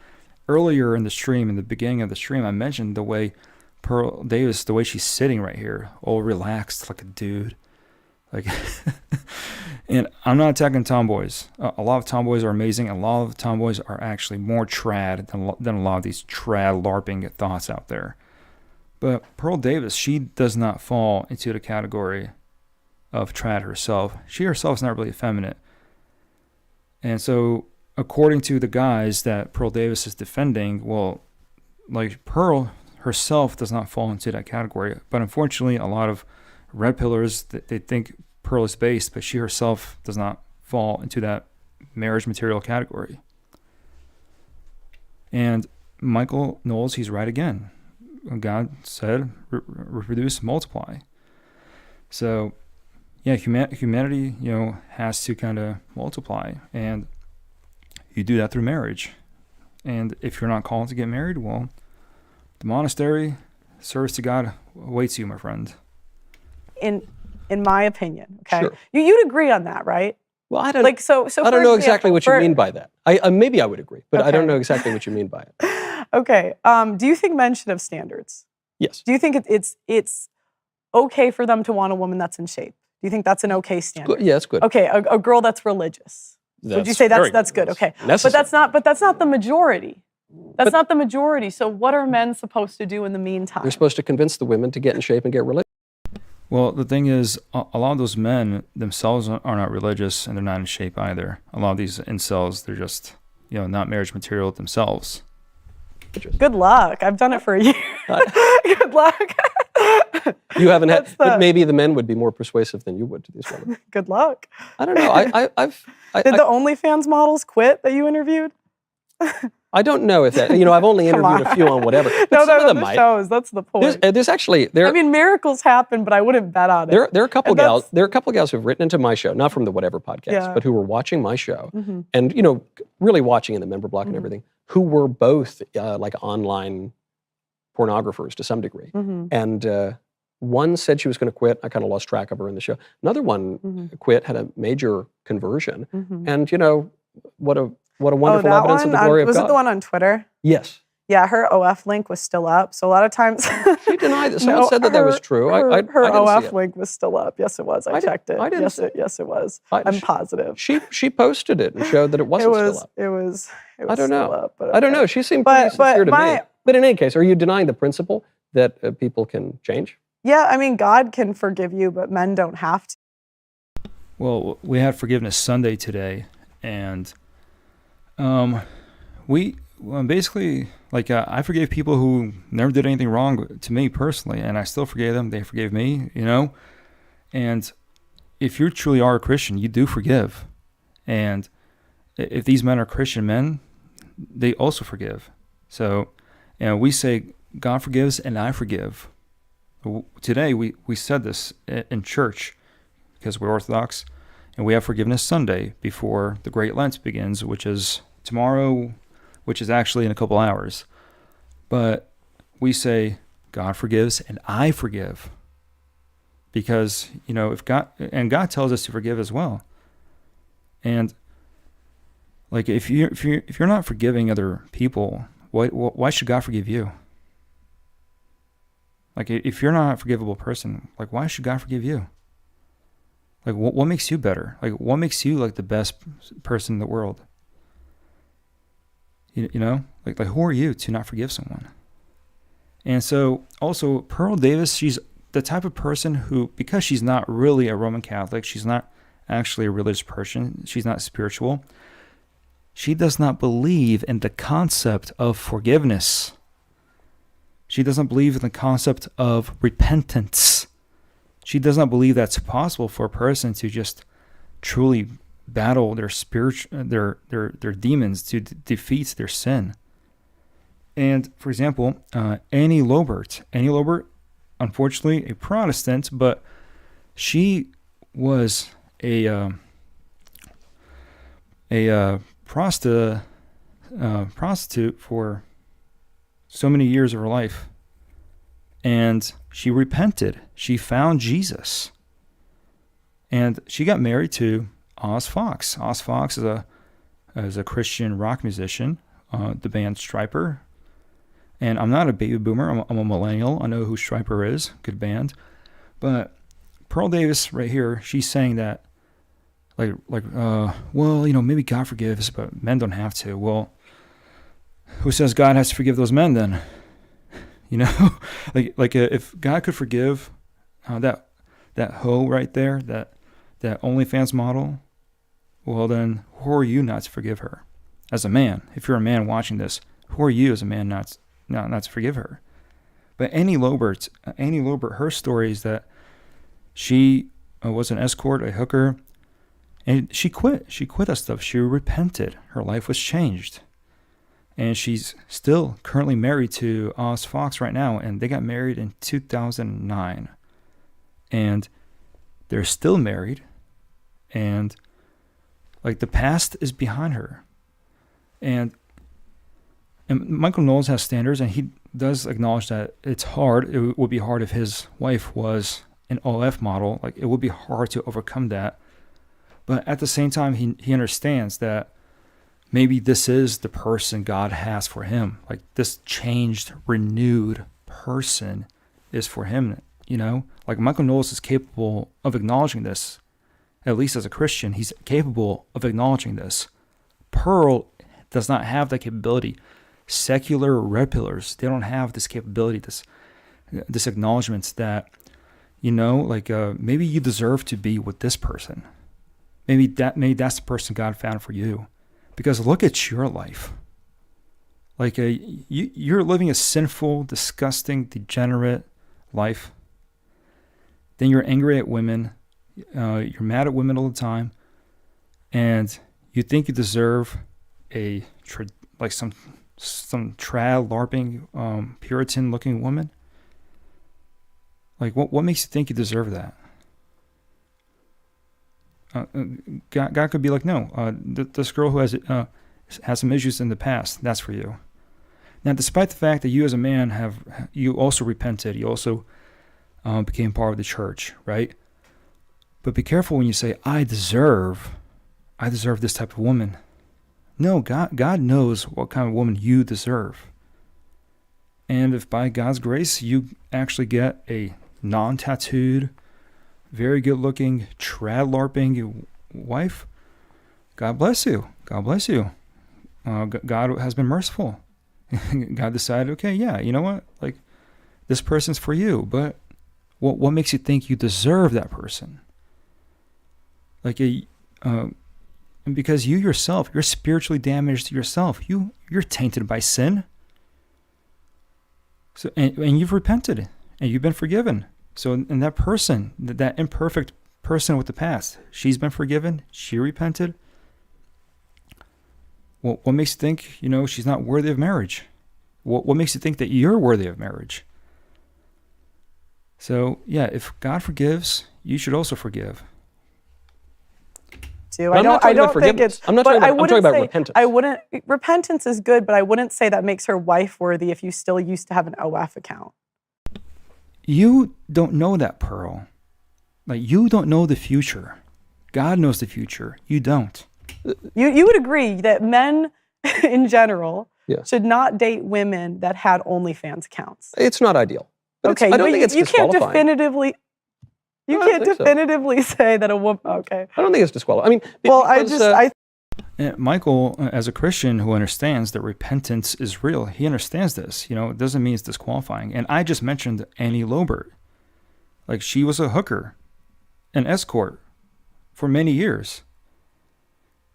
earlier in the stream, in the beginning of the stream, I mentioned the way Pearl Davis, the way she's sitting right here, all relaxed like a dude. Like, and I'm not attacking tomboys. A lot of tomboys are amazing. A lot of tomboys are actually more trad than a lot of these trad LARPing thoughts out there. But Pearl Davis, she does not fall into the category of trad herself. She herself is not really effeminate. And so, according to the guys that Pearl Davis is defending, well, like, Pearl herself does not fall into that category. But unfortunately, a lot of red pillars, they think Pearl is based, but she herself does not fall into that marriage material category. And Michael Knowles, he's right again. God said, reproduce, multiply. So, yeah, humanity, has to kind of multiply. And you do that through marriage. And if you're not called to get married, well, the monastery, service to God awaits you, my friend. In my opinion, okay, Sure. You'd agree on that, right? Well, I don't. Like, so. I don't know exactly what you for- mean by that. Maybe I would agree, but I don't Okay. know exactly what you mean by it. Okay. Do you think men should have standards? Yes. Do you think it's okay for them to want a woman that's in shape? Do you think that's an okay standard? Good. Yeah, it's good. Okay, a girl that's religious. Would you say that's good? Okay, Necessary. but that's not the majority. That's not the majority. So what are men supposed to do in the meantime? They're supposed to convince the women to get in shape and get religious. Well, the thing is, a lot of those men themselves are not religious, and they're not in shape either. A lot of these incels, they're just, not marriage material themselves. Good luck. I've done it for a year. Good luck. You haven't had, That's but maybe the men would be more persuasive than you would to these women. Good luck. I don't know. Did the OnlyFans models quit that you interviewed? I don't know if that. I've only Come interviewed on. a few on whatever. But No, some they're of on them the might. shows. That's the point. There's actually I mean, miracles happen, but I wouldn't bet on it. there are a couple And gals. that's- There are a couple gals who've written into my show, not from the Whatever podcast, Yeah. but who were watching my show Mhm. and really watching in the member block and Mhm. everything. Who were both like online pornographers to some degree. Mhm. And one said she was going to quit. I kind of lost track of her in the show. Another one Mhm. quit, had a major conversion, Mhm. and what a wonderful that evidence of one? the glory of was God. it the one on Twitter? Yes. Yeah, her OF link was still up. So a lot of times She denied that. Someone said that was true. Her, I her didn't see OF it. link was still up. Yes, it was. I I didn't- checked it. I didn't yes, see it. yes, it was. I- I'm she- positive. She posted it and showed that it wasn't still up. It was. I don't know. Still up, but I don't okay. know. She seemed But- pretty sincere but to me. my- But in any case, are you denying the principle that people can change? Yeah, I mean, God can forgive you, but men don't have to. Well, we had Forgiveness Sunday today, and we basically, like, I forgave people who never did anything wrong to me personally, and I still forgave them. They forgave me, And if you truly are a Christian, you do forgive. And if these men are Christian men, they also forgive. So, we say, God forgives and I forgive. Today, we said this in church because we're Orthodox, and we have Forgiveness Sunday before the Great Lent begins, which is tomorrow, which is actually in a couple hours. But we say, God forgives and I forgive. Because, if God tells us to forgive as well. And like if you're not forgiving other people, why should God forgive you? Like if you're not a forgivable person, like why should God forgive you? Like what makes you better? Like what makes you like the best person in the world? Like who are you to not forgive someone? And so also Pearl Davis, she's the type of person who, because she's not really a Roman Catholic, she's not actually a religious person, she's not spiritual, she does not believe in the concept of forgiveness. She doesn't believe in the concept of repentance. She does not believe that's possible for a person to just truly battle their their demons, to defeat their sin. And for example, Annie Lobert, unfortunately a Protestant, but she was a prostitute for so many years of her life, and she repented. She found Jesus, and she got married to Oz Fox. Oz Fox is a Christian rock musician, the band Stryper. And I'm not a baby boomer. I'm a millennial. I know who Stryper is. Good band. But Pearl Davis right here, she's saying that, maybe God forgives, but men don't have to. Well, who says God has to forgive those men then? If God could forgive that hoe right there, that OnlyFans model, well then, who are you not to forgive her? As a man, if you're a man watching this, who are you as a man not to forgive her? But Annie Lobert, her story is that she was an escort, a hooker, and she quit. She quit that stuff. She repented. Her life was changed. And she's still currently married to Oz Fox right now, and they got married in 2009. And they're still married, and like the past is behind her. And Michael Knowles has standards, and he does acknowledge that it's hard. It would be hard if his wife was an OF model. Like, it would be hard to overcome that. But at the same time, he understands that maybe this is the person God has for him. Like, this changed, renewed person is for him, Like, Michael Knowles is capable of acknowledging this. At least as a Christian, he's capable of acknowledging this. Pearl does not have that capability. Secular red pillars, they don't have this capability, this acknowledgement that, maybe you deserve to be with this person. Maybe that's the person God found for you. Because look at your life. Like, you're living a sinful, disgusting, degenerate life. Then you're angry at women. You're mad at women all the time. And you think you deserve some trad LARPing Puritan-looking woman? Like, what makes you think you deserve that? God could be like, no, this girl who has some issues in the past, that's for you. Now, despite the fact that you as a man you also repented, you also became part of the church, right? But be careful when you say, I deserve this type of woman. No, God knows what kind of woman you deserve. And if by God's grace you actually get a non-tattooed, very good-looking, trad-larping wife, God bless you. God bless you. God has been merciful. God decided, okay, yeah, you know what? Like, this person's for you, but what makes you think you deserve that person? Like, because you yourself, you're spiritually damaged yourself. You're tainted by sin. So, and you've repented, and you've been forgiven. So, and that person, that imperfect person with the past, she's been forgiven. She repented. Well, what makes you think, she's not worthy of marriage? What makes you think that you're worthy of marriage? So, yeah, if God forgives, you should also forgive. Too. But I don't think forgiveness. it's. I'm not but talking I about, I'm wouldn't talking about say- repentance. I wouldn't. Repentance is good, but I wouldn't say that makes her wife worthy if you still used to have an OF account. You don't know that, Pearl. Like, you don't know the future. God knows the future. You don't. You would agree that men, in general, Yes. should not date women that had OnlyFans accounts. It's not ideal. But Okay, I don't but think it's you can't disqualifying. definitively. You I don't can't think so. definitively say that a woman. Okay. I don't think it's disqualifying. I mean, Well, because, And Michael, as a Christian who understands that repentance is real, he understands this. It doesn't mean it's disqualifying. And I just mentioned Annie Lobert. Like, she was a hooker, an escort for many years.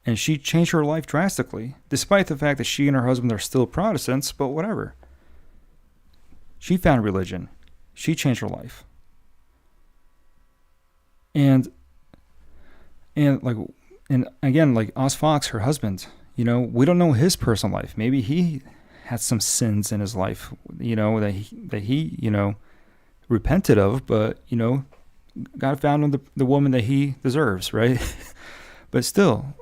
And she changed her life drastically, despite the fact that she and her husband are still Protestants, but whatever. She found religion. She changed her life. And again, like Oz Fox, her husband, we don't know his personal life. Maybe he had some sins in his life, that he repented of, but, God found him the woman that he deserves, right? But still,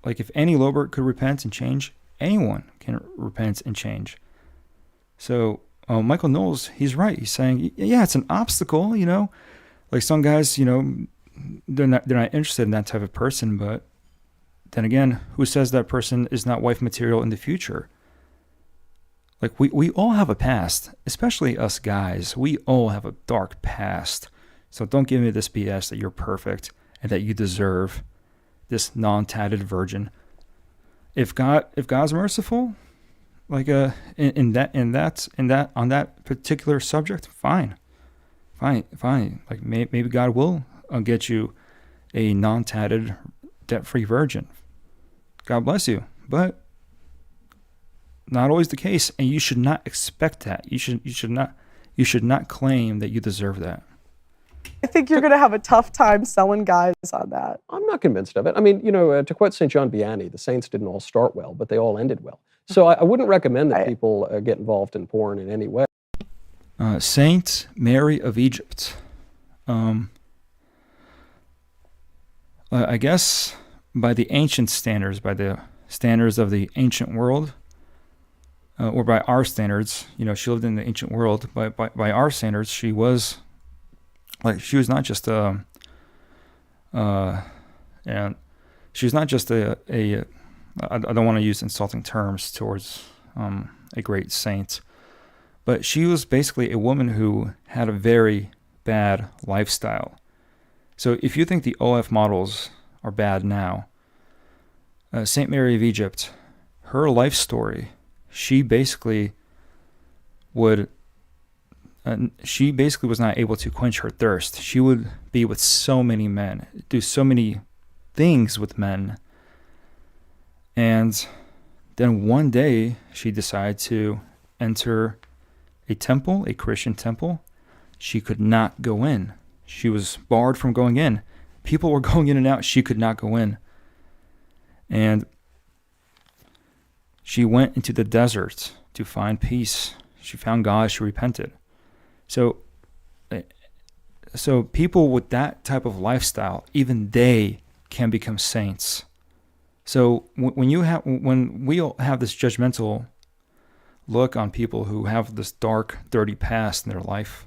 like, if Annie Lobert could repent and change, anyone can repent and change. So Michael Knowles, he's right. He's saying, yeah, it's an obstacle, like some guys, they're not interested in that type of person. But then again, who says that person is not wife material in the future? Like, we all have a past, especially us guys. We all have a dark past. So don't give me this BS that you're perfect and that you deserve this non-tatted virgin. If God's merciful, like on that particular subject, fine. Like, maybe God will get you a non-tatted, debt-free virgin. God bless you, but not always the case, and you should not expect that. You should not claim that you deserve that. I think you're going to have a tough time selling guys on that. I'm not convinced of it. I mean, to quote St. John Vianney, the saints didn't all start well, but they all ended well. So I wouldn't recommend that people get involved in porn in any way. Saint Mary of Egypt. I guess by the ancient standards, by the standards of the ancient world, or by our standards, she lived in the ancient world. By our standards, she was not just and she was not just I don't want to use insulting terms towards a great saint, but she was basically a woman who had a very bad lifestyle. So if you think the OF models are bad now, Saint Mary of Egypt, her life story, she basically was not able to quench her thirst. She would be with so many men, do so many things with men. And then one day she decided to enter a temple, a Christian temple. She could not go in. She was barred from going in. People were going in and out. She could not go in. And she went into the desert to find peace. She found God. She repented. So people with that type of lifestyle, even they can become saints. So when we all have this judgmental look on people who have this dark, dirty past in their life,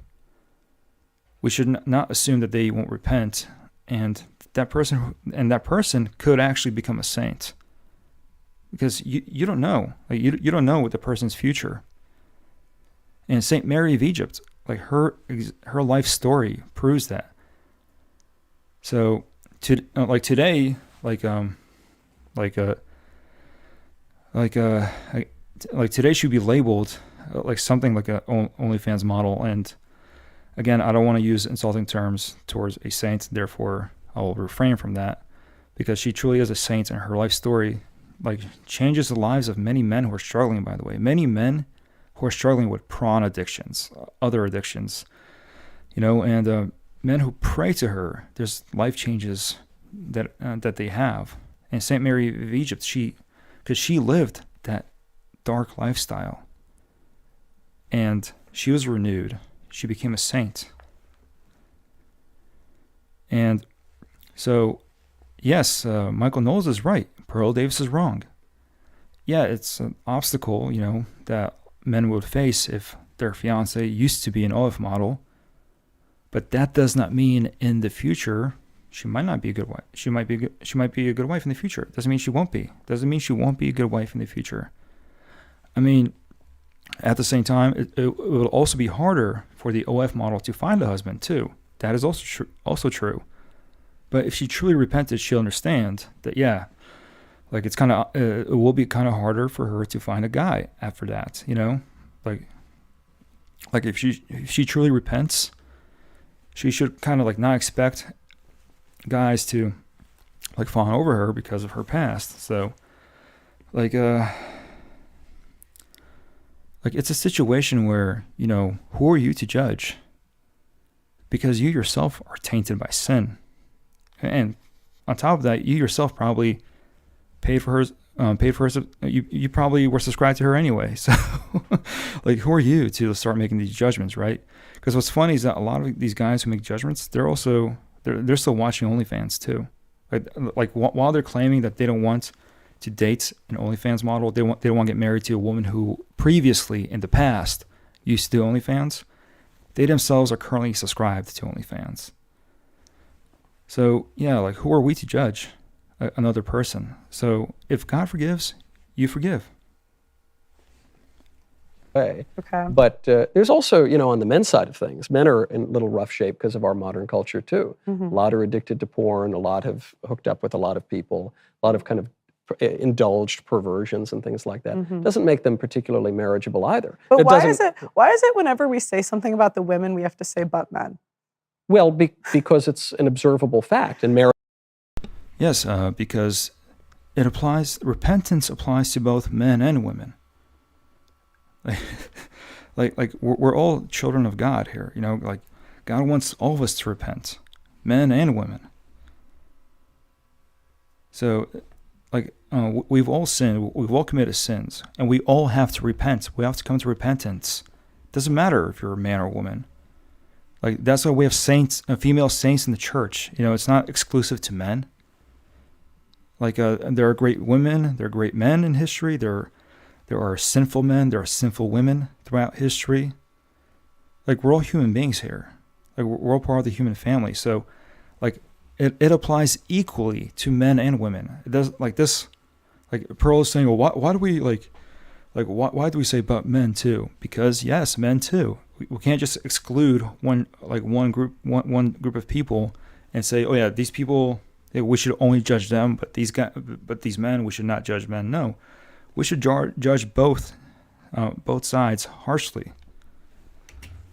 we should not assume that they won't repent, and that person could actually become a saint, because you don't know, like you don't know what the person's future. And Saint Mary of Egypt, like her life story proves that. So today, today should be labeled like something like a OnlyFans model. And again, I don't want to use insulting terms towards a saint, therefore I will refrain from that, because she truly is a saint, and her life story changes the lives of many men who are struggling, by the way. Many men who are struggling with prawn addictions, other addictions, and men who pray to her, there's life changes that they have. And Saint Mary of Egypt, because she lived that dark lifestyle, and she was renewed. She became a saint. And so, yes, Michael Knowles is right. Pearl Davis is wrong. Yeah, it's an obstacle, that men would face if their fiance used to be an OF model. But that does not mean in the future she might not be a good wife. She might be a good wife in the future. Doesn't mean she won't be. Doesn't mean she won't be a good wife in the future. I mean, at the same time, it will also be harder for the OF model to find a husband too. That is also true. But if she truly repented, she'll understand that, yeah, like it will be kind of harder for her to find a guy after that, like if she truly repents, she should kind of like not expect guys to like fawn over her because of her past. So like it's a situation where, who are you to judge? Because you yourself are tainted by sin. And on top of that, you yourself probably paid for her. You probably were subscribed to her anyway. So like, who are you to start making these judgments, right? Because what's funny is that a lot of these guys who make judgments, they're still watching OnlyFans too. Like while they're claiming that they don't want to date an OnlyFans model, they don't want to get married to a woman who previously in the past used to do OnlyFans. They themselves are currently subscribed to OnlyFans. So yeah, like who are we to judge another person? So if God forgives, you forgive. Okay. Okay. But there's also, on the men's side of things, men are in a little rough shape because of our modern culture too. A lot are addicted to porn. A lot have hooked up with a lot of people. A lot of kind of indulged perversions and things like that. Doesn't make them particularly marriageable either. But why is it whenever we say something about the women, we have to say but men? Well, because it's an observable fact, and marriage. Yes, because repentance applies to both men and women. Like we're all children of God here, like God wants all of us to repent, men and women. So like we've all sinned, we've all committed sins, and we all have to repent. We have to come to repentance. Doesn't matter if you're a man or a woman. Like that's why we have saints, female saints in the church. It's not exclusive to men. Like there are great women, there are great men in history. There are sinful men, there are sinful women throughout history. Like we're all human beings here. Like we're all part of the human family. So like it applies equally to men and women. It does like this. Like Pearl is saying, well, why do we why do we say but men too? Because yes, men too. We can't just exclude one group of people and say, oh yeah, these people, we should only judge them, but these men, we should not judge men. No, we should judge both sides harshly.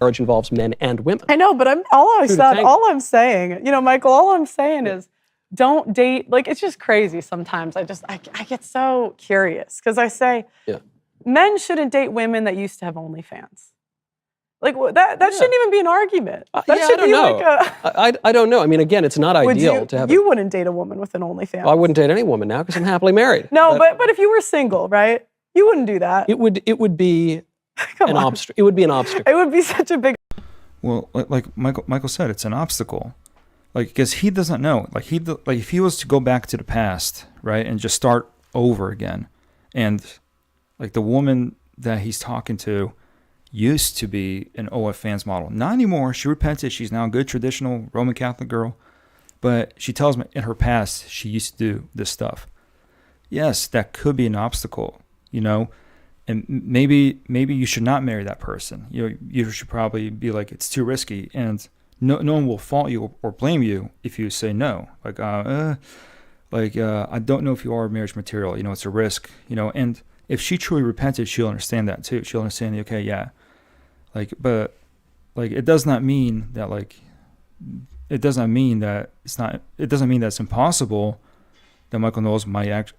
Marriage involves men and women. I know, but all I'm saying, Michael, all I'm saying is don't date. Like, it's just crazy sometimes. I get so curious because I say men shouldn't date women that used to have OnlyFans. Like that shouldn't even be an argument. That should be like I don't know. I mean, again, it's not ideal to have. You wouldn't date a woman with an OnlyFans. Well, I wouldn't date any woman now because I'm happily married. No, but if you were single, right? You wouldn't do that. It would be an obstacle. It would be an obstacle. It would be such a big. Well, like Michael said, it's an obstacle. Like because he doesn't know. Like if he was to go back to the past, right, and just start over again, and like the woman that he's talking to used to be an OnlyFans model. Not anymore. She repented. She's now a good traditional Roman Catholic girl. But she tells me in her past she used to do this stuff. Yes, that could be an obstacle, and maybe you should not marry that person. You should probably be like, it's too risky, and no one will fault you or blame you if you say no. Like, I don't know if you are marriage material. It's a risk. And if she truly repented, she'll understand that too. She'll understand. Okay, yeah. But it does not mean that it doesn't mean that it's impossible that Michael Knowles might act,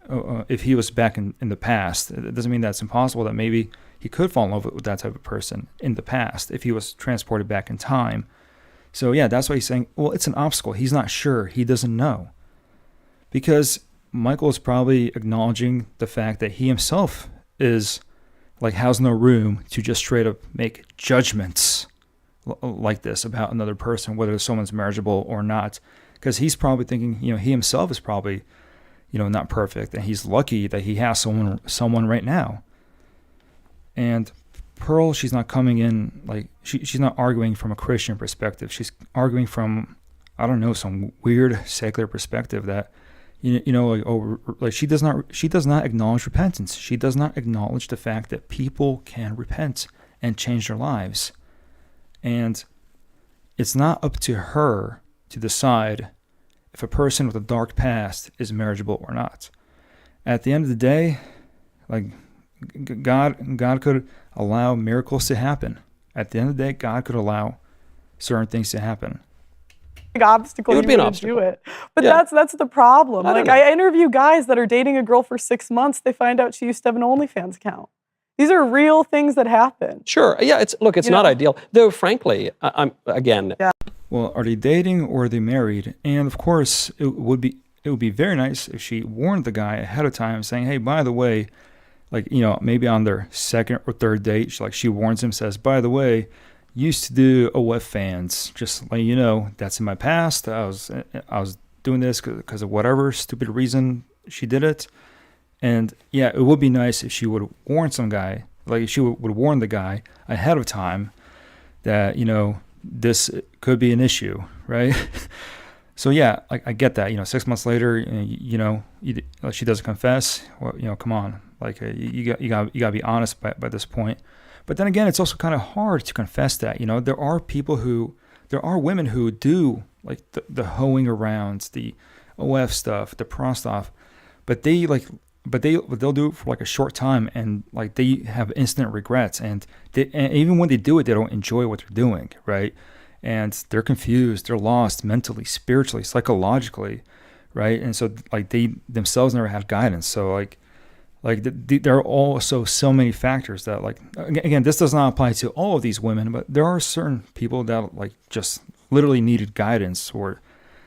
if he was back in the past. It doesn't mean that it's impossible that maybe he could fall in love with that type of person in the past if he was transported back in time. So yeah, that's why he's saying, well, it's an obstacle. He's not sure. He doesn't know. Because Michael is probably acknowledging the fact that he himself is like has no room to just straight up make judgments like this about another person, whether someone's marriageable or not. Because he's probably thinking, he himself is probably, not perfect, and he's lucky that he has someone right now. And Pearl, she's not coming in like she's not arguing from a Christian perspective. She's arguing from, I don't know, some weird secular perspective that she does not acknowledge repentance. She does not acknowledge the fact that people can repent and change their lives. And it's not up to her to decide if a person with a dark past is marriageable or not. At the end of the day, like God could allow miracles to happen. At the end of the day, God could allow certain things to happen. Big obstacle. It would be an to obstacle. do it. But Yeah. that's the problem. I don't Like, know. I interview guys that are dating a girl for 6 months. They find out she used to have an OnlyFans account. These are real things that happen. Sure. Yeah. It's You not know? ideal. Though, frankly, I'm again. Yeah. Well, are they dating or are they married? And of course, it would be very nice if she warned the guy ahead of time, saying, "Hey, by the way," like maybe on their second or third date, she warns him, says, "By the way, used to do OF fans. Just letting you know, that's in my past. I was doing this because of whatever stupid reason she did it." And yeah, it would be nice if she would warn some guy, like if she would warn the guy ahead of time that this could be an issue, right? So yeah, I get that. 6 months later, she doesn't confess. Well, come on, like you got to be honest by this point. But then again, it's also kind of hard to confess that. There are women who do like the hoeing around, the OF stuff, the pro stuff, but they'll do it for like a short time, and like they have instant regrets, and even when they do it, they don't enjoy what they're doing, right? And they're confused, they're lost mentally, spiritually, psychologically, right? And so like they themselves never had guidance. So like there are also so many factors that, like, again, this does not apply to all of these women, but there are certain people that like just literally needed guidance or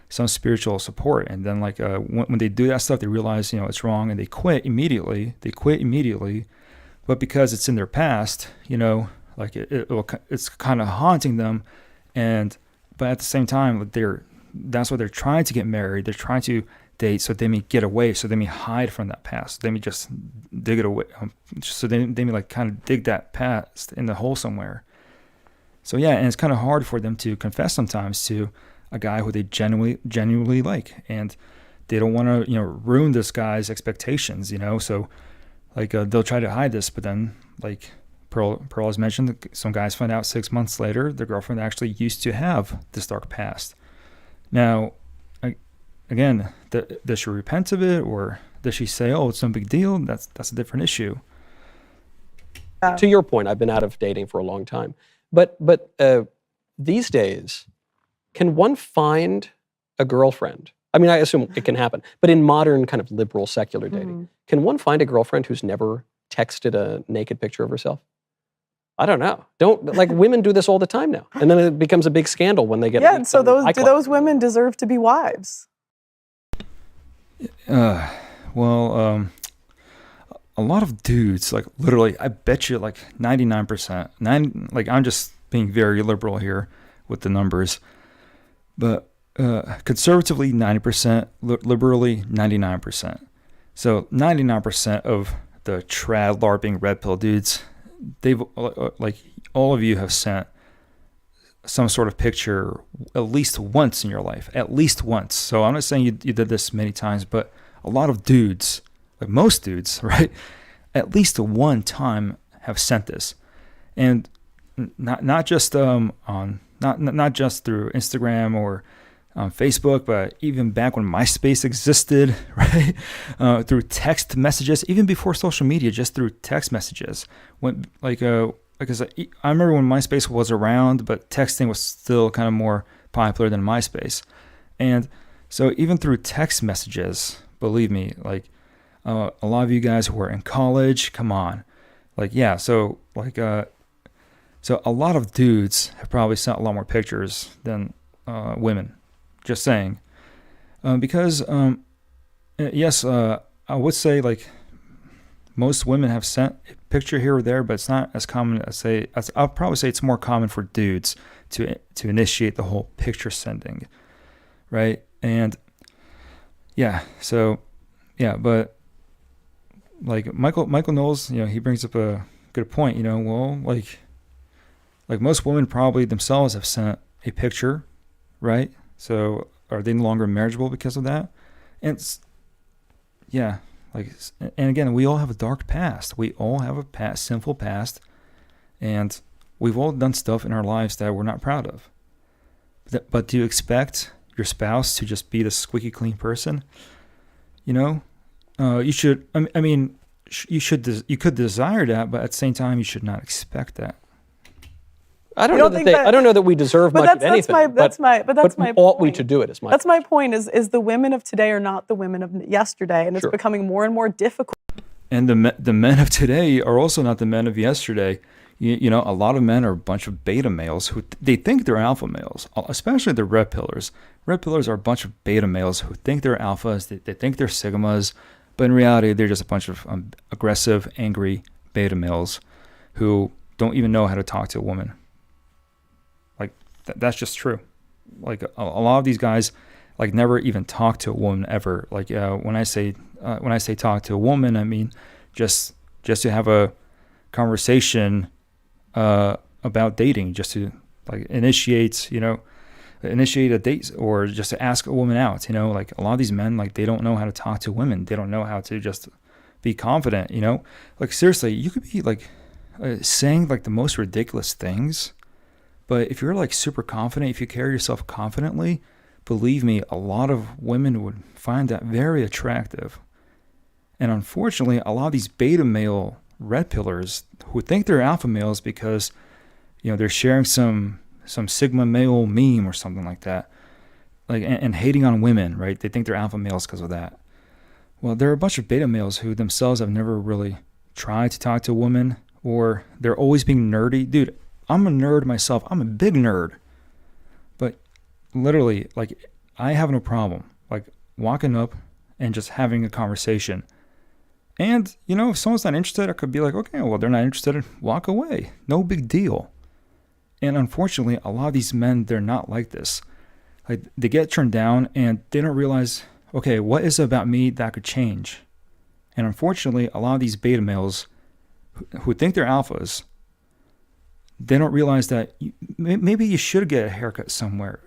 some spiritual support. And then like when they do that stuff, they realize, it's wrong, and they quit immediately. But because it's in their past, like it's kind of haunting them. But at the same time, that's why they're trying to get married. They're trying to date so they may get away, so they may hide from that past. They may just dig it away. So they may like kind of dig that past in the hole somewhere. So yeah, and it's kind of hard for them to confess sometimes to a guy who they genuinely like, and they don't want to ruin this guy's expectations. So like they'll try to hide this, but then like Pearl has mentioned, some guys find out 6 months later their girlfriend actually used to have this dark past. Now, again, does she repent of it, or does she say, "Oh, it's no big deal"? That's a different issue. To your point, I've been out of dating for a long time, but these days, can one find a girlfriend? I mean, I assume it can happen, but in modern kind of liberal secular dating, can one find a girlfriend who's never texted a naked picture of herself? I don't know. Women do this all the time now, and then it becomes a big scandal when they get. Yeah, and so do iCloud. those women deserve to be wives? Well, a lot of dudes, like literally, I bet you like 99%, like I'm just being very liberal here with the numbers, but conservatively 90%, liberally 99%. So 99% of the trad LARPing red pill dudes, they've like all of you have sent some sort of picture at least once in your life, at least once. So I'm not saying you did this many times, but a lot of dudes, like most dudes, right, at least one time have sent this, and not just not just through Instagram or Facebook, but even back when MySpace existed, right? Through text messages, even before social media, just through text messages. When because I remember when MySpace was around, but texting was still kind of more popular than MySpace, and so even through text messages, believe me, like a lot of you guys who are in college, come on, like yeah, so a lot of dudes have probably sent a lot more pictures than women. Just saying. Because yes, I would say like most women have sent a picture here or there, but it's not as common as I'll probably say it's more common for dudes to initiate the whole picture sending, right? And yeah, so yeah, but like Michael Knowles, he brings up a good point. Well, like most women probably themselves have sent a picture, right? So are they no longer marriageable because of that? And yeah, and again, we all have a dark past. We all have a sinful past, and we've all done stuff in our lives that we're not proud of. But do you expect your spouse to just be the squeaky clean person? You should. I mean, you should. You could desire that, but at the same time, you should not expect that. I don't know that we deserve much of anything. That's my ought we point. to do it? Is my That's my point. Is the women of today are not the women of yesterday, and it's Sure. becoming more and more difficult. And the men of today are also not the men of yesterday. A lot of men are a bunch of beta males who they think they're alpha males, especially the red pillars. Red pillars are a bunch of beta males who think they're alphas. They think they're sigmas, but in reality, they're just a bunch of aggressive, angry beta males who don't even know how to talk to a woman. That's just true. Like a lot of these guys, like never even talk to a woman ever. Like when I say talk to a woman, I mean just to have a conversation about dating, just to like initiate a date, or just to ask a woman out. Like a lot of these men, like they don't know how to talk to women. They don't know how to just be confident. Like seriously, you could be like saying like the most ridiculous things. But if you're like super confident, if you carry yourself confidently, believe me, a lot of women would find that very attractive. And unfortunately, a lot of these beta male red pillars who think they're alpha males because, they're sharing some sigma male meme or something like that, like and hating on women, right? They think they're alpha males because of that. Well, there are a bunch of beta males who themselves have never really tried to talk to a woman, or they're always being nerdy. Dude, I'm a nerd myself. I'm a big nerd. But literally, like, I have no problem, like, walking up and just having a conversation. And, if someone's not interested, I could be like, okay, well, they're not interested. Walk away. No big deal. And unfortunately, a lot of these men, they're not like this. Like, they get turned down and they don't realize, okay, what is it about me that could change? And unfortunately, a lot of these beta males who think they're alphas, they don't realize that maybe you should get a haircut somewhere,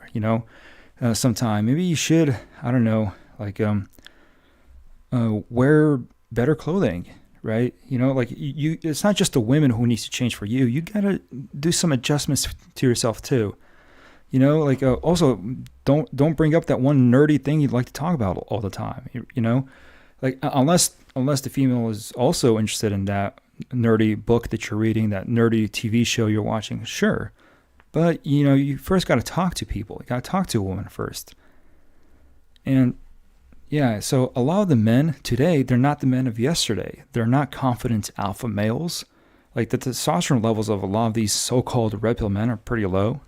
sometime. Maybe you should, I don't know, like wear better clothing, right? Like it's not just the women who needs to change for you. You gotta do some adjustments to yourself too. Like also don't bring up that one nerdy thing you'd like to talk about all the time. Like unless the female is also interested in that nerdy book that you're reading, that nerdy TV show you're watching, sure. But, you first got to talk to people. You got to talk to a woman first. And, yeah, so a lot of the men today, they're not the men of yesterday. They're not confident alpha males. Like, the testosterone levels of a lot of these so-called red pill men are pretty low.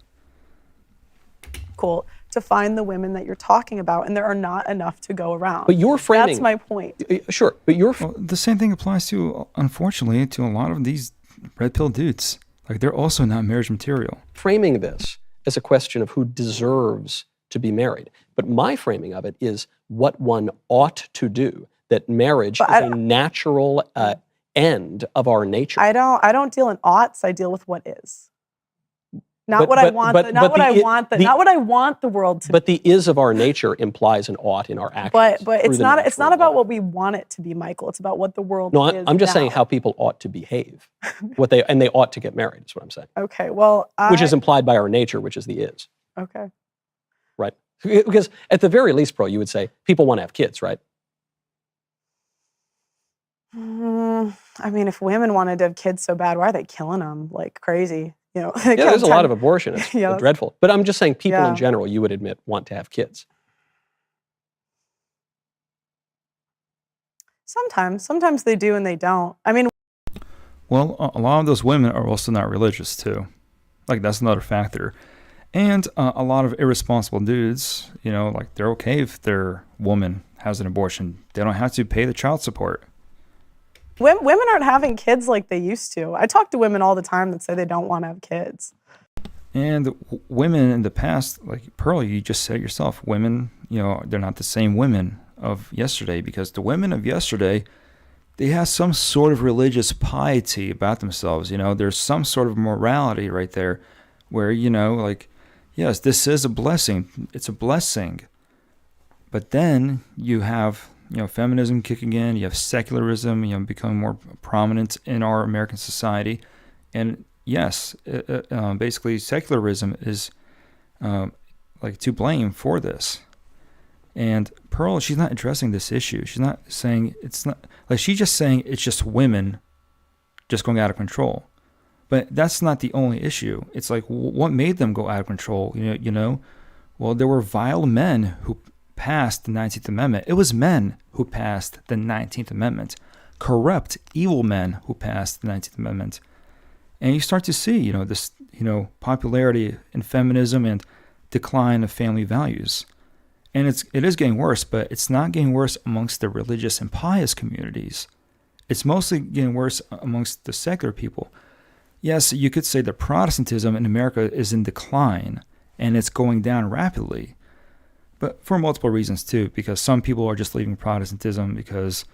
Cool. To find the women that you're talking about, and there are not enough to go around. But you're framing. That's my point. Sure, but Well, the same thing applies to, unfortunately, to a lot of these red pill dudes. Like, they're also not marriage material. framing this as a question of who deserves to be married. But my framing of it is what one ought to do. That marriage is a natural end of our nature. I don't deal in oughts. I deal with what is. Not But- what I but- want. but- Not but what the I i- want. the- Not what I want the world to. But the is of our nature implies an ought in our actions. But through it's the not. natural It's not about law. what we want it to be, Michael. It's about what the world No, is. I'm just saying now. how people ought to behave. And they ought to get married, is what I'm saying. Okay. Well, Which is implied by our nature, which is the is. okay. Right? Because at the very least, Pro, you would say people want to have kids, right? I mean, if women wanted to have kids so bad, why are they killing them like crazy? Yeah, there's a lot of abortion. It's Yeah. dreadful. But I'm just saying people Yeah. in general, you would admit, want to have kids. Sometimes they do and they don't. I mean, Well, a lot of those women are also not religious too. Like, that's another factor. And a lot of irresponsible dudes, like they're okay if their woman has an abortion. They don't have to pay the child support. Women aren't having kids like they used to. I talk to women all the time that say they don't want to have kids. And women in the past, like Pearl, you just said yourself, women, they're not the same women of yesterday, because the women of yesterday, they have some sort of religious piety about themselves. There's some sort of morality right there where, like, yes, this is a blessing. It's a blessing. But then you have, feminism kicking in. You have secularism, becoming more prominent in our American society. And yes, basically secularism is like to blame for this. And Pearl, she's not addressing this issue. She's not saying it's not, like, she's just saying it's just women just going out of control. But that's not the only issue. It's like, what made them go out of control? Well, there were vile men who passed the 19th Amendment. It was men who passed the 19th Amendment. Corrupt, evil men who passed the 19th Amendment. And you start to see, this, popularity in feminism and decline of family values. And it is getting worse, but it's not getting worse amongst the religious and pious communities. It's mostly getting worse amongst the secular people. Yes, you could say that Protestantism in America is in decline, and it's going down rapidly. But for multiple reasons, too, because some people are just leaving Protestantism because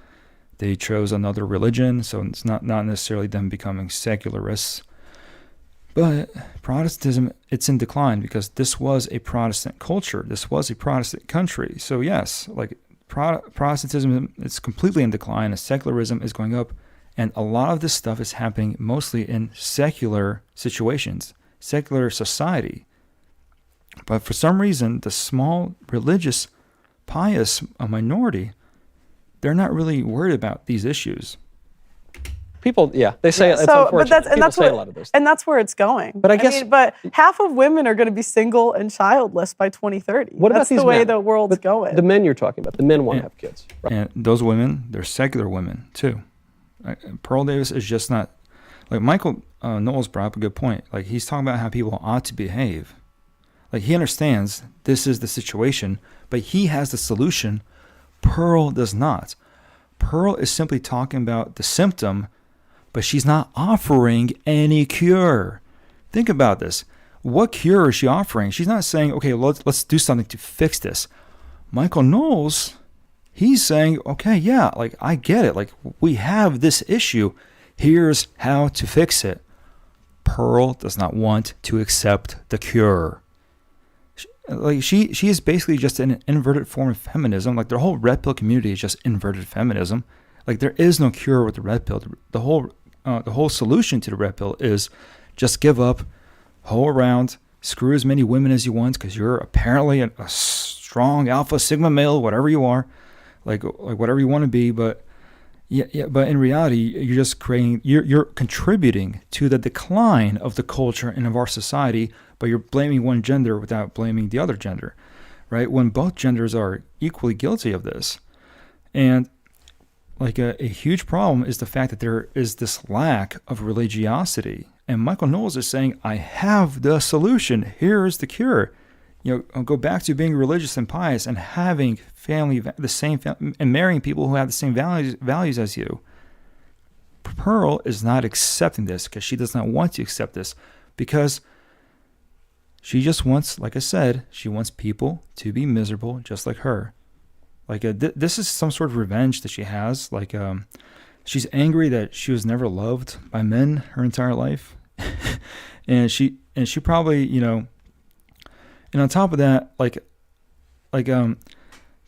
they chose another religion, so it's not necessarily them becoming secularists. But Protestantism, it's in decline because this was a Protestant culture. This was a Protestant country. So yes, like Protestantism is completely in decline, and secularism is going up. And a lot of this stuff is happening mostly in secular situations, secular society. But for some reason, the small religious, pious minority, they're not really worried about these issues. People, they say it's unfortunate. People say a lot of those things. And that's where it's going. But I guess, but half of women are going to be single and childless by 2030. What about that's these the way men? the world's going. The men you're talking about, the men want to have kids. Right? And those women, they're secular women too. Pearl Davis is just not, like Michael Knowles brought up a good point. Like, he's talking about how people ought to behave. Like, he understands this is the situation, but he has the solution. Pearl does not. Pearl is simply talking about the symptom, but she's not offering any cure. Think about this. What cure is she offering? She's not saying, okay, let's do something to fix this. Michael Knowles, he's saying, okay, yeah, like, I get it. Like, we have this issue. Here's how to fix it. Pearl does not want to accept the cure. Like, she is basically just an inverted form of feminism. Like, the whole red pill community is just inverted feminism. Like, there is no cure with the red pill. The whole solution to the red pill is just give up, hoe around, screw as many women as you want because you're apparently a strong alpha sigma male, whatever you are, like whatever you want to be. But but in reality, you're just you're contributing to the decline of the culture and of our society. But you're blaming one gender without blaming the other gender, right? When both genders are equally guilty of this. And like a huge problem is the fact that there is this lack of religiosity. And Michael Knowles is saying, I have the solution. Here's the cure. Go back to being religious and pious and having family, and marrying people who have the same values as you. Pearl is not accepting this because she does not want to accept this, because she just wants, like I said, she wants people to be miserable just like her. Like, this is some sort of revenge that she has. Like, she's angry that she was never loved by men her entire life. and she probably, and on top of that,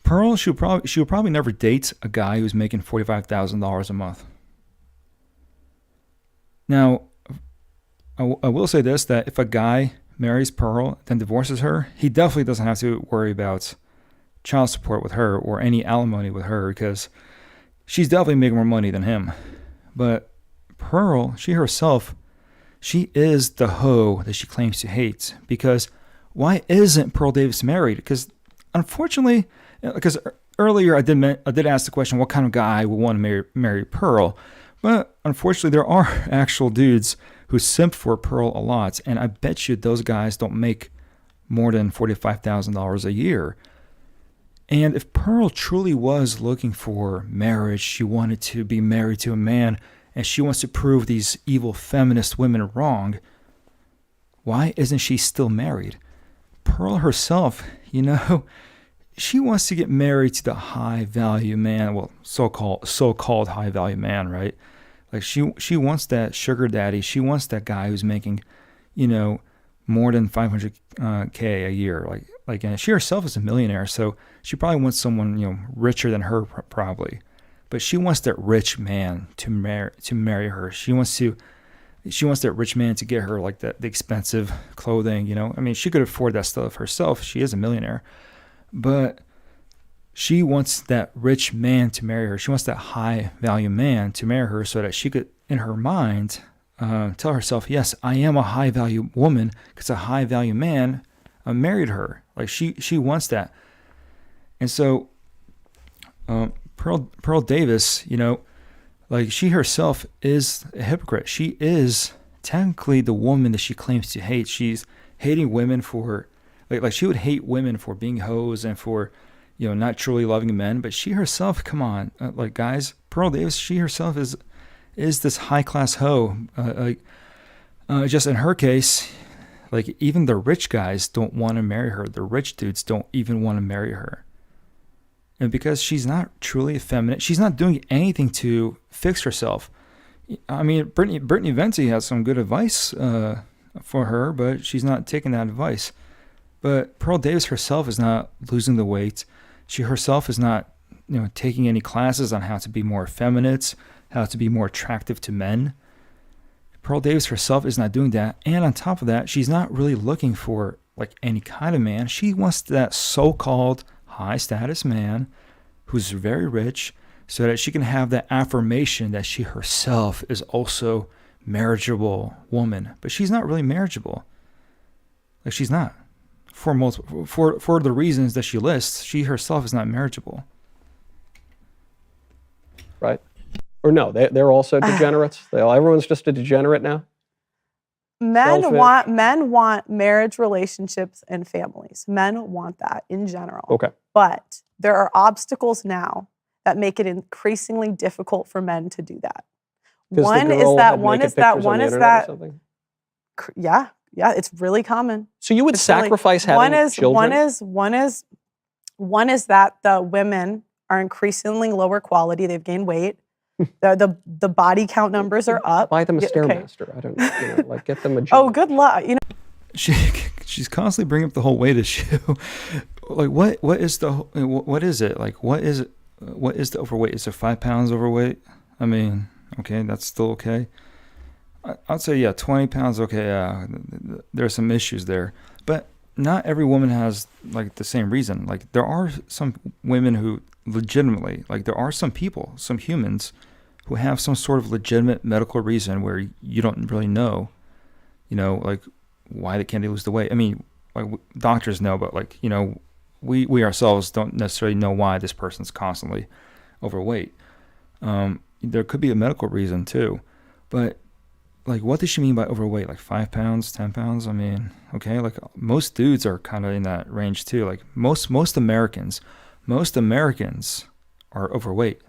Pearl, she'll probably never date a guy who's making $45,000 a month. Now, I will say this, that if a guy marries Pearl, then divorces her, he definitely doesn't have to worry about child support with her or any alimony with her, because she's definitely making more money than him. But Pearl, she herself, she is the hoe that she claims to hate. Because why isn't Pearl Davis married? Because unfortunately, because earlier I did ask the question, what kind of guy would want to marry Pearl? But unfortunately, there are actual dudes who simp for Pearl a lot, and I bet you those guys don't make more than $45,000 a year. And if Pearl truly was looking for marriage, she wanted to be married to a man, and she wants to prove these evil feminist women wrong, why isn't she still married? Pearl herself, she wants to get married to the high value man, well, so-called high value man, right? Like she wants that sugar daddy. She wants that guy who's making, more than 500K a year. And she herself is a millionaire, so she probably wants someone, richer than her probably. But she wants that rich man to marry her. She wants that rich man to get her like the expensive clothing, I mean, she could afford that stuff herself. She is a millionaire. But she wants that rich man to marry her. She wants that high value man to marry her so that she could, in her mind, tell herself, yes, I am a high value woman because a high value man married her. Like she wants that. And so Pearl Davis, like she herself is a hypocrite. She is technically the woman that she claims to hate. She's hating women for, like she would hate women for being hoes and for, not truly loving men. But she herself, come on, guys, Pearl Davis, she herself is this high class hoe. Just in her case, like even the rich guys don't want to marry her. The rich dudes don't even want to marry her. And because she's not truly effeminate, she's not doing anything to fix herself. I mean, Brittany Venti has some good advice for her, but she's not taking that advice. But Pearl Davis herself is not losing the weight. She herself is not, taking any classes on how to be more effeminate, how to be more attractive to men. Pearl Davis herself is not doing that. And on top of that, she's not really looking for like any kind of man. She wants that so-called high status man who's very rich so that she can have that affirmation that she herself is also marriageable woman. But she's not really marriageable. Like she's not. For the reasons that she lists, she herself is not marriageable. Right. Or no, they're also degenerates. Everyone's just a degenerate now. Men want marriage relationships and families. Men want that in general. Okay. But there are obstacles now that make it increasingly difficult for men to do that. One is that. Yeah, it's really common. So you would sacrifice having children? One is that the women are increasingly lower quality. They've gained weight. The body count numbers are up. Buy them a Stairmaster. I don't know, get them a gym. Oh, good luck. She's constantly bringing up the whole weight issue. Like what is it? Like what is the overweight? Is it 5 pounds overweight? I mean, okay, that's still okay. I'd say, 20 pounds, okay, there are some issues there. But not every woman has, like, the same reason. Like, there are some women who legitimately, like, there are some people, some humans, who have some sort of legitimate medical reason where you don't really know, like, why they can't lose the weight. I mean, like, doctors know, but, like, we ourselves don't necessarily know why this person's constantly overweight. There could be a medical reason, too. But like, what does she mean by overweight? Like 5 pounds, 10 pounds? I mean, okay, like most dudes are kind of in that range too. Like most Americans are overweight.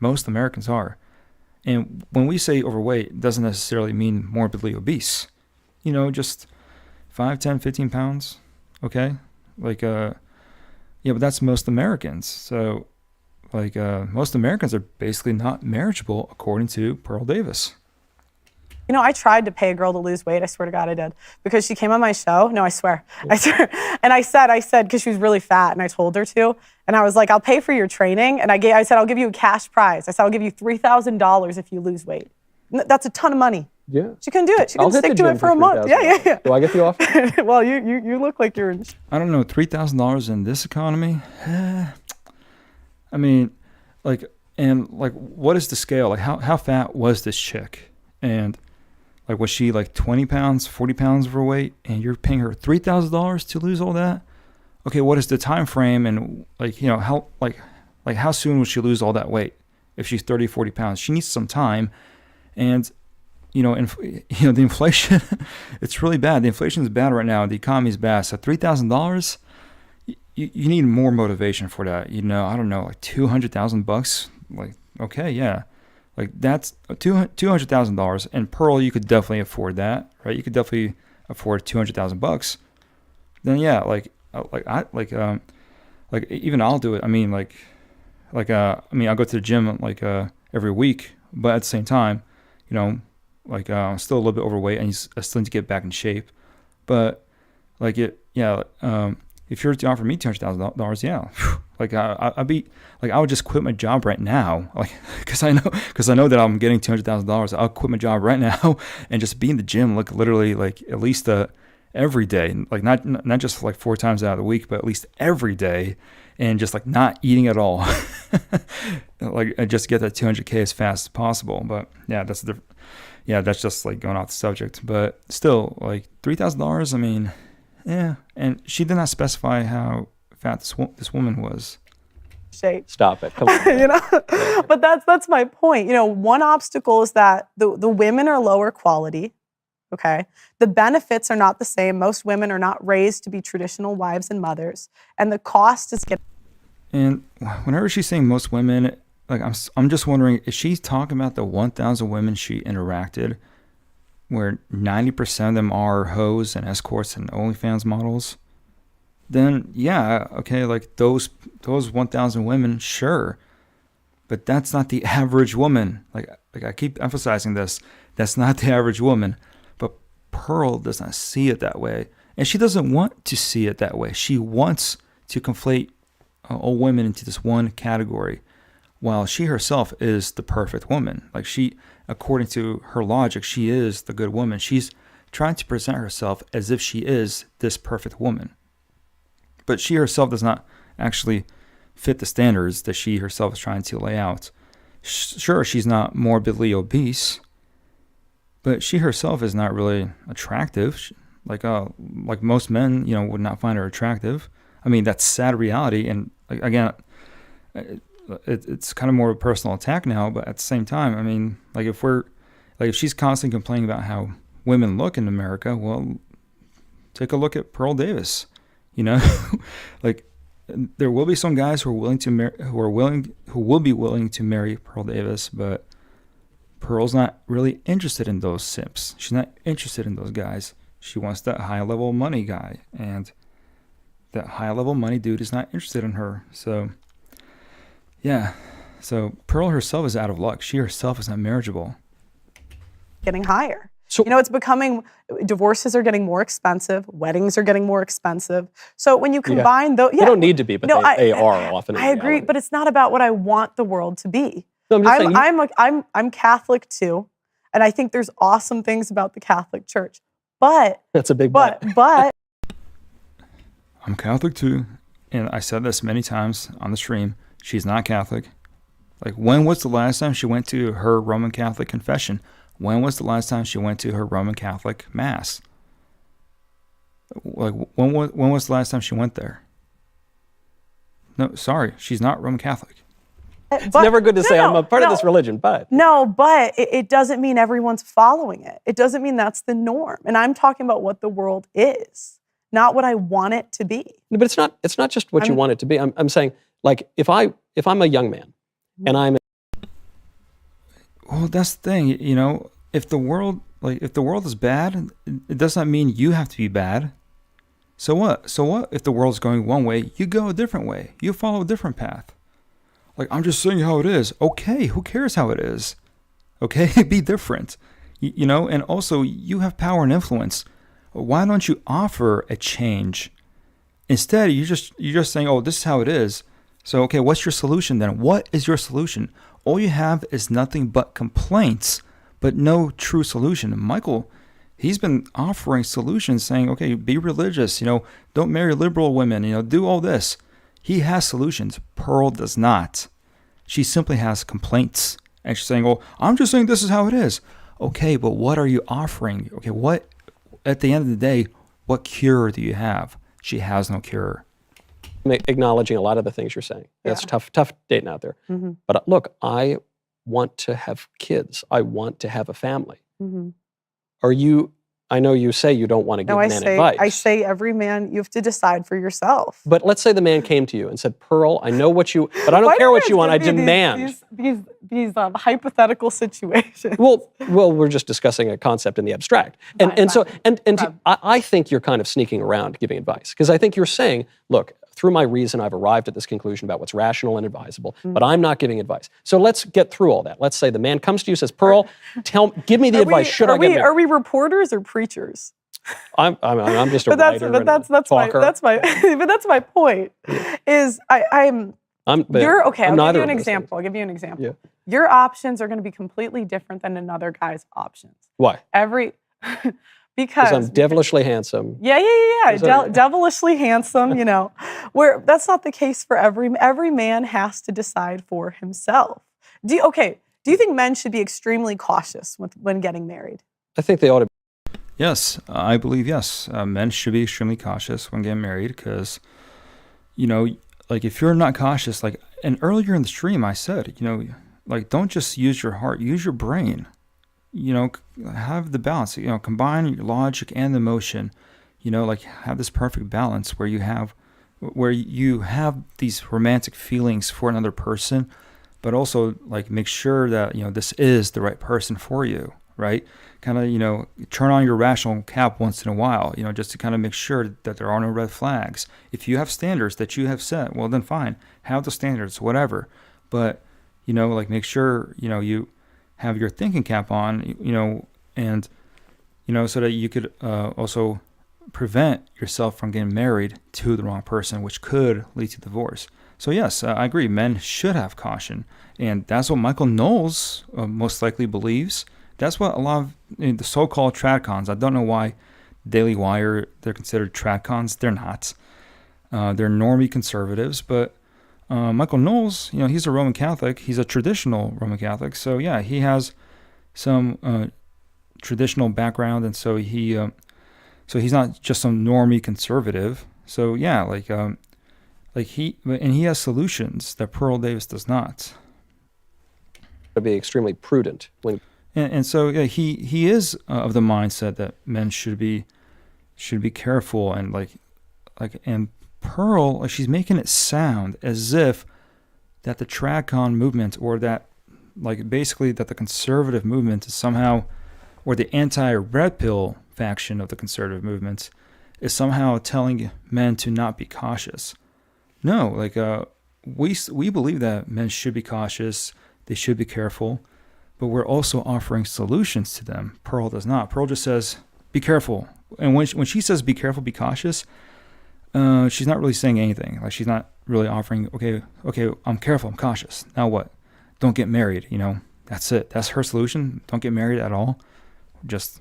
Most Americans are. And when we say overweight, it doesn't necessarily mean morbidly obese. Just 5, 10, 15 pounds. Okay. Like, but that's most Americans. So like, most Americans are basically not marriageable according to Pearl Davis. I tried to pay a girl to lose weight. I swear to God I did. Because she came on my show. No, I swear. I swear. And I said, because she was really fat, and I told her to. And I was like, I'll pay for your training. And I said, I'll give you a cash prize. I said, I'll give you $3,000 if you lose weight. That's a ton of money. Yeah. She couldn't do it. She couldn't stick to it for a month. Yeah. Do I get the offer? Well, you look like you're in. I don't know, $3,000 in this economy? I mean, like, and like, what is the scale? Like, how fat was this chick? And like, was she like 20 pounds, 40 pounds overweight, and you're paying her $3,000 to lose all that? Okay, what is the time frame, and like, how soon would she lose all that weight? If she's 30, 40 pounds, she needs some time. And the inflation, it's really bad. The inflation is bad right now. The economy is bad. So $3,000, you need more motivation for that. I don't know, like $200,000. Like, okay, yeah, like that's $200,000. And Pearl, you could definitely afford that, right? You could definitely afford $200,000. Then yeah, like even I'll do it. I mean, I'll go to the gym every week, but at the same time, I'm still a little bit overweight and I still need to get back in shape. But if you were to offer me $200,000, yeah, I would just quit my job right now, because I know that I'm getting $200,000. I'll quit my job right now and just be in the gym, literally, at least every day, not just 4 times out of the week, but at least every day, and just not eating at all, just get that 200K as fast as possible. But yeah, that's just going off the subject. But still, $3,000. I mean, yeah. And she did not specify how fat this woman was. Shape. Stop it. Come on. But that's my point. One obstacle is that the women are lower quality. Okay. The benefits are not the same. Most women are not raised to be traditional wives and mothers, and the cost is getting. And whenever she's saying most women, I'm just wondering, is she talking about the 1,000 women she interacted, where 90% of them are hoes and escorts and OnlyFans models? Then yeah, okay, those 1,000 women, sure, but that's not the average woman. I keep emphasizing this. That's not the average woman. Pearl does not see it that way, and she doesn't want to see it that way. She wants to conflate all women into this one category, while she herself is the perfect woman. According to her logic, she is the good woman. She's trying to present herself as if she is this perfect woman, but she herself does not actually fit the standards that she herself is trying to lay out. Sure, she's not morbidly obese, but she herself is not really attractive. Like most men, would not find her attractive. I mean, that's sad reality. And again, it's kind of more of a personal attack now. But at the same time, I mean, if she's constantly complaining about how women look in America, well, take a look at Pearl Davis. There will be some guys who will be willing to marry Pearl Davis, but Pearl's not really interested in those simps. She's not interested in those guys. She wants that high-level money guy, and that high-level money dude is not interested in her. So, yeah. So Pearl herself is out of luck. She herself is not marriageable. Getting higher. So, it's becoming, divorces are getting more expensive, weddings are getting more expensive. So when you combine those, they don't need to be, but they are often. I agree, but it's not about what I want the world to be. No, I'm Catholic too, and I think there's awesome things about the Catholic Church. But that's a big but. I'm Catholic too, and I said this many times on the stream. She's not Catholic. When was the last time she went to her Roman Catholic confession? When was the last time she went to her Roman Catholic Mass? When was the last time she went there? No, sorry, she's not Roman Catholic. It's never good to say I'm a part of this religion, but. No, but it doesn't mean everyone's following it. It doesn't mean that's the norm. And I'm talking about what the world is, not what I want it to be. But it's not just what you want it to be. I'm saying, if I'm a young man and I'm. Well, that's the thing, if the world is bad, it does not mean you have to be bad. So what? If the world's going one way, you go a different way. You follow a different path. I'm just saying how it is. Okay, who cares how it is? Okay, be different. And also you have power and influence. Why don't you offer a change? Instead, you're just saying, oh, this is how it is. So, okay, what's your solution then? What is your solution? All you have is nothing but complaints, but no true solution. And Michael, he's been offering solutions saying, okay, be religious, don't marry liberal women, do all this. He has solutions. Pearl does not. She simply has complaints. And she's saying, oh, I'm just saying this is how it is. Okay, but what are you offering? Okay, what, at the end of the day, what cure do you have? She has no cure. Acknowledging a lot of the things you're saying. That's tough dating out there. Mm-hmm. But look, I want to have kids. I want to have a family. Mhm. Are you? I know you say you don't want to give No, men advice. I say every man, you have to decide for yourself. But let's say the man came to you and said, "Pearl, I know what you, but I don't Why do care what guys you want. give I me demand." these hypothetical situations. Well, we're just discussing a concept in the abstract, Fine, and so fine. Fine. I think you're kind of sneaking around giving advice because I think you're saying, "Look, through my reason, I've arrived at this conclusion about what's rational and advisable, but I'm not giving advice." So let's get through all that. Let's say the man comes to you, says, "Pearl, give me the advice. Should I get married?" Are we reporters or preachers? I'm just a writer and a that's talker. but that's my point. Is I'm But you're okay. I'm I'll give neither you of an those example. things. I'll give you an example. Yeah. Your options are going to be completely different than another guy's options. Why? Every Because I'm devilishly handsome. Yeah. Is that right? Devilishly handsome, where that's not the case for every man has to decide for himself. Do you think men should be extremely cautious when getting married? I think they ought to. Yes, I believe yes. Men should be extremely cautious when getting married because, like if you're not cautious, like, and earlier in the stream I said, like don't just use your heart, use your brain. Have the balance. Combine your logic and emotion. Like have this perfect balance where you have these romantic feelings for another person, but also like make sure that this is the right person for you, right? Kind of turn on your rational cap once in a while, just to kind of make sure that there are no red flags. If you have standards that you have set, well then fine, have the standards, whatever. But like make sure you have your thinking cap on, and so that you could also prevent yourself from getting married to the wrong person, which could lead to divorce. So yes, I agree. Men should have caution, and that's what Michael Knowles most likely believes. That's what a lot of the so-called tradcons. I don't know why Daily Wire they're considered tradcons. They're not. They're normie conservatives, but Michael Knowles, he's a Roman Catholic. He's a traditional Roman Catholic, so yeah, he has some traditional background, and so he's not just some normie conservative. So yeah, he has solutions that Pearl Davis does not. To be extremely prudent when. And so yeah, he is of the mindset that men should be careful and and Pearl, she's making it sound as if that the tradcon movement or that basically that the conservative movement is somehow, or the anti-red pill faction of the conservative movement is somehow telling men to not be cautious. No, we believe that men should be cautious, they should be careful, but we're also offering solutions to them. Pearl does not. Pearl just says, be careful. And when she says be careful, be cautious, she's not really saying anything. She's not really offering, okay, I'm careful, I'm cautious. Now what? Don't get married, That's it. That's her solution. Don't get married at all. Just,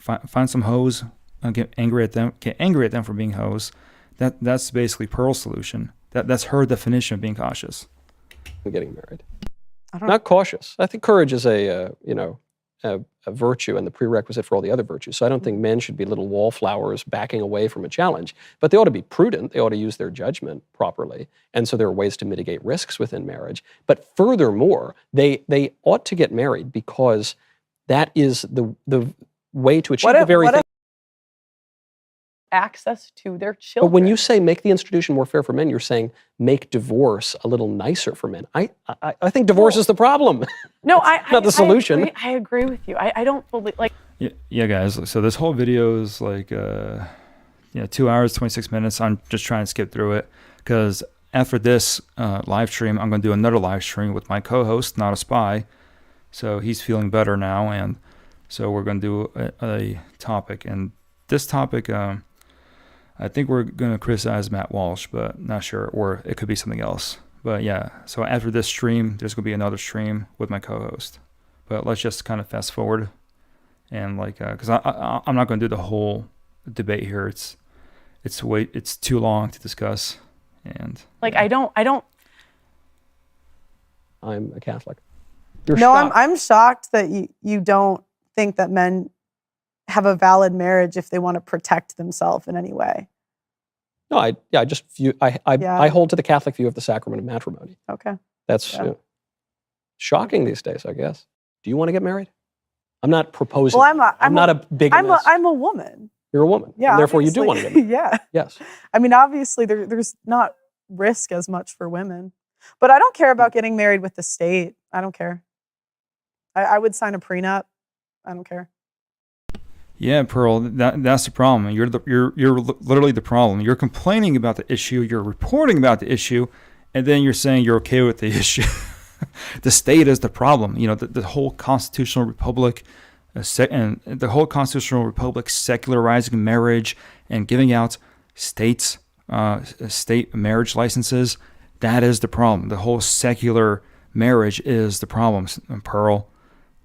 find some hoes, get angry at them for being hoes. That's basically Pearl's solution. That's her definition of being cautious. Getting married. Not cautious. I think courage is a virtue and the prerequisite for all the other virtues. So I don't think men should be little wallflowers backing away from a challenge, but they ought to be prudent. They ought to use their judgment properly. And so there are ways to mitigate risks within marriage. But furthermore, they ought to get married because that is the way to achieve the very thing. Access to their children. But when you say make the institution more fair for men, you're saying make divorce a little nicer for men. I think divorce is the problem. No, not the solution. I agree with you. I don't believe Yeah, guys. So this whole video is 2 hours 26 minutes. I'm just trying to skip through it because after this live stream, I'm going to do another live stream with my co-host, Not a Spy. So he's feeling better now, and so we're going to do a topic. And this topic, I think we're going to criticize Matt Walsh, but not sure, or it could be something else. But yeah, so after this stream, there's going to be another stream with my co-host. But let's just kind of fast forward, and because I'm not going to do the whole debate here. It's too long to discuss, and I don't. I'm a Catholic. You're no, shocked. I'm shocked that you don't think that men have a valid marriage if they want to protect themselves in any way. No, I just view. I hold to the Catholic view of the sacrament of matrimony. Okay. That's shocking these days, I guess. Do you want to get married? I'm not proposing. Well, I'm not a bigamist. I'm a woman. You're a woman. Yeah. And therefore, you do want to obviously. get married. Yeah. Yes. I mean, obviously, there's not risk as much for women, but I don't care about getting married with the state. I don't care. I would sign a prenup. I don't care. Yeah, Pearl, that's the problem. You're literally the problem. You're complaining about the issue, you're reporting about the issue, and then you're saying you're okay with the issue. The state is the problem. You know, the whole constitutional republic, and the whole constitutional republic secularizing marriage and giving out state marriage licenses. That is the problem. The whole secular marriage is the problem, Pearl.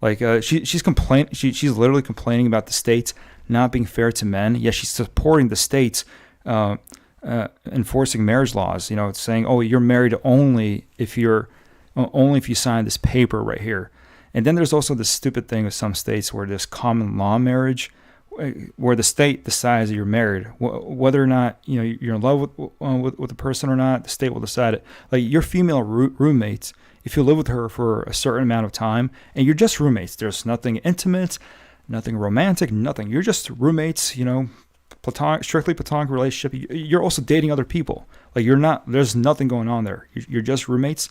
Like she's literally complaining about the states not being fair to men. Yes, she's supporting the states enforcing marriage laws. You know, it's saying, oh, you're married only if you sign this paper right here. And then there's also this stupid thing with some states where there's common law marriage, where the state decides that you're married, whether or not you're in love with the person or not. The state will decide it. Like your female roommates. If you live with her for a certain amount of time and you're just roommates, there's nothing intimate, nothing romantic, nothing. You're just roommates, strictly platonic relationship. You're also dating other people. Like there's nothing going on there. You're just roommates.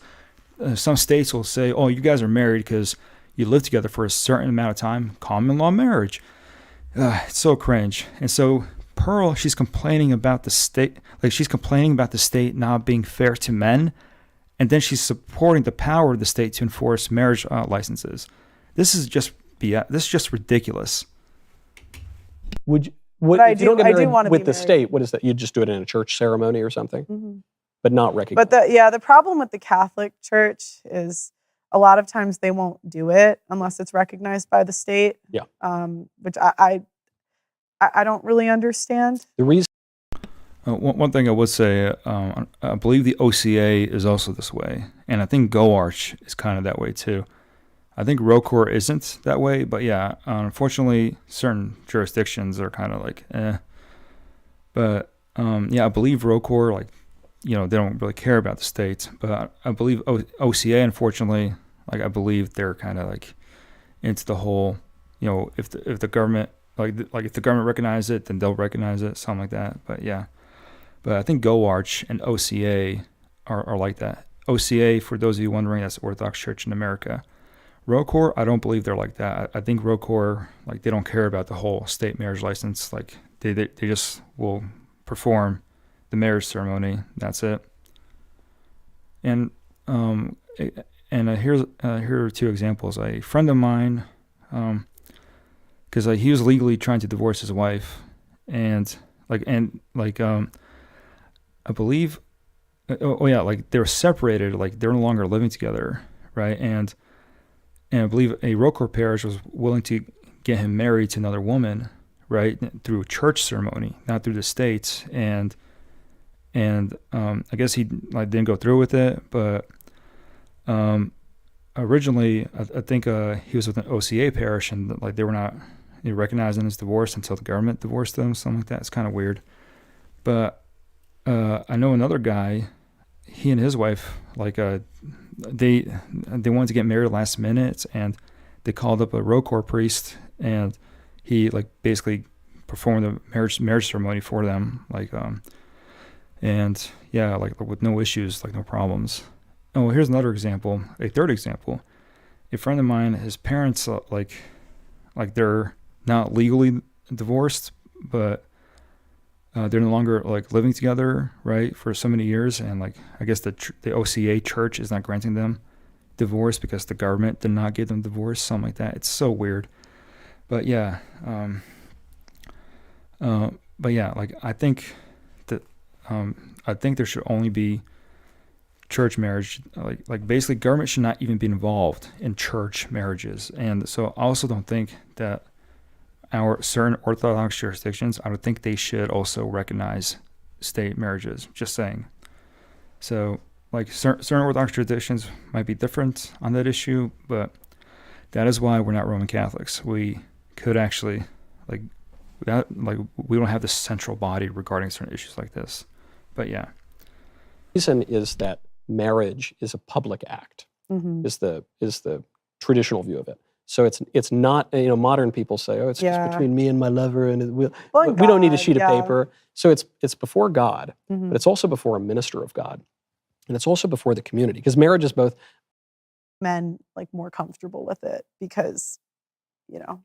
Some states will say, oh, you guys are married because you live together for a certain amount of time. Common law marriage. It's so cringe. And so Pearl, she's complaining about the state, not being fair to men. And then she's supporting the power of the state to enforce marriage licenses. This is just ridiculous. If you don't get married with the state, what is that? You just do it in a church ceremony or something, Mm-hmm. but not recognized. But the problem with the Catholic Church is a lot of times they won't do it unless it's recognized by the state. Yeah. Which I don't really understand. The reason. One thing I would say, I believe the OCA is also this way, and I think GoArch is kind of that way too. I think ROCOR isn't that way, but yeah, unfortunately, certain jurisdictions are kind of like, eh. But yeah, I believe ROCOR, they don't really care about the states, but I believe OCA, unfortunately, I believe they're kind of like into the whole, if the government if the government recognizes it, then they'll recognize it, something like that. But yeah. But I think GoArch and OCA are like that. OCA, for those of you wondering, that's Orthodox Church in America. ROCOR, I don't believe they're like that. I think ROCOR, they don't care about the whole state marriage license. They just will perform the marriage ceremony. That's it. And here are two examples. A friend of mine, because he was legally trying to divorce his wife, and I believe, they were separated, they're no longer living together, right? And I believe a ROCOR parish was willing to get him married to another woman, right, through a church ceremony, not through the states. And I guess he didn't go through with it, but originally I think he was with an OCA parish, and they were not recognizing his divorce until the government divorced them, something like that. It's kind of weird, but. I know another guy, he and his wife, they wanted to get married last minute, and they called up a ROCOR priest, and he basically performed the marriage ceremony for them, and yeah, with no issues, no problems. Oh, here's another example, a third example. A friend of mine, his parents, they're not legally divorced, but they're no longer living together, right, for so many years, and I guess the OCA church is not granting them divorce because the government did not give them divorce, something like that. It's so weird, but yeah, I think that I think there should only be church marriage. Basically, government should not even be involved in church marriages, and so I also don't think that. Our certain Orthodox jurisdictions, I don't think they should also recognize state marriages. Just saying. So, certain Orthodox traditions might be different on that issue, but that is why we're not Roman Catholics. We could actually, we don't have this central body regarding certain issues like this. But yeah. The reason is that marriage is a public act, Mm-hmm. is the traditional view of it. So it's not, modern people say, oh, it's Yeah. just between me and my lover, and Well, we don't need a God, sheet yeah. of paper. So it's before God, Mhm. but it's also before a minister of God, and it's also before the community, because marriage is both. Men like more comfortable with it because,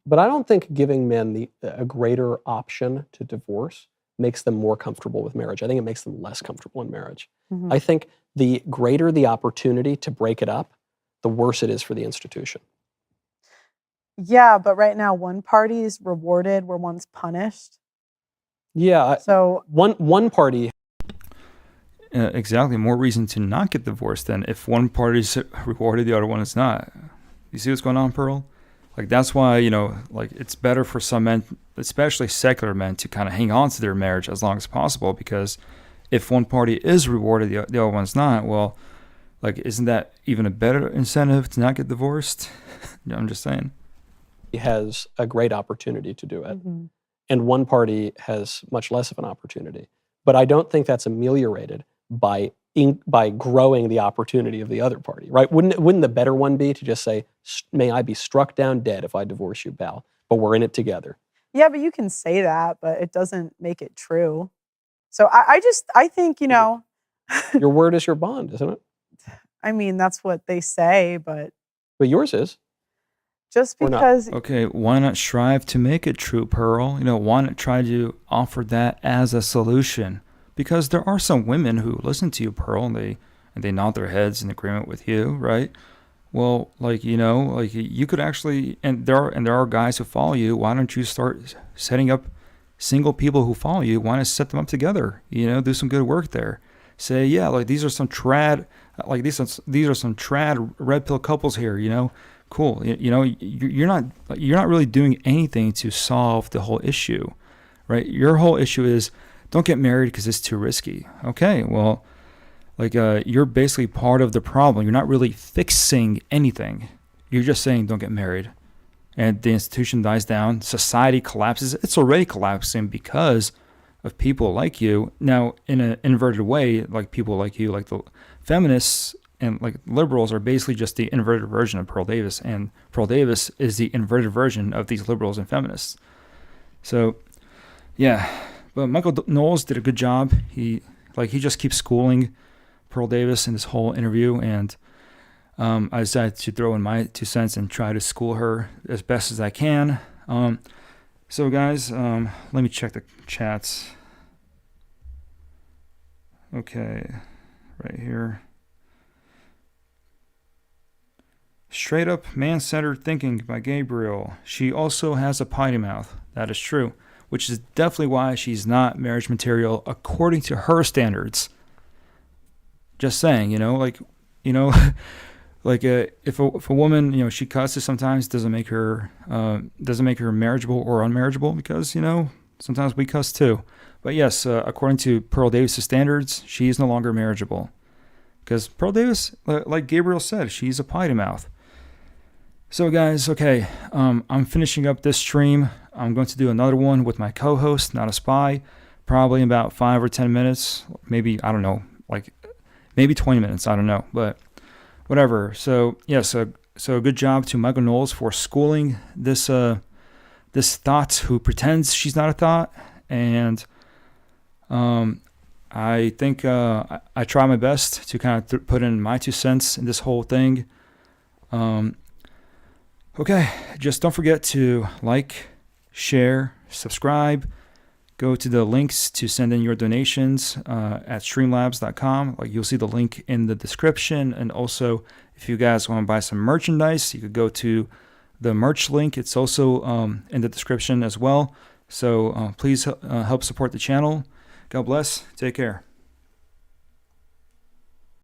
But I don't think giving men a greater option to divorce makes them more comfortable with marriage. I think it makes them less comfortable in marriage. Mhm. I think the greater the opportunity to break it up, the worse it is for the institution. Yeah, but right now one party is rewarded where one's punished. Yeah, So one party. Exactly. More reason to not get divorced than if one party's rewarded, the other one is not. You see what's going on, Pearl? Like, that's why, like, it's better for some men, especially secular men, to kind of hang on to their marriage as long as possible, because if one party is rewarded, the other one's not, well, like, isn't that even a better incentive to not get divorced? I'm just saying. Has a great opportunity to do it, Mhm. and one party has much less of an opportunity. But I don't think that's ameliorated by growing the opportunity of the other party, right? Wouldn't the better one be to just say, "May I be struck down dead if I divorce you, pal, but we're in it together"? Yeah, but you can say that, but it doesn't make it true. So I think, Your word is your bond, isn't it? I mean, that's what they say, but But yours is. just Or not. because Okay, why not strive to make it true, Pearl? Why not try to offer that as a solution? Because there are some women who listen to you, Pearl, and they nod their heads in agreement with you, right? Well, like, like, you could actually, and there are guys who follow you. Why don't you start setting up single people who follow you? Why not set them up together? Do some good work there. Say, yeah, like, these are some trad red pill couples here. Cool. You're not really doing anything to solve the whole issue, right? Your whole issue is don't get married because it's too risky. Okay, well, like, you're basically part of the problem. You're not really fixing anything. You're just saying don't get married, and the institution dies down. Society collapses. It's already collapsing because of people like you. Now, in an inverted way, like people like you, like the feminists and like liberals, are basically just the inverted version of Pearl Davis, and Pearl Davis is the inverted version of these liberals and feminists. So, yeah, but Michael Knowles did a good job. He just keeps schooling Pearl Davis in this whole interview, and I decided to throw in my 2 cents and try to school her as best as I can. So, guys, let me check the chats. Okay, right here. Straight up man-centered thinking by Gabriel. She also has a potty mouth. That is true, which is definitely why she's not marriage material according to her standards. Just saying, like, like, if a woman, she cusses sometimes, doesn't make her marriageable or unmarriageable, because sometimes we cuss too. But yes, according to Pearl Davis' standards, she is no longer marriageable, because Pearl Davis, like Gabriel said, she's a potty mouth. So, guys, okay, I'm finishing up this stream. I'm going to do another one with my co-host, Not a Spy, probably in about 5 or 10 minutes, maybe, I don't know, like maybe 20 minutes, I don't know, but whatever. So, yes, so good job to Michael Knowles for schooling this thought who pretends she's not a thought, and I think I try my best to kind of put in my 2 cents in this whole thing. Okay, just don't forget to like, share, subscribe. Go to the links to send in your donations at streamlabs.com. Like, you'll see the link in the description. And also, if you guys want to buy some merchandise, you could go to the merch link. It's also in the description as well. So please help support the channel. God bless. Take care.